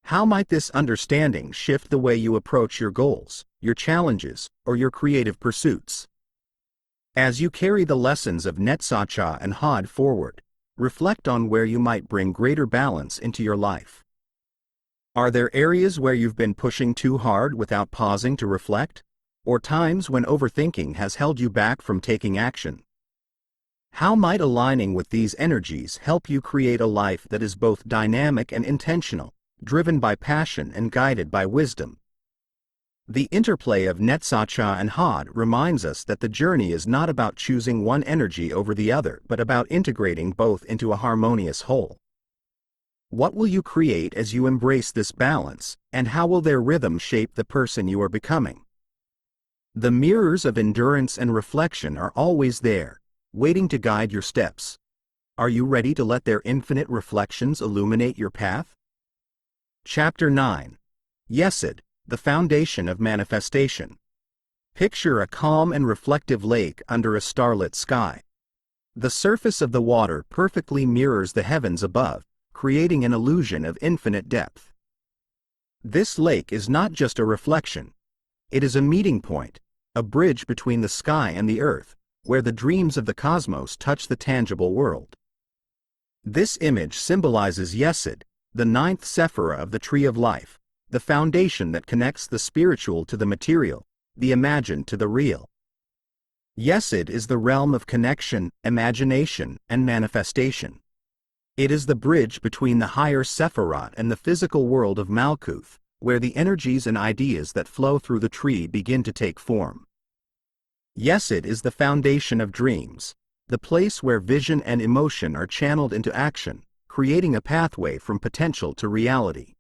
How might this understanding shift the way you approach your goals, your challenges, or your creative pursuits? As you carry the lessons of Netzach and Hod forward, reflect on where you might bring greater balance into your life. Are there areas where you've been pushing too hard without pausing to reflect, or times when overthinking has held you back from taking action? How might aligning with these energies help you create a life that is both dynamic and intentional, driven by passion and guided by wisdom? The interplay of Netzach and Hod reminds us that the journey is not about choosing one energy over the other but about integrating both into a harmonious whole. What will you create as you embrace this balance, and how will their rhythm shape the person you are becoming? The mirrors of endurance and reflection are always there, waiting to guide your steps. Are you ready to let their infinite reflections illuminate your path? Chapter 9. Yesod, the foundation of manifestation. Picture a calm and reflective lake under a starlit sky. The surface of the water perfectly mirrors the heavens above, creating an illusion of infinite depth. This lake is not just a reflection. It is a meeting point, a bridge between the sky and the earth, where the dreams of the cosmos touch the tangible world. This image symbolizes Yesod, the ninth Sephirot of the Tree of Life, the foundation that connects the spiritual to the material, the imagined to the real. Yesod is the realm of connection, imagination, and manifestation. It is the bridge between the higher Sephirot and the physical world of Malkuth, where the energies and ideas that flow through the tree begin to take form. Yesod is the foundation of dreams, the place where vision and emotion are channeled into action, creating a pathway from potential to reality.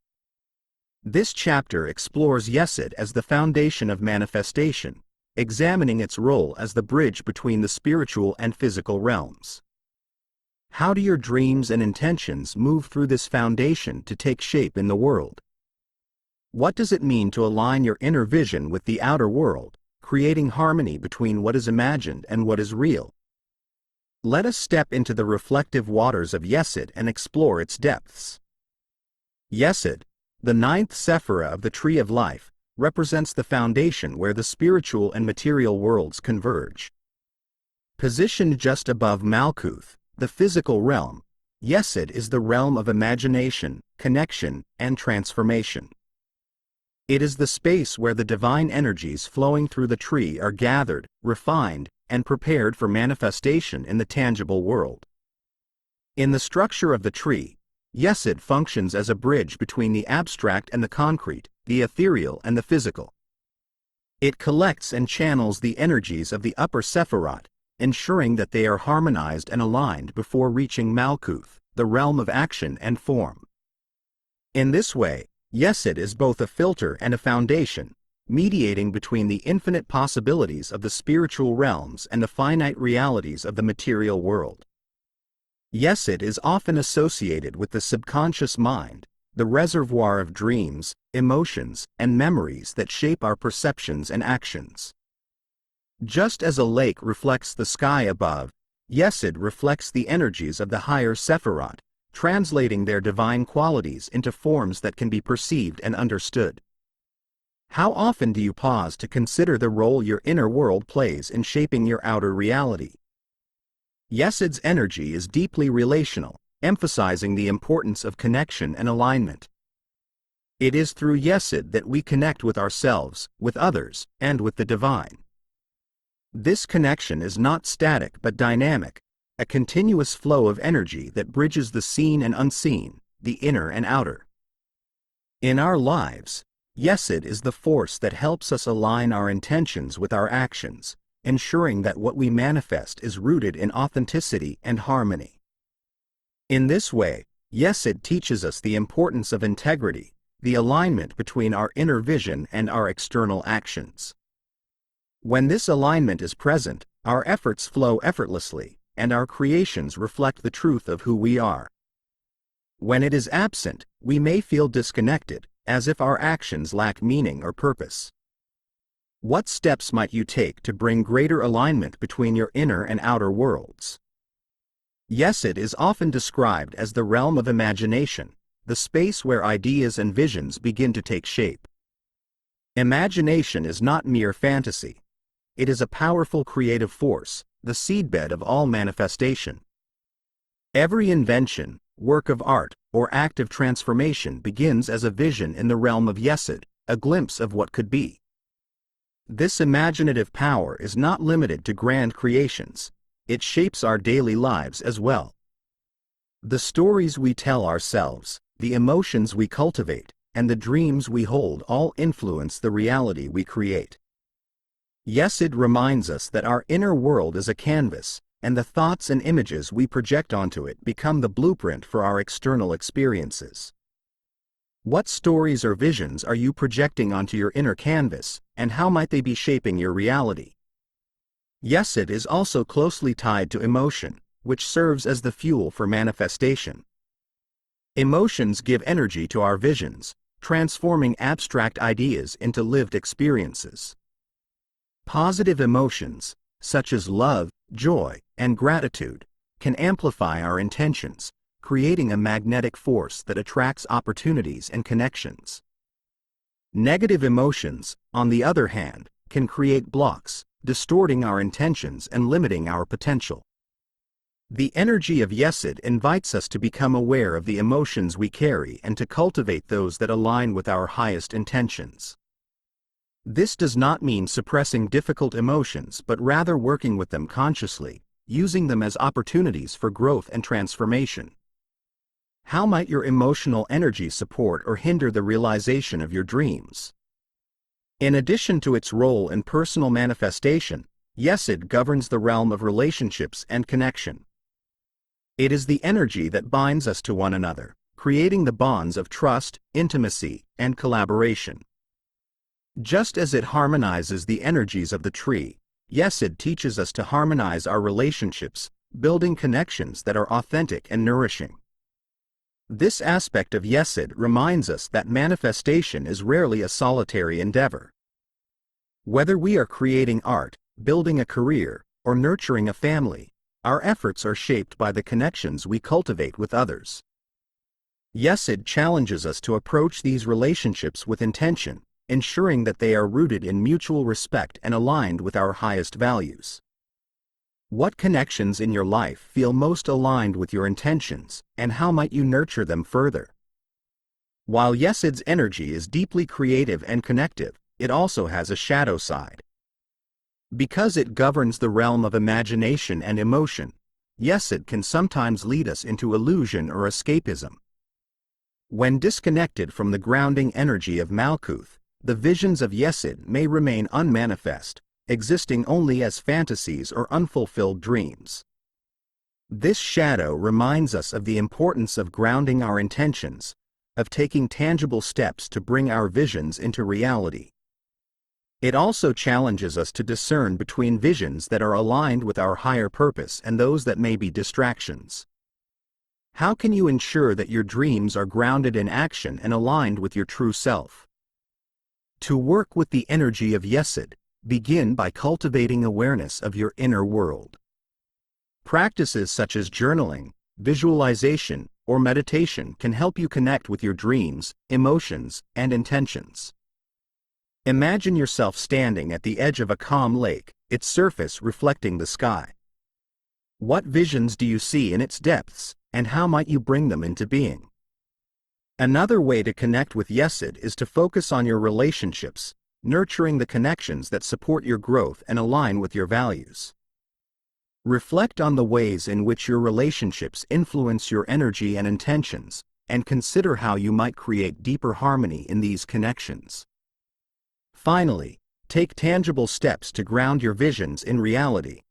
This chapter explores Yesod as the foundation of manifestation, examining its role as the bridge between the spiritual and physical realms. How do your dreams and intentions move through this foundation to take shape in the world? What does it mean to align your inner vision with the outer world, creating harmony between what is imagined and what is real? Let us step into the reflective waters of Yesod and explore its depths. Yesod, the ninth Sephirot of the Tree of Life, represents the foundation where the spiritual and material worlds converge. Positioned just above Malkuth, the physical realm, Yesod is the realm of imagination, connection, and transformation. It is the space where the divine energies flowing through the tree are gathered, refined, and prepared for manifestation in the tangible world. In the structure of the tree, Yesod functions as a bridge between the abstract and the concrete, the ethereal and the physical. It collects and channels the energies of the upper Sephirot, ensuring that they are harmonized and aligned before reaching Malkuth, the realm of action and form. In this way, Yesod is both a filter and a foundation, mediating between the infinite possibilities of the spiritual realms and the finite realities of the material world. Yesod is often associated with the subconscious mind, the reservoir of dreams, emotions, and memories that shape our perceptions and actions. Just as a lake reflects the sky above, Yesod reflects the energies of the higher Sephirot, translating their divine qualities into forms that can be perceived and understood. How often do you pause to consider the role your inner world plays in shaping your outer reality? Yesod's energy is deeply relational, emphasizing the importance of connection and alignment. It is through Yesod that we connect with ourselves, with others, and with the divine. This connection is not static but dynamic, a continuous flow of energy that bridges the seen and unseen, the inner and outer. In our lives, Yesod is the force that helps us align our intentions with our actions, ensuring that what we manifest is rooted in authenticity and harmony. In this way, Yesod teaches us the importance of integrity, the alignment between our inner vision and our external actions. When this alignment is present, our efforts flow effortlessly, and our creations reflect the truth of who we are. When it is absent, we may feel disconnected, as if our actions lack meaning or purpose. What steps might you take to bring greater alignment between your inner and outer worlds? Yesod is often described as the realm of imagination, the space where ideas and visions begin to take shape. Imagination is not mere fantasy. It is a powerful creative force, the seedbed of all manifestation. Every invention, work of art, or act of transformation begins as a vision in the realm of Yesod, a glimpse of what could be. This imaginative power is not limited to grand creations. It shapes our daily lives as well. The stories we tell ourselves, the emotions we cultivate, and the dreams we hold all influence the reality we create. Yesod reminds us that our inner world is a canvas, and the thoughts and images we project onto it become the blueprint for our external experiences. What stories or visions are you projecting onto your inner canvas, and how might they be shaping your reality? Yesod is also closely tied to emotion, which serves as the fuel for manifestation. Emotions give energy to our visions, transforming abstract ideas into lived experiences. Positive emotions, such as love, joy, and gratitude, can amplify our intentions, creating a magnetic force that attracts opportunities and connections. Negative emotions, on the other hand, can create blocks, distorting our intentions and limiting our potential. The energy of Yesod invites us to become aware of the emotions we carry and to cultivate those that align with our highest intentions. This does not mean suppressing difficult emotions but rather working with them consciously, using them as opportunities for growth and transformation. How might your emotional energy support or hinder the realization of your dreams? In addition to its role in personal manifestation, Yesod governs the realm of relationships and connection. It is the energy that binds us to one another, creating the bonds of trust, intimacy, and collaboration. Just as it harmonizes the energies of the tree, Yesod teaches us to harmonize our relationships, building connections that are authentic and nourishing. This aspect of Yesod reminds us that manifestation is rarely a solitary endeavor. Whether we are creating art, building a career, or nurturing a family, our efforts are shaped by the connections we cultivate with others. Yesod challenges us to approach these relationships with intention, ensuring that they are rooted in mutual respect and aligned with our highest values. What connections in your life feel most aligned with your intentions, and how might you nurture them further? While Yesod's energy is deeply creative and connective, it also has a shadow side. Because it governs the realm of imagination and emotion, Yesod can sometimes lead us into illusion or escapism. When disconnected from the grounding energy of Malkuth, the visions of Yesod may remain unmanifest, existing only as fantasies or unfulfilled dreams. This shadow reminds us of the importance of grounding our intentions, of taking tangible steps to bring our visions into reality. It also challenges us to discern between visions that are aligned with our higher purpose and those that may be distractions. How can you ensure that your dreams are grounded in action and aligned with your true self? To work with the energy of Yesod, begin by cultivating awareness of your inner world. Practices such as journaling, visualization, or meditation can help you connect with your dreams, emotions, and intentions. Imagine yourself standing at the edge of a calm lake, its surface reflecting the sky. What visions do you see in its depths, and how might you bring them into being? Another way to connect with Yesod is to focus on your relationships, nurturing the connections that support your growth and align with your values. Reflect on the ways in which your relationships influence your energy and intentions, and consider how you might create deeper harmony in these connections. Finally, take tangible steps to ground your visions in reality.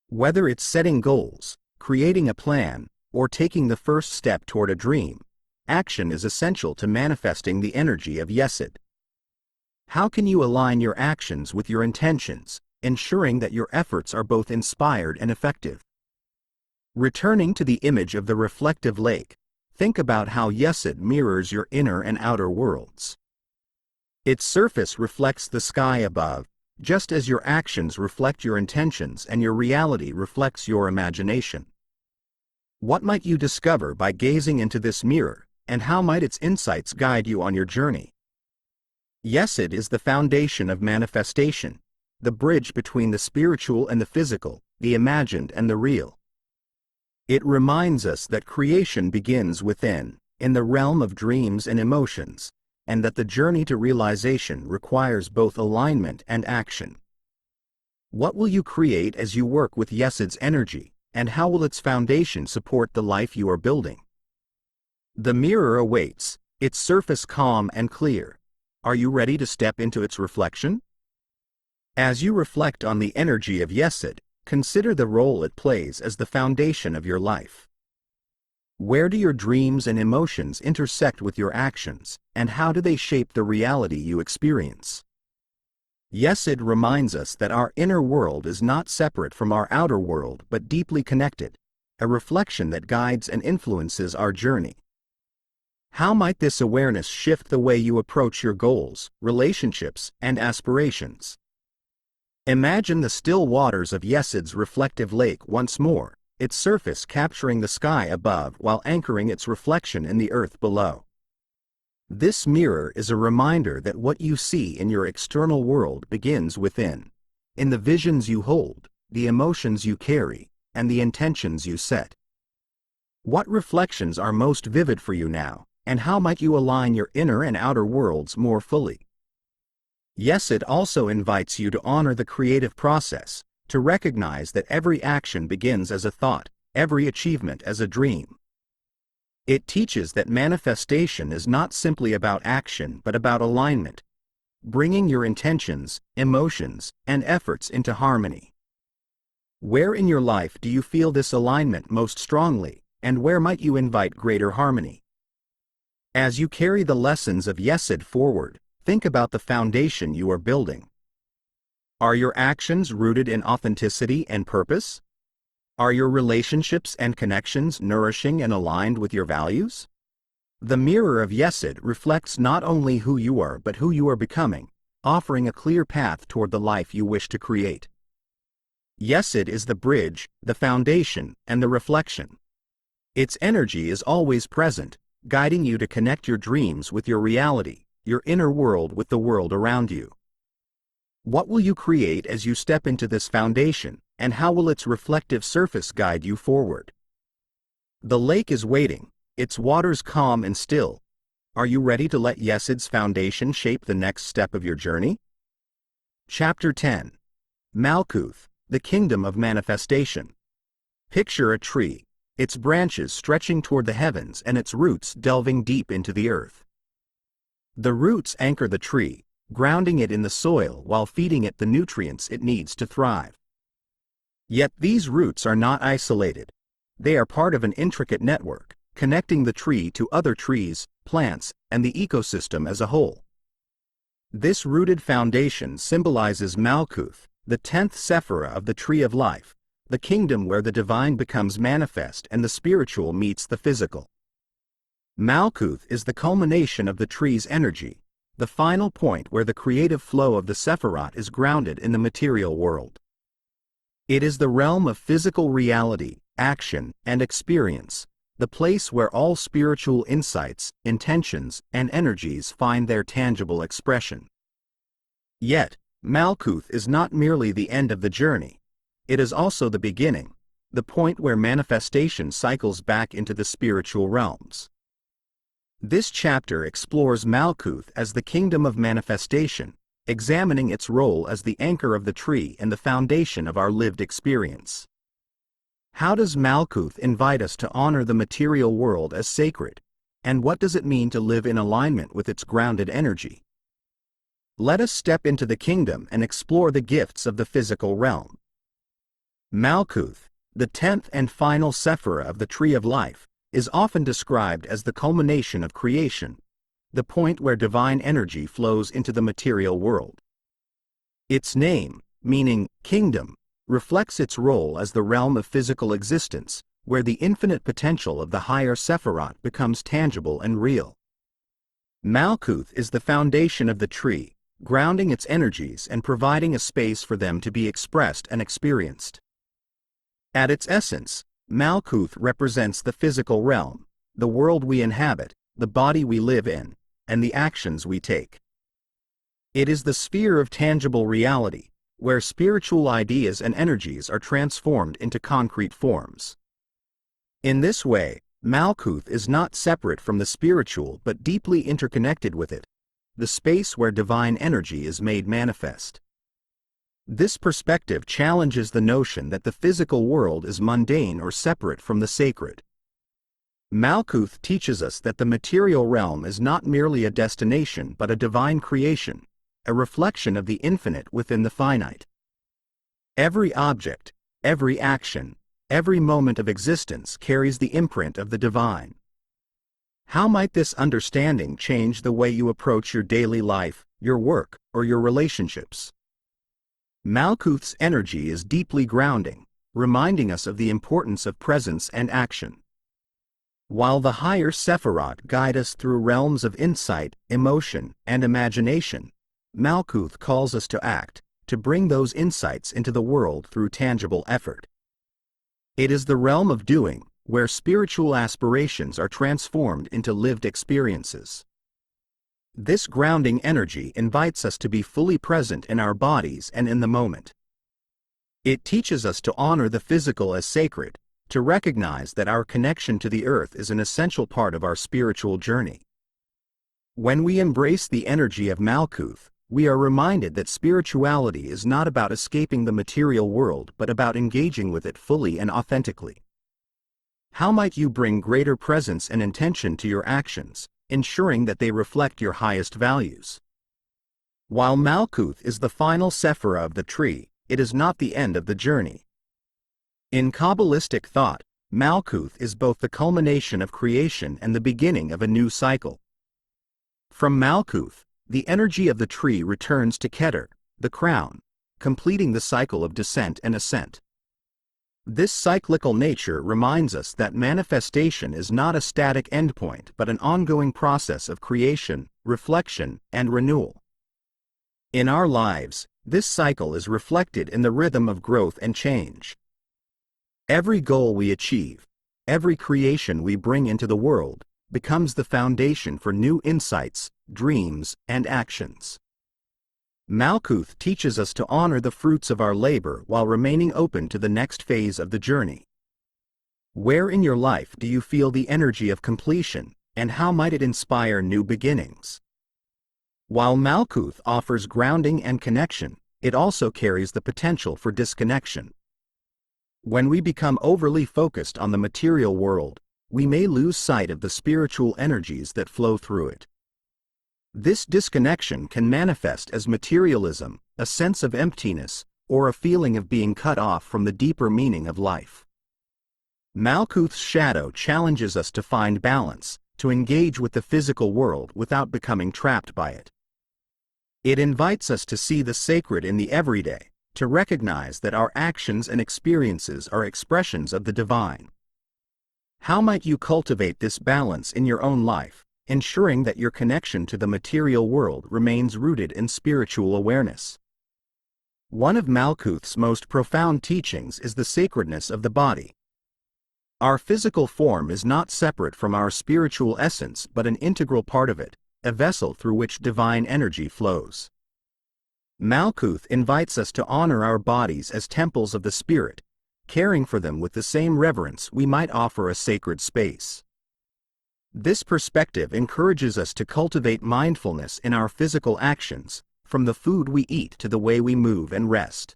Whether it's setting goals, creating a plan, or taking the first step toward a dream, action is essential to manifesting the energy of Yesod. How can you align your actions with your intentions, ensuring that your efforts are both inspired and effective? Returning to the image of the reflective lake, think about how Yesod mirrors your inner and outer worlds. Its surface reflects the sky above, just as your actions reflect your intentions and your reality reflects your imagination. What might you discover by gazing into this mirror, and how might its insights guide you on your journey? Yesod is the foundation of manifestation, the bridge between the spiritual and the physical, the imagined and the real. It reminds us that creation begins within, in the realm of dreams and emotions, and that the journey to realization requires both alignment and action. What will you create as you work with Yesod's energy, and how will its foundation support the life you are building? The mirror awaits, its surface calm and clear. Are you ready to step into its reflection? As you reflect on the energy of Yesod, consider the role it plays as the foundation of your life. Where do your dreams and emotions intersect with your actions, and how do they shape the reality you experience? Yesod reminds us that our inner world is not separate from our outer world but deeply connected, a reflection that guides and influences our journey. How might this awareness shift the way you approach your goals, relationships, and aspirations? Imagine the still waters of Yesod's reflective lake once more, its surface capturing the sky above while anchoring its reflection in the earth below. This mirror is a reminder that what you see in your external world begins within, in the visions you hold, the emotions you carry, and the intentions you set. What reflections are most vivid for you now, and how might you align your inner and outer worlds more fully? Yesod also invites you to honor the creative process, to recognize that every action begins as a thought, every achievement as a dream. It teaches that manifestation is not simply about action but about alignment, bringing your intentions, emotions, and efforts into harmony. Where in your life do you feel this alignment most strongly, and where might you invite greater harmony? As you carry the lessons of Yesod forward, think about the foundation you are building. Are your actions rooted in authenticity and purpose? Are your relationships and connections nourishing and aligned with your values? The mirror of Yesod reflects not only who you are but who you are becoming, offering a clear path toward the life you wish to create. Yesod is the bridge, the foundation, and the reflection. Its energy is always present, guiding you to connect your dreams with your reality, your inner world with the world around you. What will you create as you step into this foundation, and how will its reflective surface guide you forward? The lake is waiting, its waters calm and still. Are you ready to let Yesod's foundation shape the next step of your journey? Chapter 10. Malkuth, the Kingdom of Manifestation. Picture a tree, its branches stretching toward the heavens and its roots delving deep into the earth. The roots anchor the tree, grounding it in the soil while feeding it the nutrients it needs to thrive. Yet these roots are not isolated. They are part of an intricate network, connecting the tree to other trees, plants, and the ecosystem as a whole. This rooted foundation symbolizes Malkuth, the 10th Sephirot of the Tree of Life, the kingdom where the divine becomes manifest and the spiritual meets the physical. Malkuth is the culmination of the tree's energy, the final point where the creative flow of the Sephirot is grounded in the material world. It is the realm of physical reality, action, and experience, the place where all spiritual insights, intentions, and energies find their tangible expression. Yet, Malkuth is not merely the end of the journey. It is also the beginning, the point where manifestation cycles back into the spiritual realms. This chapter explores Malkuth as the kingdom of manifestation, examining its role as the anchor of the tree and the foundation of our lived experience. How does Malkuth invite us to honor the material world as sacred, and what does it mean to live in alignment with its grounded energy? Let us step into the kingdom and explore the gifts of the physical realm. Malkuth, the 10th and final Sephirot of the Tree of Life, is often described as the culmination of creation, the point where divine energy flows into the material world. Its name, meaning kingdom, reflects its role as the realm of physical existence, where the infinite potential of the higher Sephirot becomes tangible and real. Malkuth is the foundation of the tree, grounding its energies and providing a space for them to be expressed and experienced. At its essence, Malkuth represents the physical realm, the world we inhabit, the body we live in, and the actions we take. It is the sphere of tangible reality, where spiritual ideas and energies are transformed into concrete forms. In this way, Malkuth is not separate from the spiritual but deeply interconnected with it, the space where divine energy is made manifest. This perspective challenges the notion that the physical world is mundane or separate from the sacred. Malkuth teaches us that the material realm is not merely a destination but a divine creation, a reflection of the infinite within the finite. Every object, every action, every moment of existence carries the imprint of the divine. How might this understanding change the way you approach your daily life, your work, or your relationships? Malkuth's energy is deeply grounding, reminding us of the importance of presence and action. While the higher Sephirot guide us through realms of insight, emotion, and imagination, Malkuth calls us to act, to bring those insights into the world through tangible effort. It is the realm of doing, where spiritual aspirations are transformed into lived experiences. This grounding energy invites us to be fully present in our bodies and in the moment. It teaches us to honor the physical as sacred, to recognize that our connection to the earth is an essential part of our spiritual journey. When we embrace the energy of Malkuth, we are reminded that spirituality is not about escaping the material world but about engaging with it fully and authentically. How might you bring greater presence and intention to your actions, ensuring that they reflect your highest values? While Malkuth is the final Sephirot of the tree, it is not the end of the journey. In Kabbalistic thought, Malkuth is both the culmination of creation and the beginning of a new cycle. From Malkuth, the energy of the tree returns to Keter, the crown, completing the cycle of descent and ascent. This cyclical nature reminds us that manifestation is not a static endpoint but an ongoing process of creation, reflection, and renewal. In our lives, this cycle is reflected in the rhythm of growth and change. Every goal we achieve, every creation we bring into the world, becomes the foundation for new insights, dreams, and actions. Malkuth teaches us to honor the fruits of our labor while remaining open to the next phase of the journey. Where in your life do you feel the energy of completion, and how might it inspire new beginnings? While Malkuth offers grounding and connection, it also carries the potential for disconnection. When we become overly focused on the material world, we may lose sight of the spiritual energies that flow through it. This disconnection can manifest as materialism, a sense of emptiness, or a feeling of being cut off from the deeper meaning of life. Malkuth's shadow challenges us to find balance, to engage with the physical world without becoming trapped by it. It invites us to see the sacred in the everyday, to recognize that our actions and experiences are expressions of the divine. How might you cultivate this balance in your own life, ensuring that your connection to the material world remains rooted in spiritual awareness? One of Malkuth's most profound teachings is the sacredness of the body. Our physical form is not separate from our spiritual essence but an integral part of it, a vessel through which divine energy flows. Malkuth invites us to honor our bodies as temples of the spirit, caring for them with the same reverence we might offer a sacred space. This perspective encourages us to cultivate mindfulness in our physical actions, from the food we eat to the way we move and rest.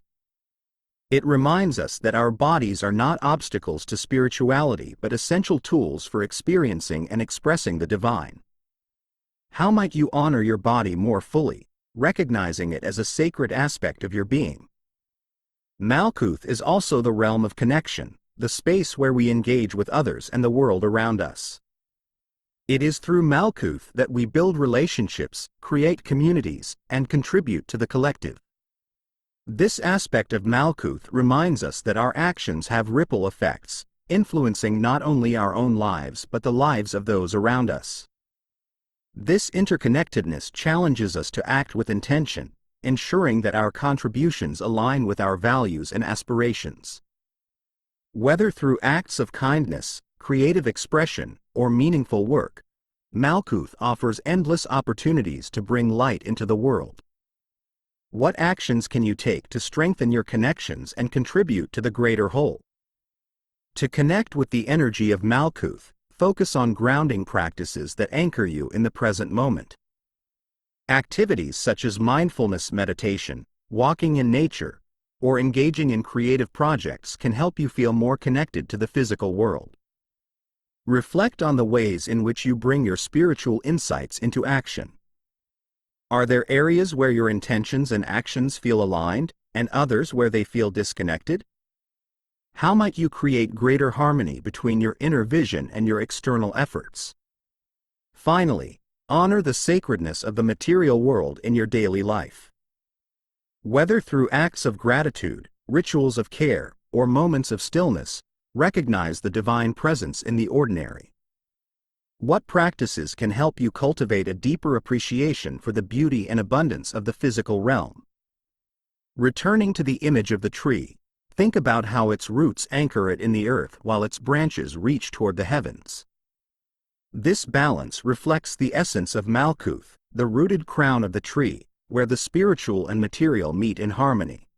It reminds us that our bodies are not obstacles to spirituality but essential tools for experiencing and expressing the divine. How might you honor your body more fully, recognizing it as a sacred aspect of your being? Malkuth is also the realm of connection, the space where we engage with others and the world around us. It is through Malkuth that we build relationships, create communities, and contribute to the collective. This aspect of Malkuth reminds us that our actions have ripple effects, influencing not only our own lives but the lives of those around us. This interconnectedness challenges us to act with intention, ensuring that our contributions align with our values and aspirations. Whether through acts of kindness, creative expression, or meaningful work, Malkuth offers endless opportunities to bring light into the world. What actions can you take to strengthen your connections and contribute to the greater whole? To connect with the energy of Malkuth, focus on grounding practices that anchor you in the present moment. Activities such as mindfulness meditation, walking in nature, or engaging in creative projects can help you feel more connected to the physical world. Reflect on the ways in which you bring your spiritual insights into action. Are there areas where your intentions and actions feel aligned, and others where they feel disconnected? How might you create greater harmony between your inner vision and your external efforts? Finally, honor the sacredness of the material world in your daily life. Whether through acts of gratitude, rituals of care, or moments of stillness, recognize the divine presence in the ordinary. What practices can help you cultivate a deeper appreciation for the beauty and abundance of the physical realm? Returning to the image of the tree, think about how its roots anchor it in the earth while its branches reach toward the heavens. This balance reflects the essence of Malkuth, the rooted crown of the tree, where the spiritual and material meet in harmony.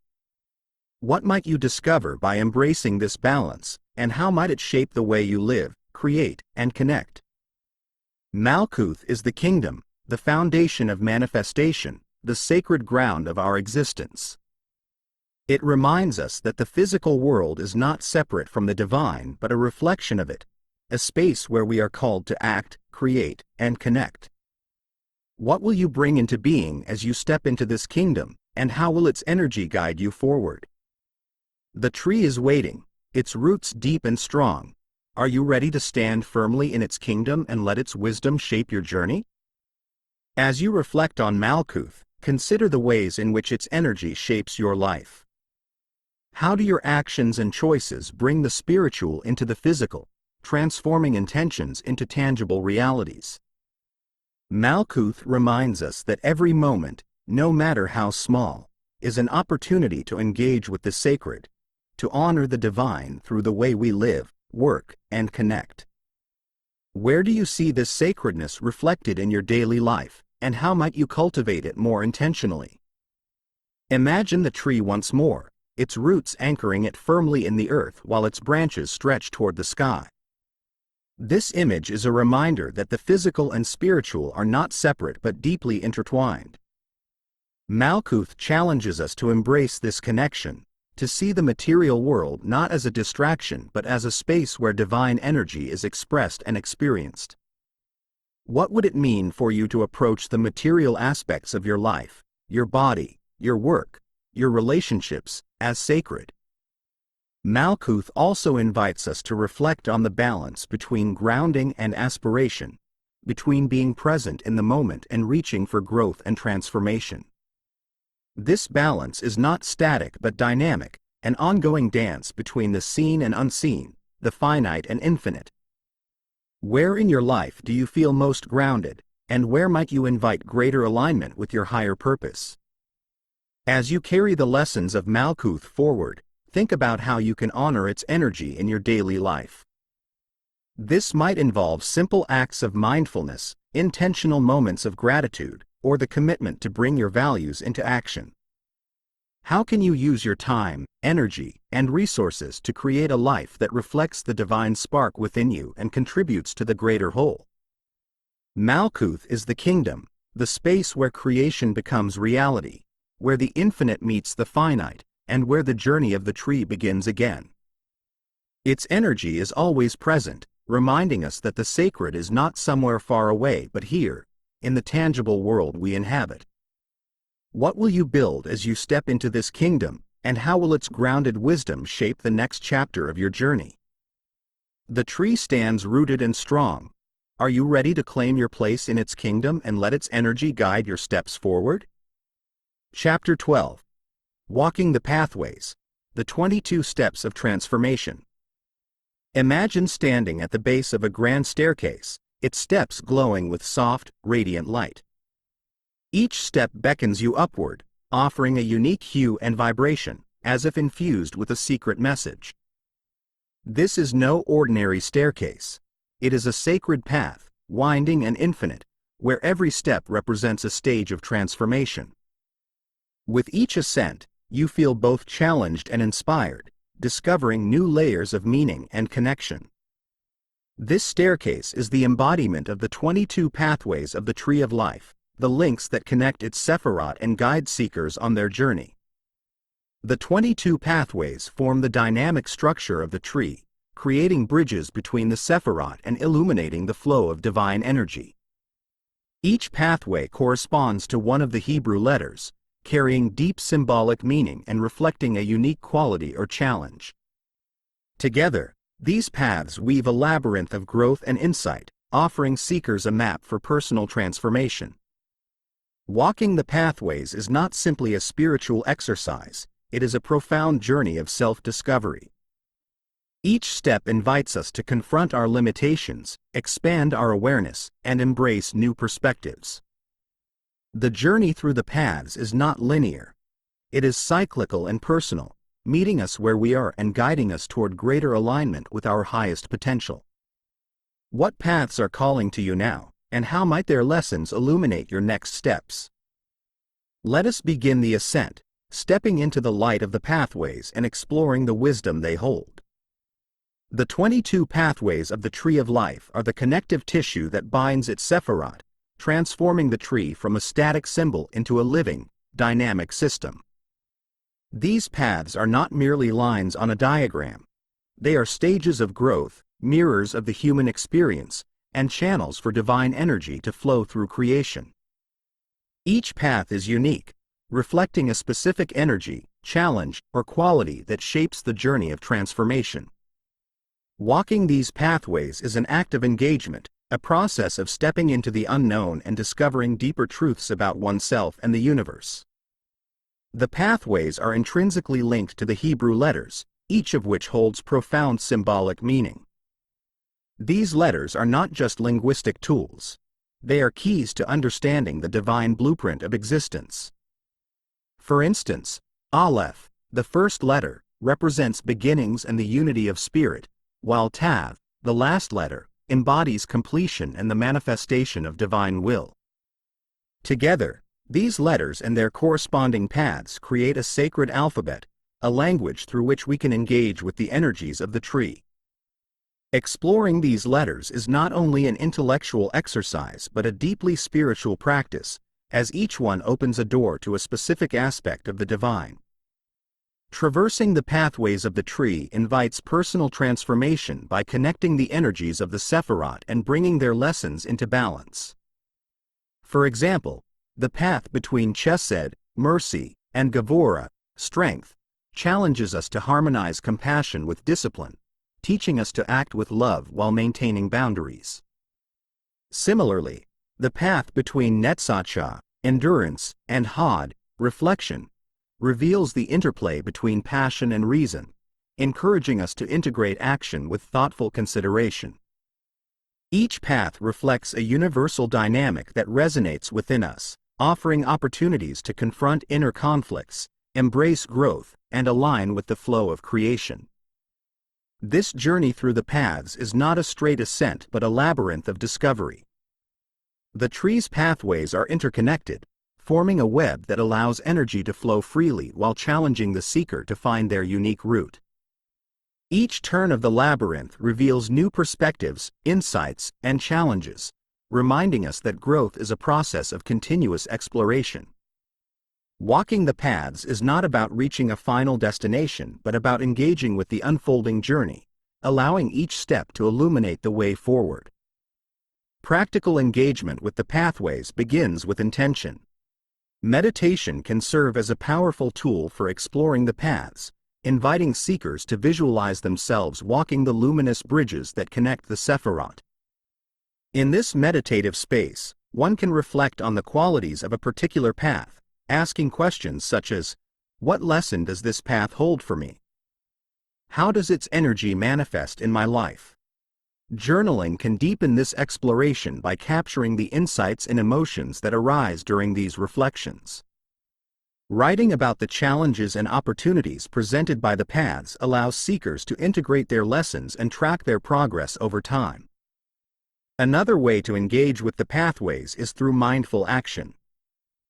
What might you discover by embracing this balance, and how might it shape the way you live, create, and connect? Malkuth is the kingdom, the foundation of manifestation, the sacred ground of our existence. It reminds us that the physical world is not separate from the divine but a reflection of it, a space where we are called to act, create, and connect. What will you bring into being as you step into this kingdom, and how will its energy guide you forward? The tree is waiting, its roots deep and strong. Are you ready to stand firmly in its kingdom and let its wisdom shape your journey? As you reflect on Malkuth, consider the ways in which its energy shapes your life. How do your actions and choices bring the spiritual into the physical, transforming intentions into tangible realities? Malkuth reminds us that every moment, no matter how small, is an opportunity to engage with the sacred, to honor the divine through the way we live, work, and connect. Where do you see this sacredness reflected in your daily life, and how might you cultivate it more intentionally? Imagine the tree once more, its roots anchoring it firmly in the earth while its branches stretch toward the sky. This image is a reminder that the physical and spiritual are not separate but deeply intertwined. Malkuth challenges us to embrace this connection, to see the material world not as a distraction but as a space where divine energy is expressed and experienced. What would it mean for you to approach the material aspects of your life, your body, your work, your relationships, as sacred? Malkuth also invites us to reflect on the balance between grounding and aspiration, between being present in the moment and reaching for growth and transformation. This balance is not static but dynamic, an ongoing dance between the seen and unseen, the finite and infinite. Where in your life do you feel most grounded, and where might you invite greater alignment with your higher purpose? As you carry the lessons of Malkuth forward, think about how you can honor its energy in your daily life. This might involve simple acts of mindfulness, intentional moments of gratitude, or the commitment to bring your values into action. How can you use your time, energy, and resources to create a life that reflects the divine spark within you and contributes to the greater whole? Malkuth is the kingdom, the space where creation becomes reality, where the infinite meets the finite, and where the journey of the tree begins again. Its energy is always present, reminding us that the sacred is not somewhere far away but here, in the tangible world we inhabit. What will you build as you step into this kingdom, and how will its grounded wisdom shape the next chapter of your journey? The tree stands rooted and strong. Are you ready to claim your place in its kingdom and let its energy guide your steps forward? Chapter 12. Walking the Pathways, the 22 Steps of Transformation. Imagine standing at the base of a grand staircase, its steps glowing with soft, radiant light. Each step beckons you upward, offering a unique hue and vibration, as if infused with a secret message. This is no ordinary staircase. It is a sacred path, winding and infinite, where every step represents a stage of transformation. With each ascent, you feel both challenged and inspired, discovering new layers of meaning and connection. This staircase is the embodiment of the 22 pathways of the Tree of Life, the links that connect its Sephirot and guide seekers on their journey. The 22 pathways form the dynamic structure of the tree, creating bridges between the Sephirot and illuminating the flow of divine energy. Each pathway corresponds to one of the Hebrew letters, carrying deep symbolic meaning and reflecting a unique quality or challenge. Together, these paths weave a labyrinth of growth and insight, offering seekers a map for personal transformation. Walking the pathways is not simply a spiritual exercise, it is a profound journey of self-discovery. Each step invites us to confront our limitations, expand our awareness, and embrace new perspectives. The journey through the paths is not linear. It is cyclical and personal, meeting us where we are and guiding us toward greater alignment with our highest potential. What paths are calling to you now, and how might their lessons illuminate your next steps? Let us begin the ascent, stepping into the light of the pathways and exploring the wisdom they hold. The 22 pathways of the Tree of Life are the connective tissue that binds its Sephirot, transforming the tree from a static symbol into a living, dynamic system. These paths are not merely lines on a diagram. They are stages of growth, mirrors of the human experience, and channels for divine energy to flow through creation. Each path is unique, reflecting a specific energy, challenge, or quality that shapes the journey of transformation. Walking these pathways is an act of engagement, a process of stepping into the unknown and discovering deeper truths about oneself and the universe. The pathways are intrinsically linked to the Hebrew letters, each of which holds profound symbolic meaning. These letters are not just linguistic tools. They are keys to understanding the divine blueprint of existence. For instance, Aleph, the first letter, represents beginnings and the unity of spirit, while Tav, the last letter, embodies completion and the manifestation of divine will. Together, these letters and their corresponding paths create a sacred alphabet, a language through which we can engage with the energies of the tree. Exploring these letters is not only an intellectual exercise but a deeply spiritual practice, as each one opens a door to a specific aspect of the divine. Traversing the pathways of the tree invites personal transformation by connecting the energies of the Sephirot and bringing their lessons into balance. For example, the path between Chesed, mercy, and Gevurah, strength, challenges us to harmonize compassion with discipline, teaching us to act with love while maintaining boundaries. Similarly, the path between Netzach, endurance, and Hod, reflection, reveals the interplay between passion and reason, encouraging us to integrate action with thoughtful consideration. Each path reflects a universal dynamic that resonates within us, offering opportunities to confront inner conflicts, embrace growth, and align with the flow of creation. This journey through the paths is not a straight ascent but a labyrinth of discovery. The tree's pathways are interconnected, forming a web that allows energy to flow freely while challenging the seeker to find their unique route. Each turn of the labyrinth reveals new perspectives, insights, and challenges, reminding us that growth is a process of continuous exploration. Walking the paths is not about reaching a final destination but about engaging with the unfolding journey, allowing each step to illuminate the way forward. Practical engagement with the pathways begins with intention. Meditation can serve as a powerful tool for exploring the paths, inviting seekers to visualize themselves walking the luminous bridges that connect the Sephirot. In this meditative space, one can reflect on the qualities of a particular path, asking questions such as, what lesson does this path hold for me? How does its energy manifest in my life? Journaling can deepen this exploration by capturing the insights and emotions that arise during these reflections. Writing about the challenges and opportunities presented by the paths allows seekers to integrate their lessons and track their progress over time. Another way to engage with the pathways is through mindful action.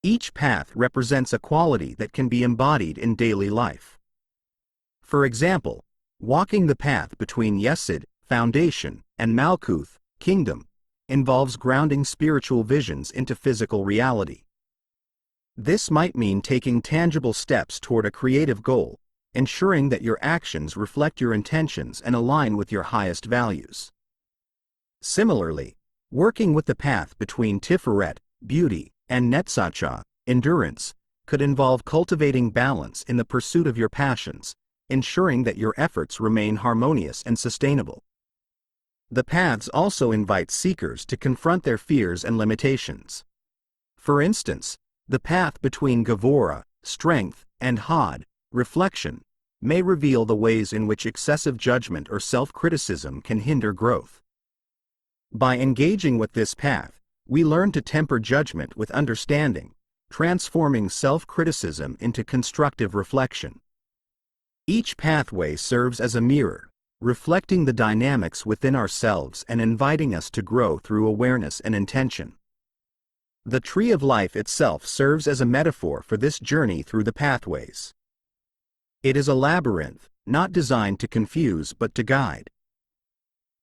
Each path represents a quality that can be embodied in daily life. For example, walking the path between Yesod, foundation, and Malkuth, kingdom, involves grounding spiritual visions into physical reality. This might mean taking tangible steps toward a creative goal, ensuring that your actions reflect your intentions and align with your highest values. Similarly, working with the path between Tiferet, beauty, and Netzach, endurance, could involve cultivating balance in the pursuit of your passions, ensuring that your efforts remain harmonious and sustainable. The paths also invite seekers to confront their fears and limitations. For instance, the path between Gevurah, strength, and Hod, reflection, may reveal the ways in which excessive judgment or self-criticism can hinder growth. By engaging with this path, we learn to temper judgment with understanding, transforming self-criticism into constructive reflection. Each pathway serves as a mirror, reflecting the dynamics within ourselves and inviting us to grow through awareness and intention. The Tree of Life itself serves as a metaphor for this journey through the pathways. It is a labyrinth, not designed to confuse but to guide.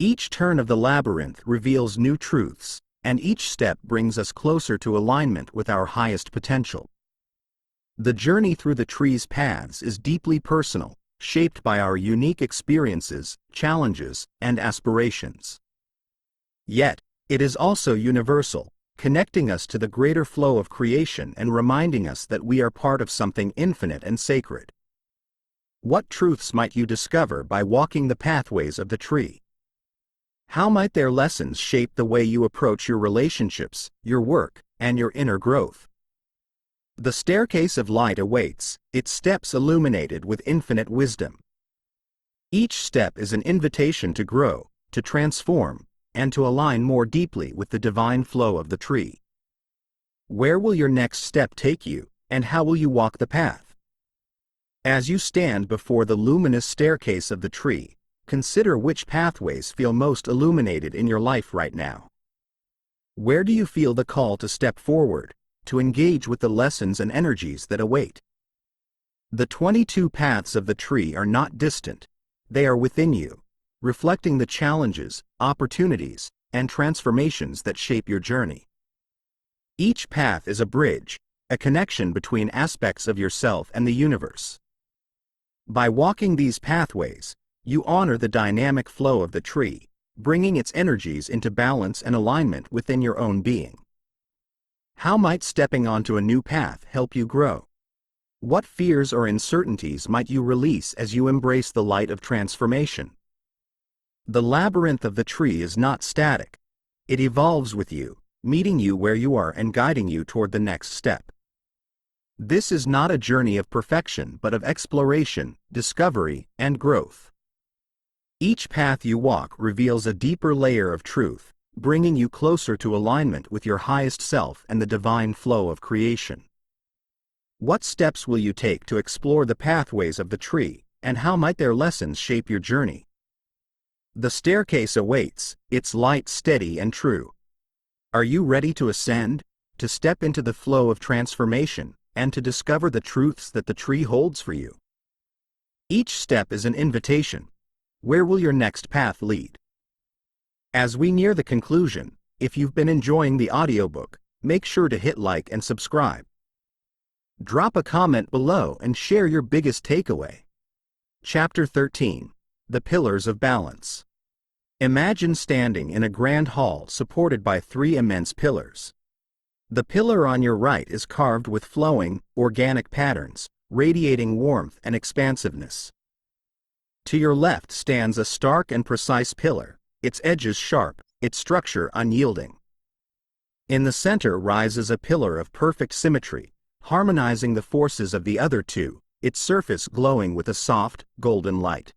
Each turn of the labyrinth reveals new truths, and each step brings us closer to alignment with our highest potential. The journey through the tree's paths is deeply personal, shaped by our unique experiences, challenges, and aspirations. Yet, it is also universal, connecting us to the greater flow of creation and reminding us that we are part of something infinite and sacred. What truths might you discover by walking the pathways of the tree? How might their lessons shape the way you approach your relationships, your work, and your inner growth? The staircase of light awaits, its steps illuminated with infinite wisdom. Each step is an invitation to grow, to transform, and to align more deeply with the divine flow of the tree. Where will your next step take you, and how will you walk the path? As you stand before the luminous staircase of the tree, consider which pathways feel most illuminated in your life right now. Where do you feel the call to step forward, to engage with the lessons and energies that await? The 22 paths of the tree are not distant, they are within you, reflecting the challenges, opportunities, and transformations that shape your journey. Each path is a bridge, a connection between aspects of yourself and the universe. By walking these pathways, you honor the dynamic flow of the tree, bringing its energies into balance and alignment within your own being. How might stepping onto a new path help you grow? What fears or uncertainties might you release as you embrace the light of transformation? The labyrinth of the tree is not static. It evolves with you, meeting you where you are and guiding you toward the next step. This is not a journey of perfection but of exploration, discovery, and growth. Each path you walk reveals a deeper layer of truth, bringing you closer to alignment with your highest self and the divine flow of creation. What steps will you take to explore the pathways of the tree, and how might their lessons shape your journey? The staircase awaits, its light steady and true. Are you ready to ascend, to step into the flow of transformation, and to discover the truths that the tree holds for you? Each step is an invitation. Where will your next path lead? As we near the conclusion, If you've been enjoying the audiobook, make sure to hit like and subscribe. Drop a comment below and share your biggest takeaway. Chapter 13. The Pillars of Balance. Imagine standing in a grand hall supported by three immense pillars. The pillar on your right is carved with flowing, organic patterns, radiating warmth and expansiveness. To your left stands a stark and precise pillar, its edges sharp, its structure unyielding. In the center rises a pillar of perfect symmetry, harmonizing the forces of the other two, its surface glowing with a soft, golden light.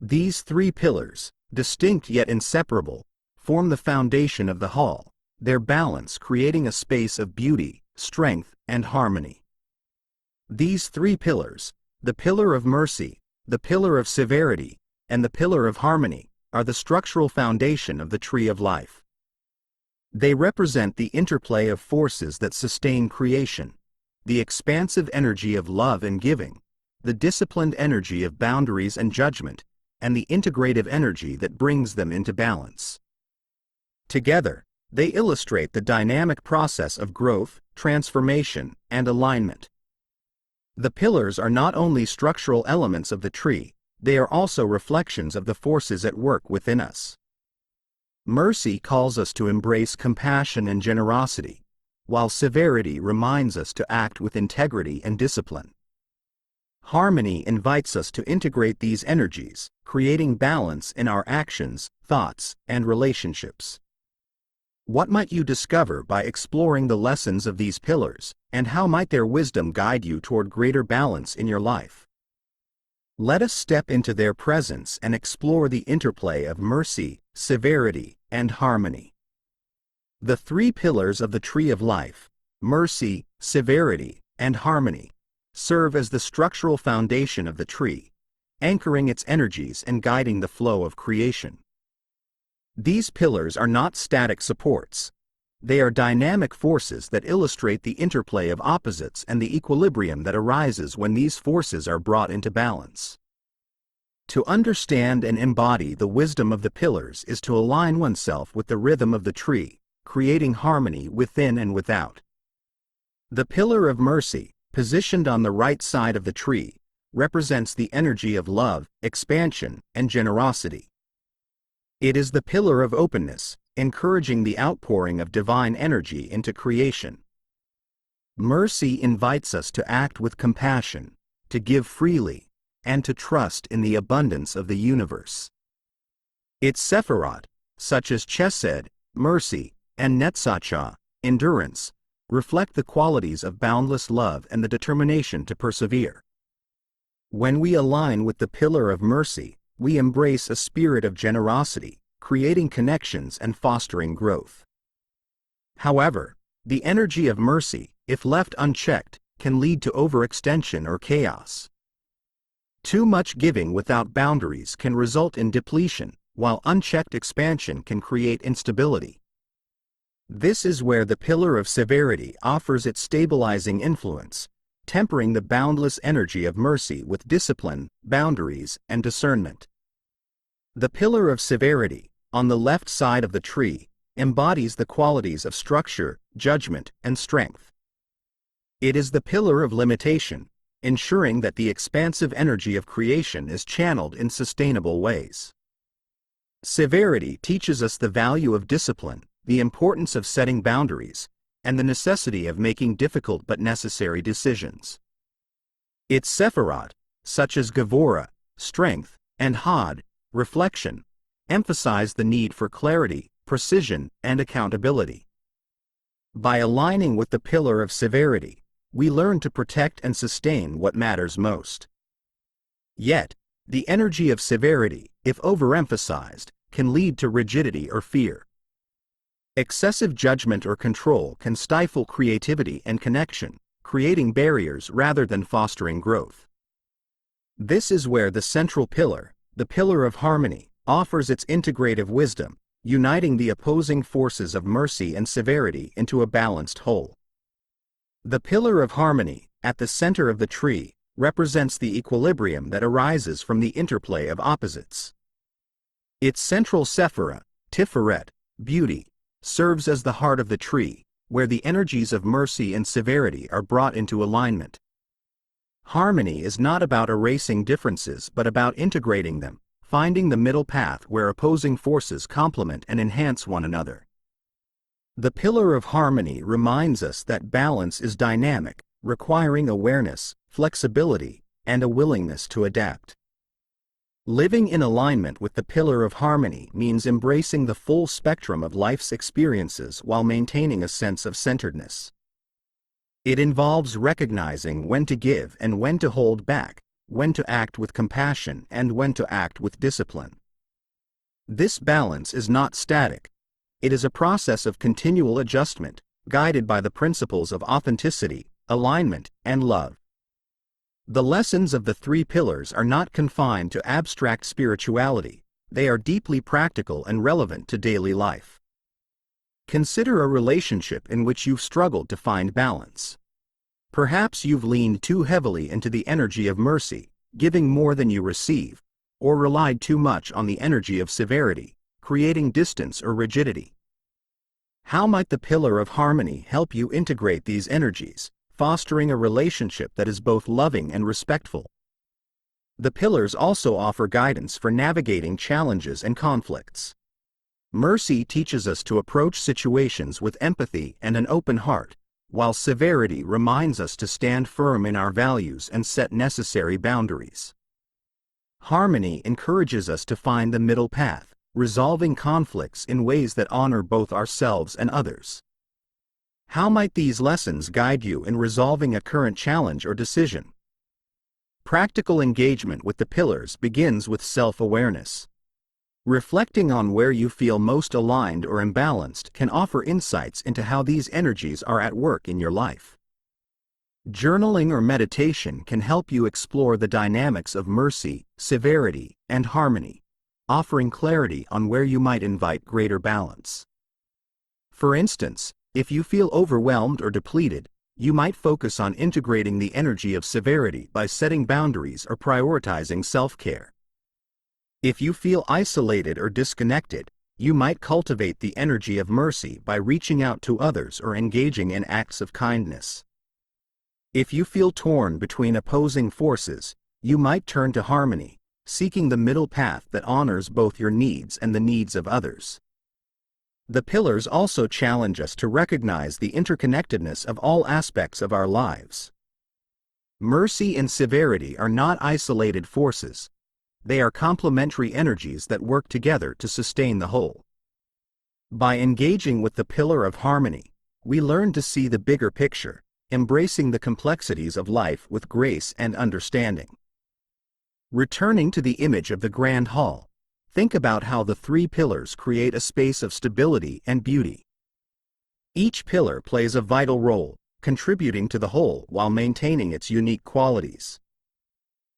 These three pillars, distinct yet inseparable, form the foundation of the hall, their balance creating a space of beauty, strength, and harmony. These three pillars, the pillar of mercy, the pillar of severity, and the pillar of harmony, are the structural foundation of the tree of life. They represent the interplay of forces that sustain creation, the expansive energy of love and giving, the disciplined energy of boundaries and judgment, and the integrative energy that brings them into balance. Together, they illustrate the dynamic process of growth, transformation, and alignment. The pillars are not only structural elements of the tree, they are also reflections of the forces at work within us. Mercy calls us to embrace compassion and generosity, while severity reminds us to act with integrity and discipline. Harmony invites us to integrate these energies, creating balance in our actions, thoughts, and relationships. What might you discover by exploring the lessons of these pillars, and how might their wisdom guide you toward greater balance in your life? Let us step into their presence and explore the interplay of mercy, severity, and harmony. The three pillars of the tree of life, mercy, severity, and harmony, serve as the structural foundation of the tree, anchoring its energies and guiding the flow of creation. These pillars are not static supports. They are dynamic forces that illustrate the interplay of opposites and the equilibrium that arises when these forces are brought into balance. To understand and embody the wisdom of the pillars is to align oneself with the rhythm of the tree, creating harmony within and without. The pillar of mercy, positioned on the right side of the tree, represents the energy of love, expansion, and generosity. It is the pillar of openness, encouraging the outpouring of divine energy into creation. Mercy invites us to act with compassion, to give freely, and to trust in the abundance of the universe. Its Sephirot, such as Chesed, mercy, and Netzach, endurance, reflect the qualities of boundless love and the determination to persevere. When we align with the pillar of mercy, we embrace a spirit of generosity, creating connections and fostering growth. However, the energy of mercy, if left unchecked, can lead to overextension or chaos. Too much giving without boundaries can result in depletion, while unchecked expansion can create instability. This is where the pillar of severity offers its stabilizing influence, tempering the boundless energy of mercy with discipline, boundaries, and discernment. The pillar of severity, on the left side of the tree, embodies the qualities of structure, judgment, and strength. It is the pillar of limitation, ensuring that the expansive energy of creation is channeled in sustainable ways. Severity teaches us the value of discipline, the importance of setting boundaries, and the necessity of making difficult but necessary decisions. Its Sephirot, such as Gevurah, strength, and Hod, reflection, emphasize the need for clarity, precision, and accountability. By aligning with the pillar of severity, we learn to protect and sustain what matters most. Yet, the energy of severity, if overemphasized, can lead to rigidity or fear. Excessive judgment or control can stifle creativity and connection, creating barriers rather than fostering growth. This is where the central pillar, the pillar of harmony, offers its integrative wisdom, uniting the opposing forces of mercy and severity into a balanced whole. The pillar of harmony, at the center of the tree, represents the equilibrium that arises from the interplay of opposites. Its central Sephirot, Tiferet, beauty, serves as the heart of the tree, where the energies of mercy and severity are brought into alignment. Harmony is not about erasing differences but about integrating them, finding the middle path where opposing forces complement and enhance one another. The pillar of harmony reminds us that balance is dynamic, requiring awareness, flexibility, and a willingness to adapt. Living in alignment with the pillar of harmony means embracing the full spectrum of life's experiences while maintaining a sense of centeredness. It involves recognizing when to give and when to hold back, when to act with compassion and when to act with discipline. This balance is not static. It is a process of continual adjustment, guided by the principles of authenticity, alignment, and love. The lessons of the three pillars are not confined to abstract spirituality, they are deeply practical and relevant to daily life. Consider a relationship in which you've struggled to find balance. Perhaps you've leaned too heavily into the energy of mercy, giving more than you receive, or relied too much on the energy of severity, creating distance or rigidity. How might the pillar of harmony help you integrate these energies, fostering a relationship that is both loving and respectful? The pillars also offer guidance for navigating challenges and conflicts. Mercy teaches us to approach situations with empathy and an open heart, while severity reminds us to stand firm in our values and set necessary boundaries. Harmony encourages us to find the middle path, resolving conflicts in ways that honor both ourselves and others. How might these lessons guide you in resolving a current challenge or decision? Practical engagement with the pillars begins with self-awareness. Reflecting on where you feel most aligned or imbalanced can offer insights into how these energies are at work in your life. Journaling or meditation can help you explore the dynamics of mercy, severity, and harmony, offering clarity on where you might invite greater balance. For instance, if you feel overwhelmed or depleted, you might focus on integrating the energy of severity by setting boundaries or prioritizing self-care. If you feel isolated or disconnected, you might cultivate the energy of mercy by reaching out to others or engaging in acts of kindness. If you feel torn between opposing forces, you might turn to harmony, seeking the middle path that honors both your needs and the needs of others. The pillars also challenge us to recognize the interconnectedness of all aspects of our lives. Mercy and severity are not isolated forces. They are complementary energies that work together to sustain the whole. By engaging with the pillar of harmony, we learn to see the bigger picture, embracing the complexities of life with grace and understanding. Returning to the image of the Grand Hall, think about how the three pillars create a space of stability and beauty. Each pillar plays a vital role, contributing to the whole while maintaining its unique qualities.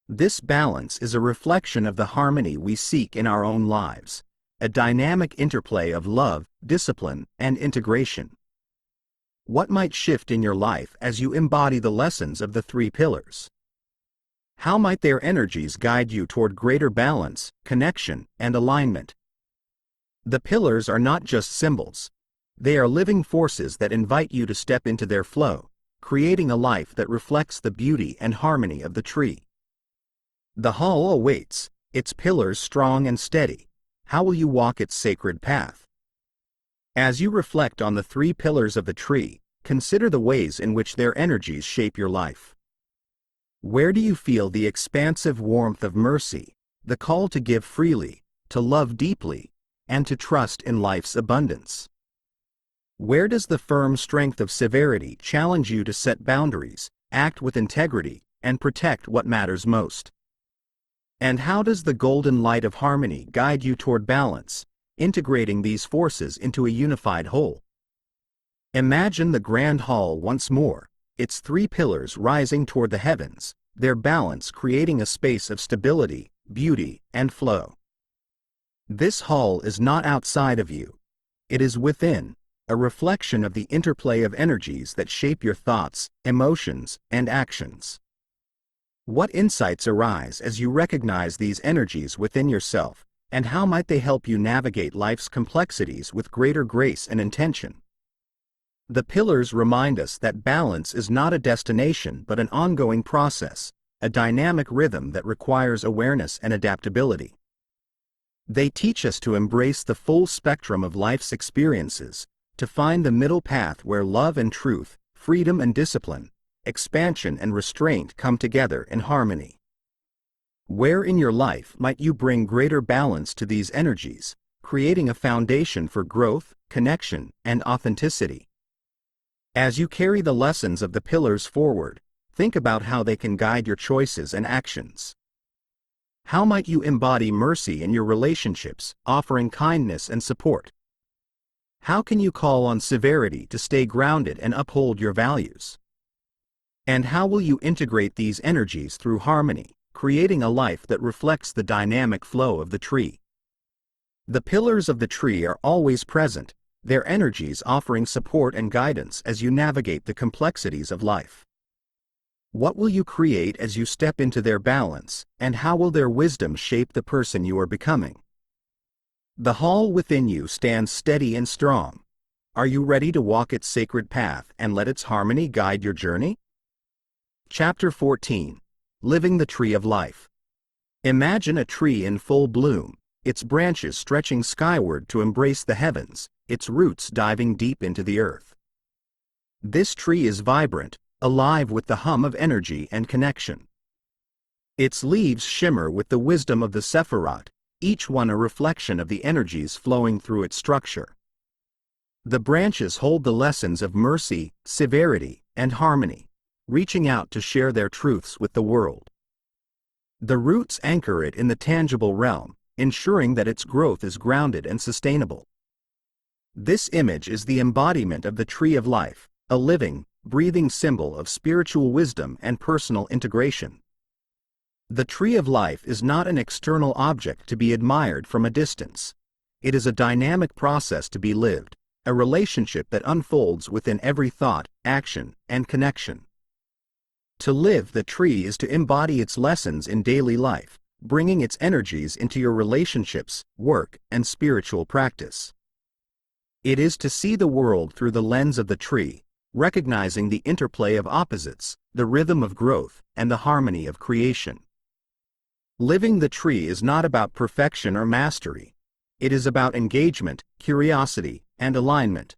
This balance is a reflection of the harmony we seek in our own lives, a dynamic interplay of love, discipline, and integration. What might shift in your life as you embody the lessons of the three pillars? How might their energies guide you toward greater balance, connection, and alignment? The pillars are not just symbols. They are living forces that invite you to step into their flow, creating a life that reflects the beauty and harmony of the tree. The hall awaits, its pillars strong and steady. How will you walk its sacred path? As you reflect on the three pillars of the tree, consider the ways in which their energies shape your life. Where do you feel the expansive warmth of mercy, the call to give freely, to love deeply, and to trust in life's abundance? Where does the firm strength of severity challenge you to set boundaries, act with integrity, and protect what matters most? And how does the golden light of harmony guide you toward balance, integrating these forces into a unified whole? Imagine the Grand Hall once more, its three pillars rising toward the heavens, their balance creating a space of stability, beauty, and flow. This hall is not outside of you. It is within, a reflection of the interplay of energies that shape your thoughts, emotions, and actions. What insights arise as you recognize these energies within yourself, and how might they help you navigate life's complexities with greater grace and intention? The pillars remind us that balance is not a destination but an ongoing process, a dynamic rhythm that requires awareness and adaptability. They teach us to embrace the full spectrum of life's experiences, to find the middle path where love and truth, freedom and discipline, expansion and restraint come together in harmony. Where in your life might you bring greater balance to these energies, creating a foundation for growth, connection, and authenticity? As you carry the lessons of the pillars forward, think about how they can guide your choices and actions. How might you embody mercy in your relationships, offering kindness and support? How can you call on severity to stay grounded and uphold your values? And how will you integrate these energies through harmony, creating a life that reflects the dynamic flow of the tree? The pillars of the tree are always present, their energies offering support and guidance as you navigate the complexities of life. What will you create as you step into their balance, and how will their wisdom shape the person you are becoming? The hall within you stands steady and strong. Are you ready to walk its sacred path and let its harmony guide your journey? Chapter 14. Living the Tree of Life. Imagine a tree in full bloom, its branches stretching skyward to embrace the heavens, its roots diving deep into the earth. This tree is vibrant, alive with the hum of energy and connection. Its leaves shimmer with the wisdom of the Sephirot, each one a reflection of the energies flowing through its structure. The branches hold the lessons of mercy, severity, and harmony, reaching out to share their truths with the world. The roots anchor it in the tangible realm, ensuring that its growth is grounded and sustainable. This image is the embodiment of the Tree of Life, a living, breathing symbol of spiritual wisdom and personal integration. The Tree of Life is not an external object to be admired from a distance. It is a dynamic process to be lived, a relationship that unfolds within every thought, action, and connection. To live the tree is to embody its lessons in daily life, bringing its energies into your relationships, work, and spiritual practice. It is to see the world through the lens of the tree, recognizing the interplay of opposites, the rhythm of growth, and the harmony of creation. Living the tree is not about perfection or mastery. It is about engagement, curiosity, and alignment.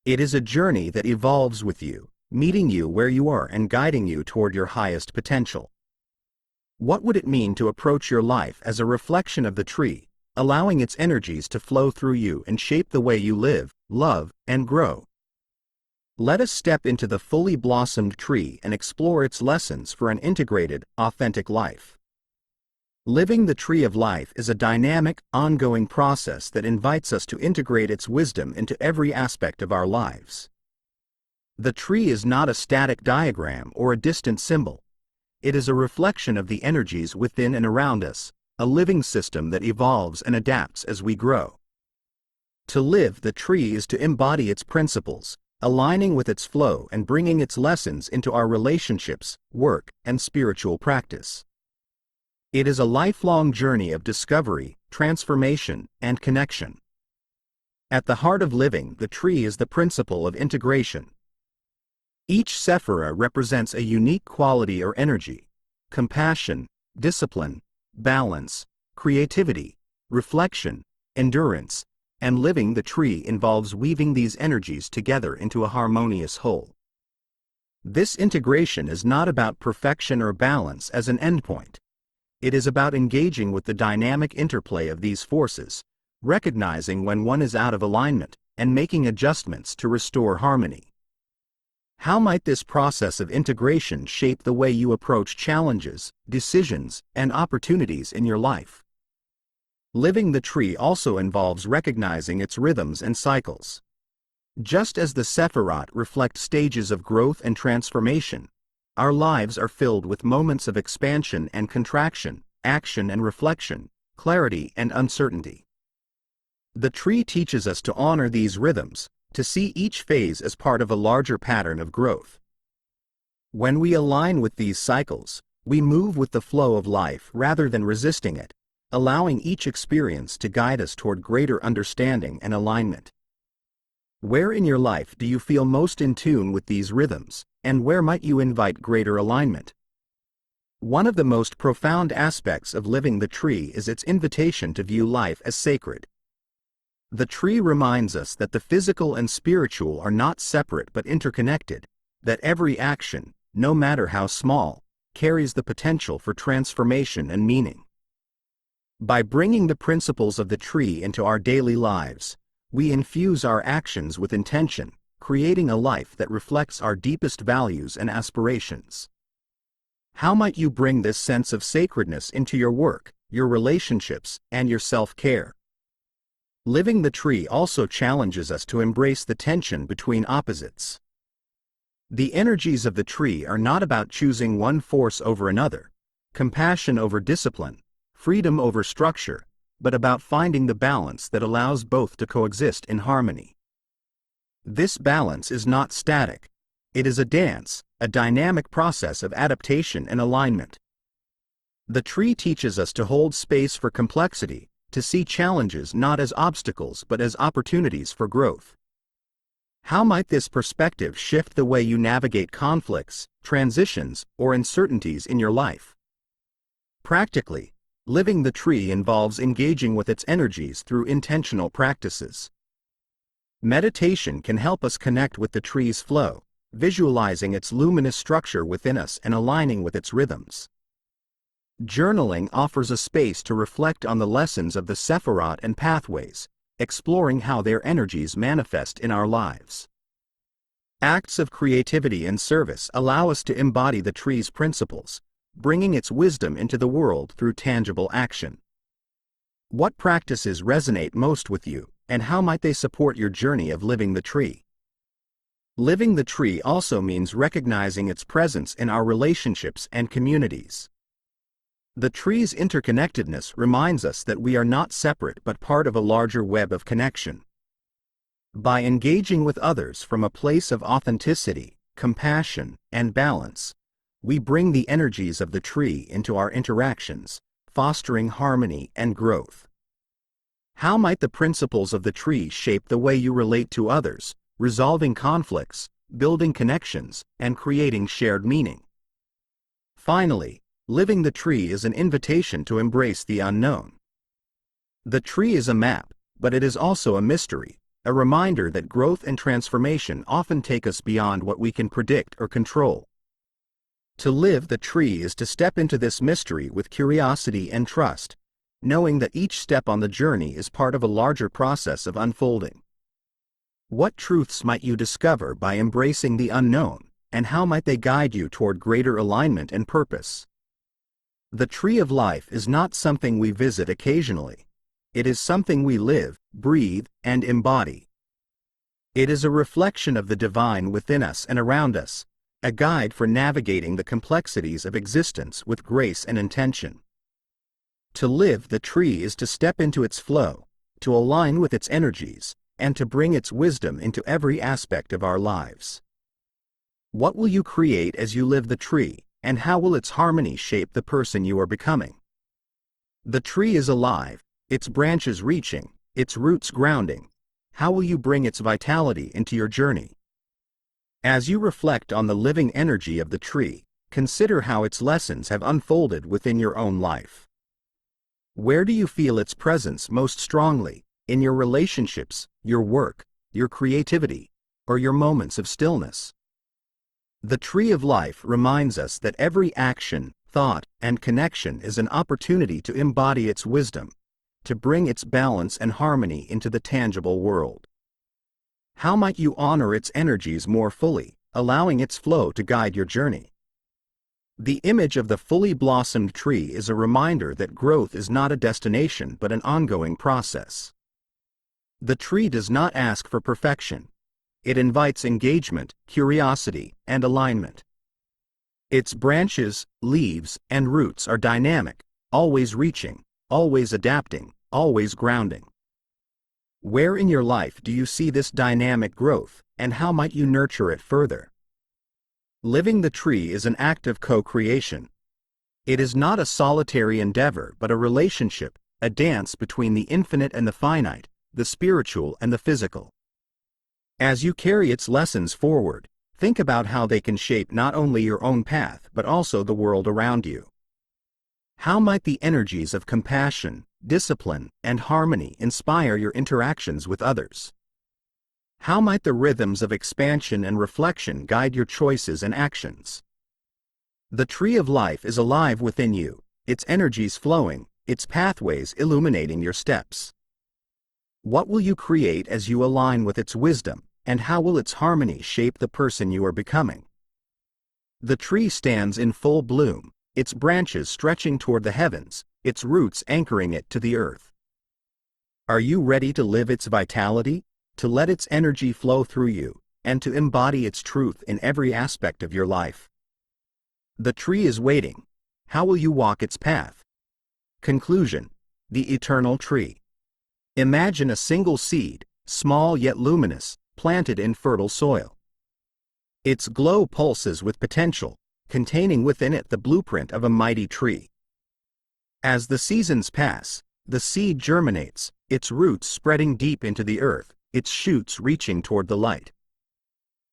It is a journey that evolves with you, meeting you where you are and guiding you toward your highest potential. What would it mean to approach your life as a reflection of the tree, allowing its energies to flow through you and shape the way you live, love, and grow? Let us step into the fully blossomed tree and explore its lessons for an integrated, authentic life. Living the Tree of Life is a dynamic, ongoing process that invites us to integrate its wisdom into every aspect of our lives. The tree is not a static diagram or a distant symbol. It is a reflection of the energies within and around us, a living system that evolves and adapts as we grow. To live the tree is to embody its principles, aligning with its flow and bringing its lessons into our relationships, work, and spiritual practice. It is a lifelong journey of discovery, transformation, and connection. At the heart of living the tree is the principle of integration. Each Sephirot represents a unique quality or energy: compassion, discipline, balance, creativity, reflection, endurance, and living the tree involves weaving these energies together into a harmonious whole. This integration is not about perfection or balance as an endpoint. It is about engaging with the dynamic interplay of these forces, recognizing when one is out of alignment, and making adjustments to restore harmony. How might this process of integration shape the way you approach challenges, decisions, and opportunities in your life? Living the tree also involves recognizing its rhythms and cycles. Just as the Sephirot reflect stages of growth and transformation, our lives are filled with moments of expansion and contraction, action and reflection, clarity and uncertainty. The tree teaches us to honor these rhythms, to see each phase as part of a larger pattern of growth. When we align with these cycles, we move with the flow of life rather than resisting it, allowing each experience to guide us toward greater understanding and alignment. Where in your life do you feel most in tune with these rhythms, and where might you invite greater alignment? One of the most profound aspects of living the tree is its invitation to view life as sacred. The tree reminds us that the physical and spiritual are not separate but interconnected, that every action, no matter how small, carries the potential for transformation and meaning. By bringing the principles of the tree into our daily lives, we infuse our actions with intention, creating a life that reflects our deepest values and aspirations. How might you bring this sense of sacredness into your work, your relationships, and your self-care? Living the tree also challenges us to embrace the tension between opposites. The energies of the tree are not about choosing one force over another, compassion over discipline, freedom over structure, but about finding the balance that allows both to coexist in harmony. This balance is not static. It is a dance, a dynamic process of adaptation and alignment. The tree teaches us to hold space for complexity, to see challenges not as obstacles but as opportunities for growth. How might this perspective shift the way you navigate conflicts, transitions, or uncertainties in your life? Practically, living the tree involves engaging with its energies through intentional practices. Meditation can help us connect with the tree's flow, visualizing its luminous structure within us and aligning with its rhythms. Journaling offers a space to reflect on the lessons of the Sephirot and pathways, exploring how their energies manifest in our lives. Acts of creativity and service allow us to embody the tree's principles, bringing its wisdom into the world through tangible action. What practices resonate most with you, and how might they support your journey of living the tree? Living the tree also means recognizing its presence in our relationships and communities. The tree's interconnectedness reminds us that we are not separate but part of a larger web of connection. By engaging with others from a place of authenticity, compassion, and balance, we bring the energies of the tree into our interactions, fostering harmony and growth. How might the principles of the tree shape the way you relate to others, resolving conflicts, building connections, and creating shared meaning? Finally, living the tree is an invitation to embrace the unknown. The tree is a map, but it is also a mystery, a reminder that growth and transformation often take us beyond what we can predict or control. To live the tree is to step into this mystery with curiosity and trust, knowing that each step on the journey is part of a larger process of unfolding. What truths might you discover by embracing the unknown, and how might they guide you toward greater alignment and purpose? The tree of life is not something we visit occasionally. It is something we live, breathe, and embody. It is a reflection of the divine within us and around us, a guide for navigating the complexities of existence with grace and intention. To live the tree is to step into its flow, to align with its energies, and to bring its wisdom into every aspect of our lives. What will you create as you live the tree, and how will its harmony shape the person you are becoming? The tree is alive, its branches reaching, its roots grounding. How will you bring its vitality into your journey? As you reflect on the living energy of the tree, consider how its lessons have unfolded within your own life. Where do you feel its presence most strongly, in your relationships, your work, your creativity, or your moments of stillness? The tree of life reminds us that every action, thought, and connection is an opportunity to embody its wisdom, to bring its balance and harmony into the tangible world. How might you honor its energies more fully, allowing its flow to guide your journey? The image of the fully blossomed tree is a reminder that growth is not a destination but an ongoing process. The tree does not ask for perfection. It invites engagement, curiosity, and alignment. Its branches, leaves, and roots are dynamic, always reaching, always adapting, always grounding. Where in your life do you see this dynamic growth, and how might you nurture it further? Living the tree is an act of co-creation. It is not a solitary endeavor but a relationship, a dance between the infinite and the finite, the spiritual and the physical. As you carry its lessons forward, think about how they can shape not only your own path but also the world around you. How might the energies of compassion, discipline, and harmony inspire your interactions with others? How might the rhythms of expansion and reflection guide your choices and actions? The tree of life is alive within you, its energies flowing, its pathways illuminating your steps. What will you create as you align with its wisdom, and how will its harmony shape the person you are becoming? The tree stands in full bloom, its branches stretching toward the heavens, its roots anchoring it to the earth. Are you ready to live its vitality, to let its energy flow through you, and to embody its truth in every aspect of your life? The tree is waiting. How will you walk its path? Conclusion: the eternal tree. Imagine a single seed, small yet luminous, planted in fertile soil. Its glow pulses with potential, containing within it the blueprint of a mighty tree. As the seasons pass, the seed germinates, its roots spreading deep into the earth, its shoots reaching toward the light.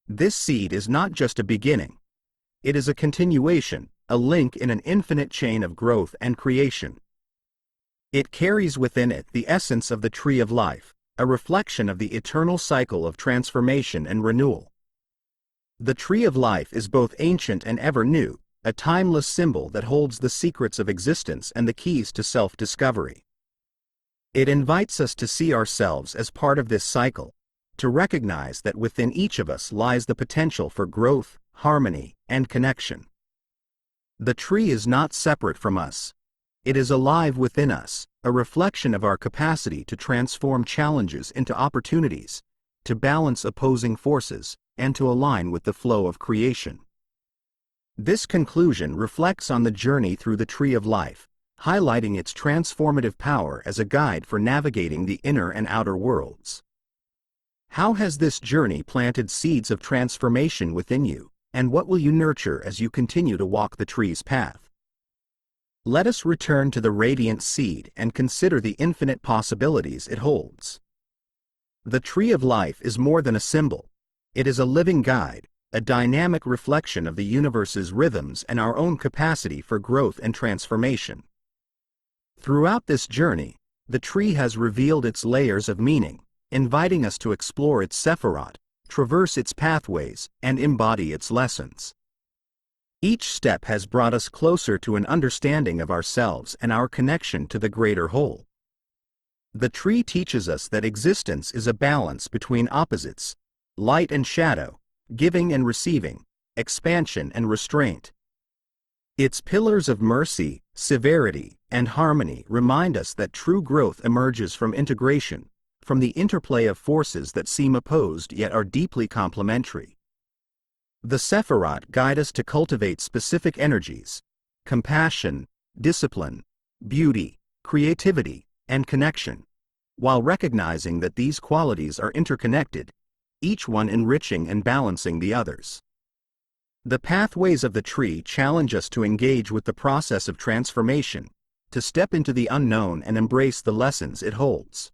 This seed is not just a beginning. It is a continuation, a link in an infinite chain of growth and creation. It carries within it the essence of the tree of life, a reflection of the eternal cycle of transformation and renewal. The tree of life is both ancient and ever new, a timeless symbol that holds the secrets of existence and the keys to self-discovery. It invites us to see ourselves as part of this cycle, to recognize that within each of us lies the potential for growth, harmony, and connection. The tree is not separate from us. It is alive within us, a reflection of our capacity to transform challenges into opportunities, to balance opposing forces, and to align with the flow of creation. This conclusion reflects on the journey through the tree of life, highlighting its transformative power as a guide for navigating the inner and outer worlds. How has this journey planted seeds of transformation within you, and what will you nurture as you continue to walk the tree's path? Let us return to the radiant seed and consider the infinite possibilities it holds. The tree of life is more than a symbol. It is a living guide, a dynamic reflection of the universe's rhythms and our own capacity for growth and transformation. Throughout this journey, the tree has revealed its layers of meaning, inviting us to explore its Sephirot, traverse its pathways, and embody its lessons. Each step has brought us closer to an understanding of ourselves and our connection to the greater whole. The tree teaches us that existence is a balance between opposites, light and shadow, giving and receiving, expansion and restraint. Its pillars of mercy, severity, and harmony remind us that true growth emerges from integration, from the interplay of forces that seem opposed yet are deeply complementary. The Sephirot guide us to cultivate specific energies: compassion, discipline, beauty, creativity, and connection, while recognizing that these qualities are interconnected, each one enriching and balancing the others. The pathways of the tree challenge us to engage with the process of transformation, to step into the unknown and embrace the lessons it holds.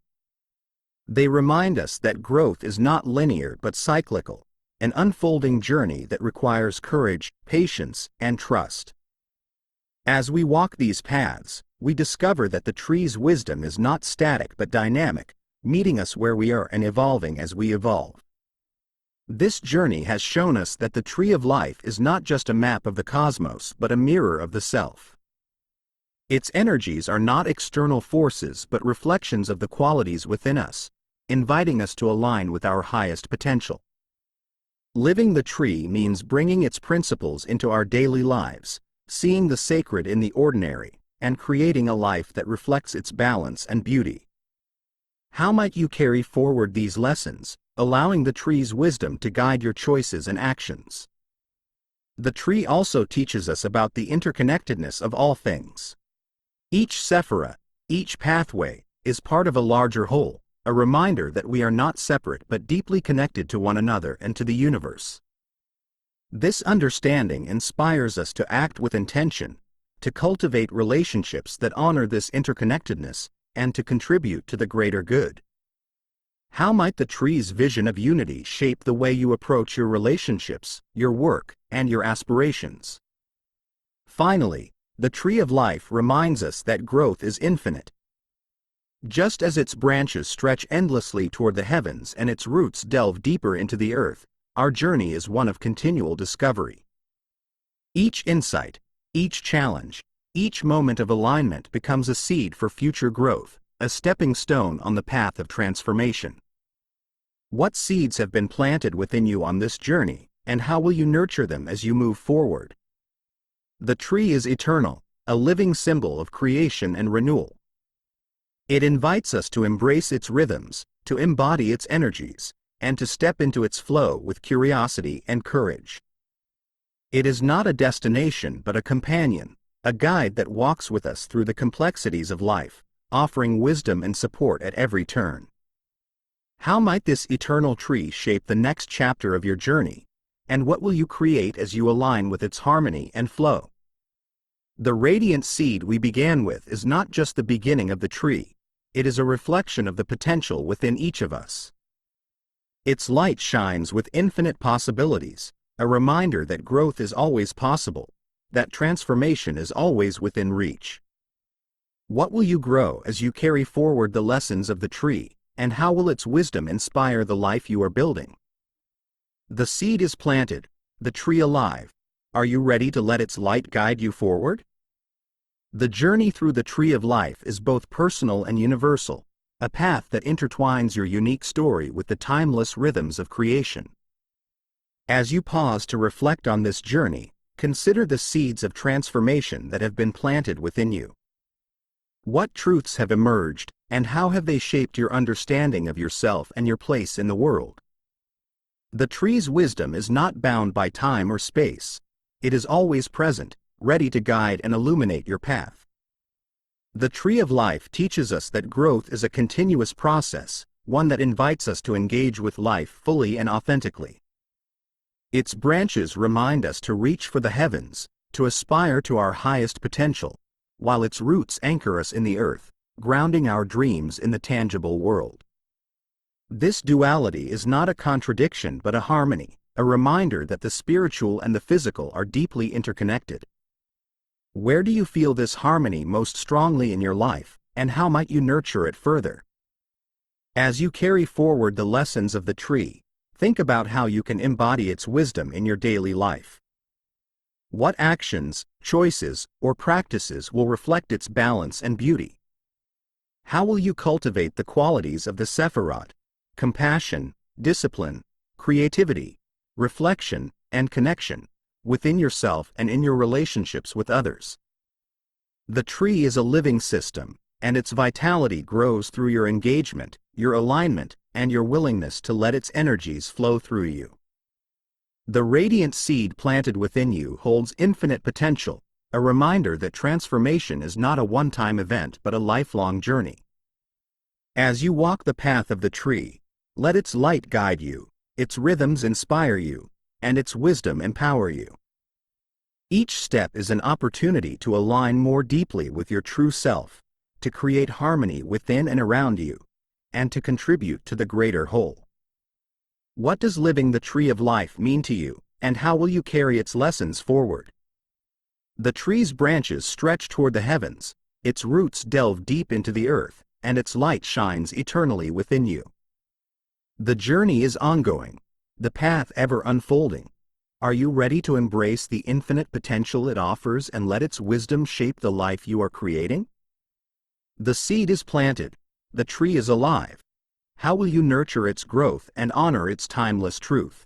They remind us that growth is not linear but cyclical, an unfolding journey that requires courage, patience, and trust. As we walk these paths, we discover that the tree's wisdom is not static but dynamic, meeting us where we are and evolving as we evolve. This journey has shown us that the tree of life is not just a map of the cosmos but a mirror of the self. Its energies are not external forces but reflections of the qualities within us, inviting us to align with our highest potential. Living the tree means bringing its principles into our daily lives, seeing the sacred in the ordinary, and creating a life that reflects its balance and beauty. How might you carry forward these lessons, allowing the tree's wisdom to guide your choices and actions? The tree also teaches us about the interconnectedness of all things. Each Sephirot, each pathway, is part of a larger whole, a reminder that we are not separate but deeply connected to one another and to the universe. This understanding inspires us to act with intention, to cultivate relationships that honor this interconnectedness, and to contribute to the greater good. How might the tree's vision of unity shape the way you approach your relationships, your work, and your aspirations? Finally, the Tree of Life reminds us that growth is infinite. Just as its branches stretch endlessly toward the heavens and its roots delve deeper into the earth, our journey is one of continual discovery. Each insight, each challenge, each moment of alignment becomes a seed for future growth, a stepping stone on the path of transformation. What seeds have been planted within you on this journey, and how will you nurture them as you move forward? The tree is eternal, a living symbol of creation and renewal. It invites us to embrace its rhythms, to embody its energies, and to step into its flow with curiosity and courage. It is not a destination but a companion, a guide that walks with us through the complexities of life, offering wisdom and support at every turn. How might this eternal tree shape the next chapter of your journey, and what will you create as you align with its harmony and flow? The radiant seed we began with is not just the beginning of the tree, it is a reflection of the potential within each of us. Its light shines with infinite possibilities, a reminder that growth is always possible, that transformation is always within reach. What will you grow as you carry forward the lessons of the tree, and how will its wisdom inspire the life you are building? The seed is planted, the tree alive. Are you ready to let its light guide you forward? The journey through the Tree of Life is both personal and universal, a path that intertwines your unique story with the timeless rhythms of creation. As you pause to reflect on this journey, consider the seeds of transformation that have been planted within you. What truths have emerged, and how have they shaped your understanding of yourself and your place in the world? The tree's wisdom is not bound by time or space. It is always present, ready to guide and illuminate your path. The Tree of Life teaches us that growth is a continuous process, one that invites us to engage with life fully and authentically. Its branches remind us to reach for the heavens, to aspire to our highest potential, while its roots anchor us in the earth, grounding our dreams in the tangible world. This duality is not a contradiction but a harmony, a reminder that the spiritual and the physical are deeply interconnected. Where do you feel this harmony most strongly in your life, and how might you nurture it further? As you carry forward the lessons of the tree, think about how you can embody its wisdom in your daily life. What actions, choices, or practices will reflect its balance and beauty? How will you cultivate the qualities of the Sephirot, compassion, discipline, creativity, reflection, and connection, within yourself and in your relationships with others? The tree is a living system, and its vitality grows through your engagement, your alignment, and your willingness to let its energies flow through you. The radiant seed planted within you holds infinite potential, a reminder that transformation is not a one-time event but a lifelong journey. As you walk the path of the tree, let its light guide you, its rhythms inspire you, and its wisdom empower you. Each step is an opportunity to align more deeply with your true self, to create harmony within and around you, and to contribute to the greater whole. What does living the Tree of Life mean to you, and how will you carry its lessons forward? The tree's branches stretch toward the heavens, its roots delve deep into the earth, and its light shines eternally within you. The journey is ongoing, the path ever unfolding. Are you ready to embrace the infinite potential it offers and let its wisdom shape the life you are creating? The seed is planted, the tree is alive. How will you nurture its growth and honor its timeless truth?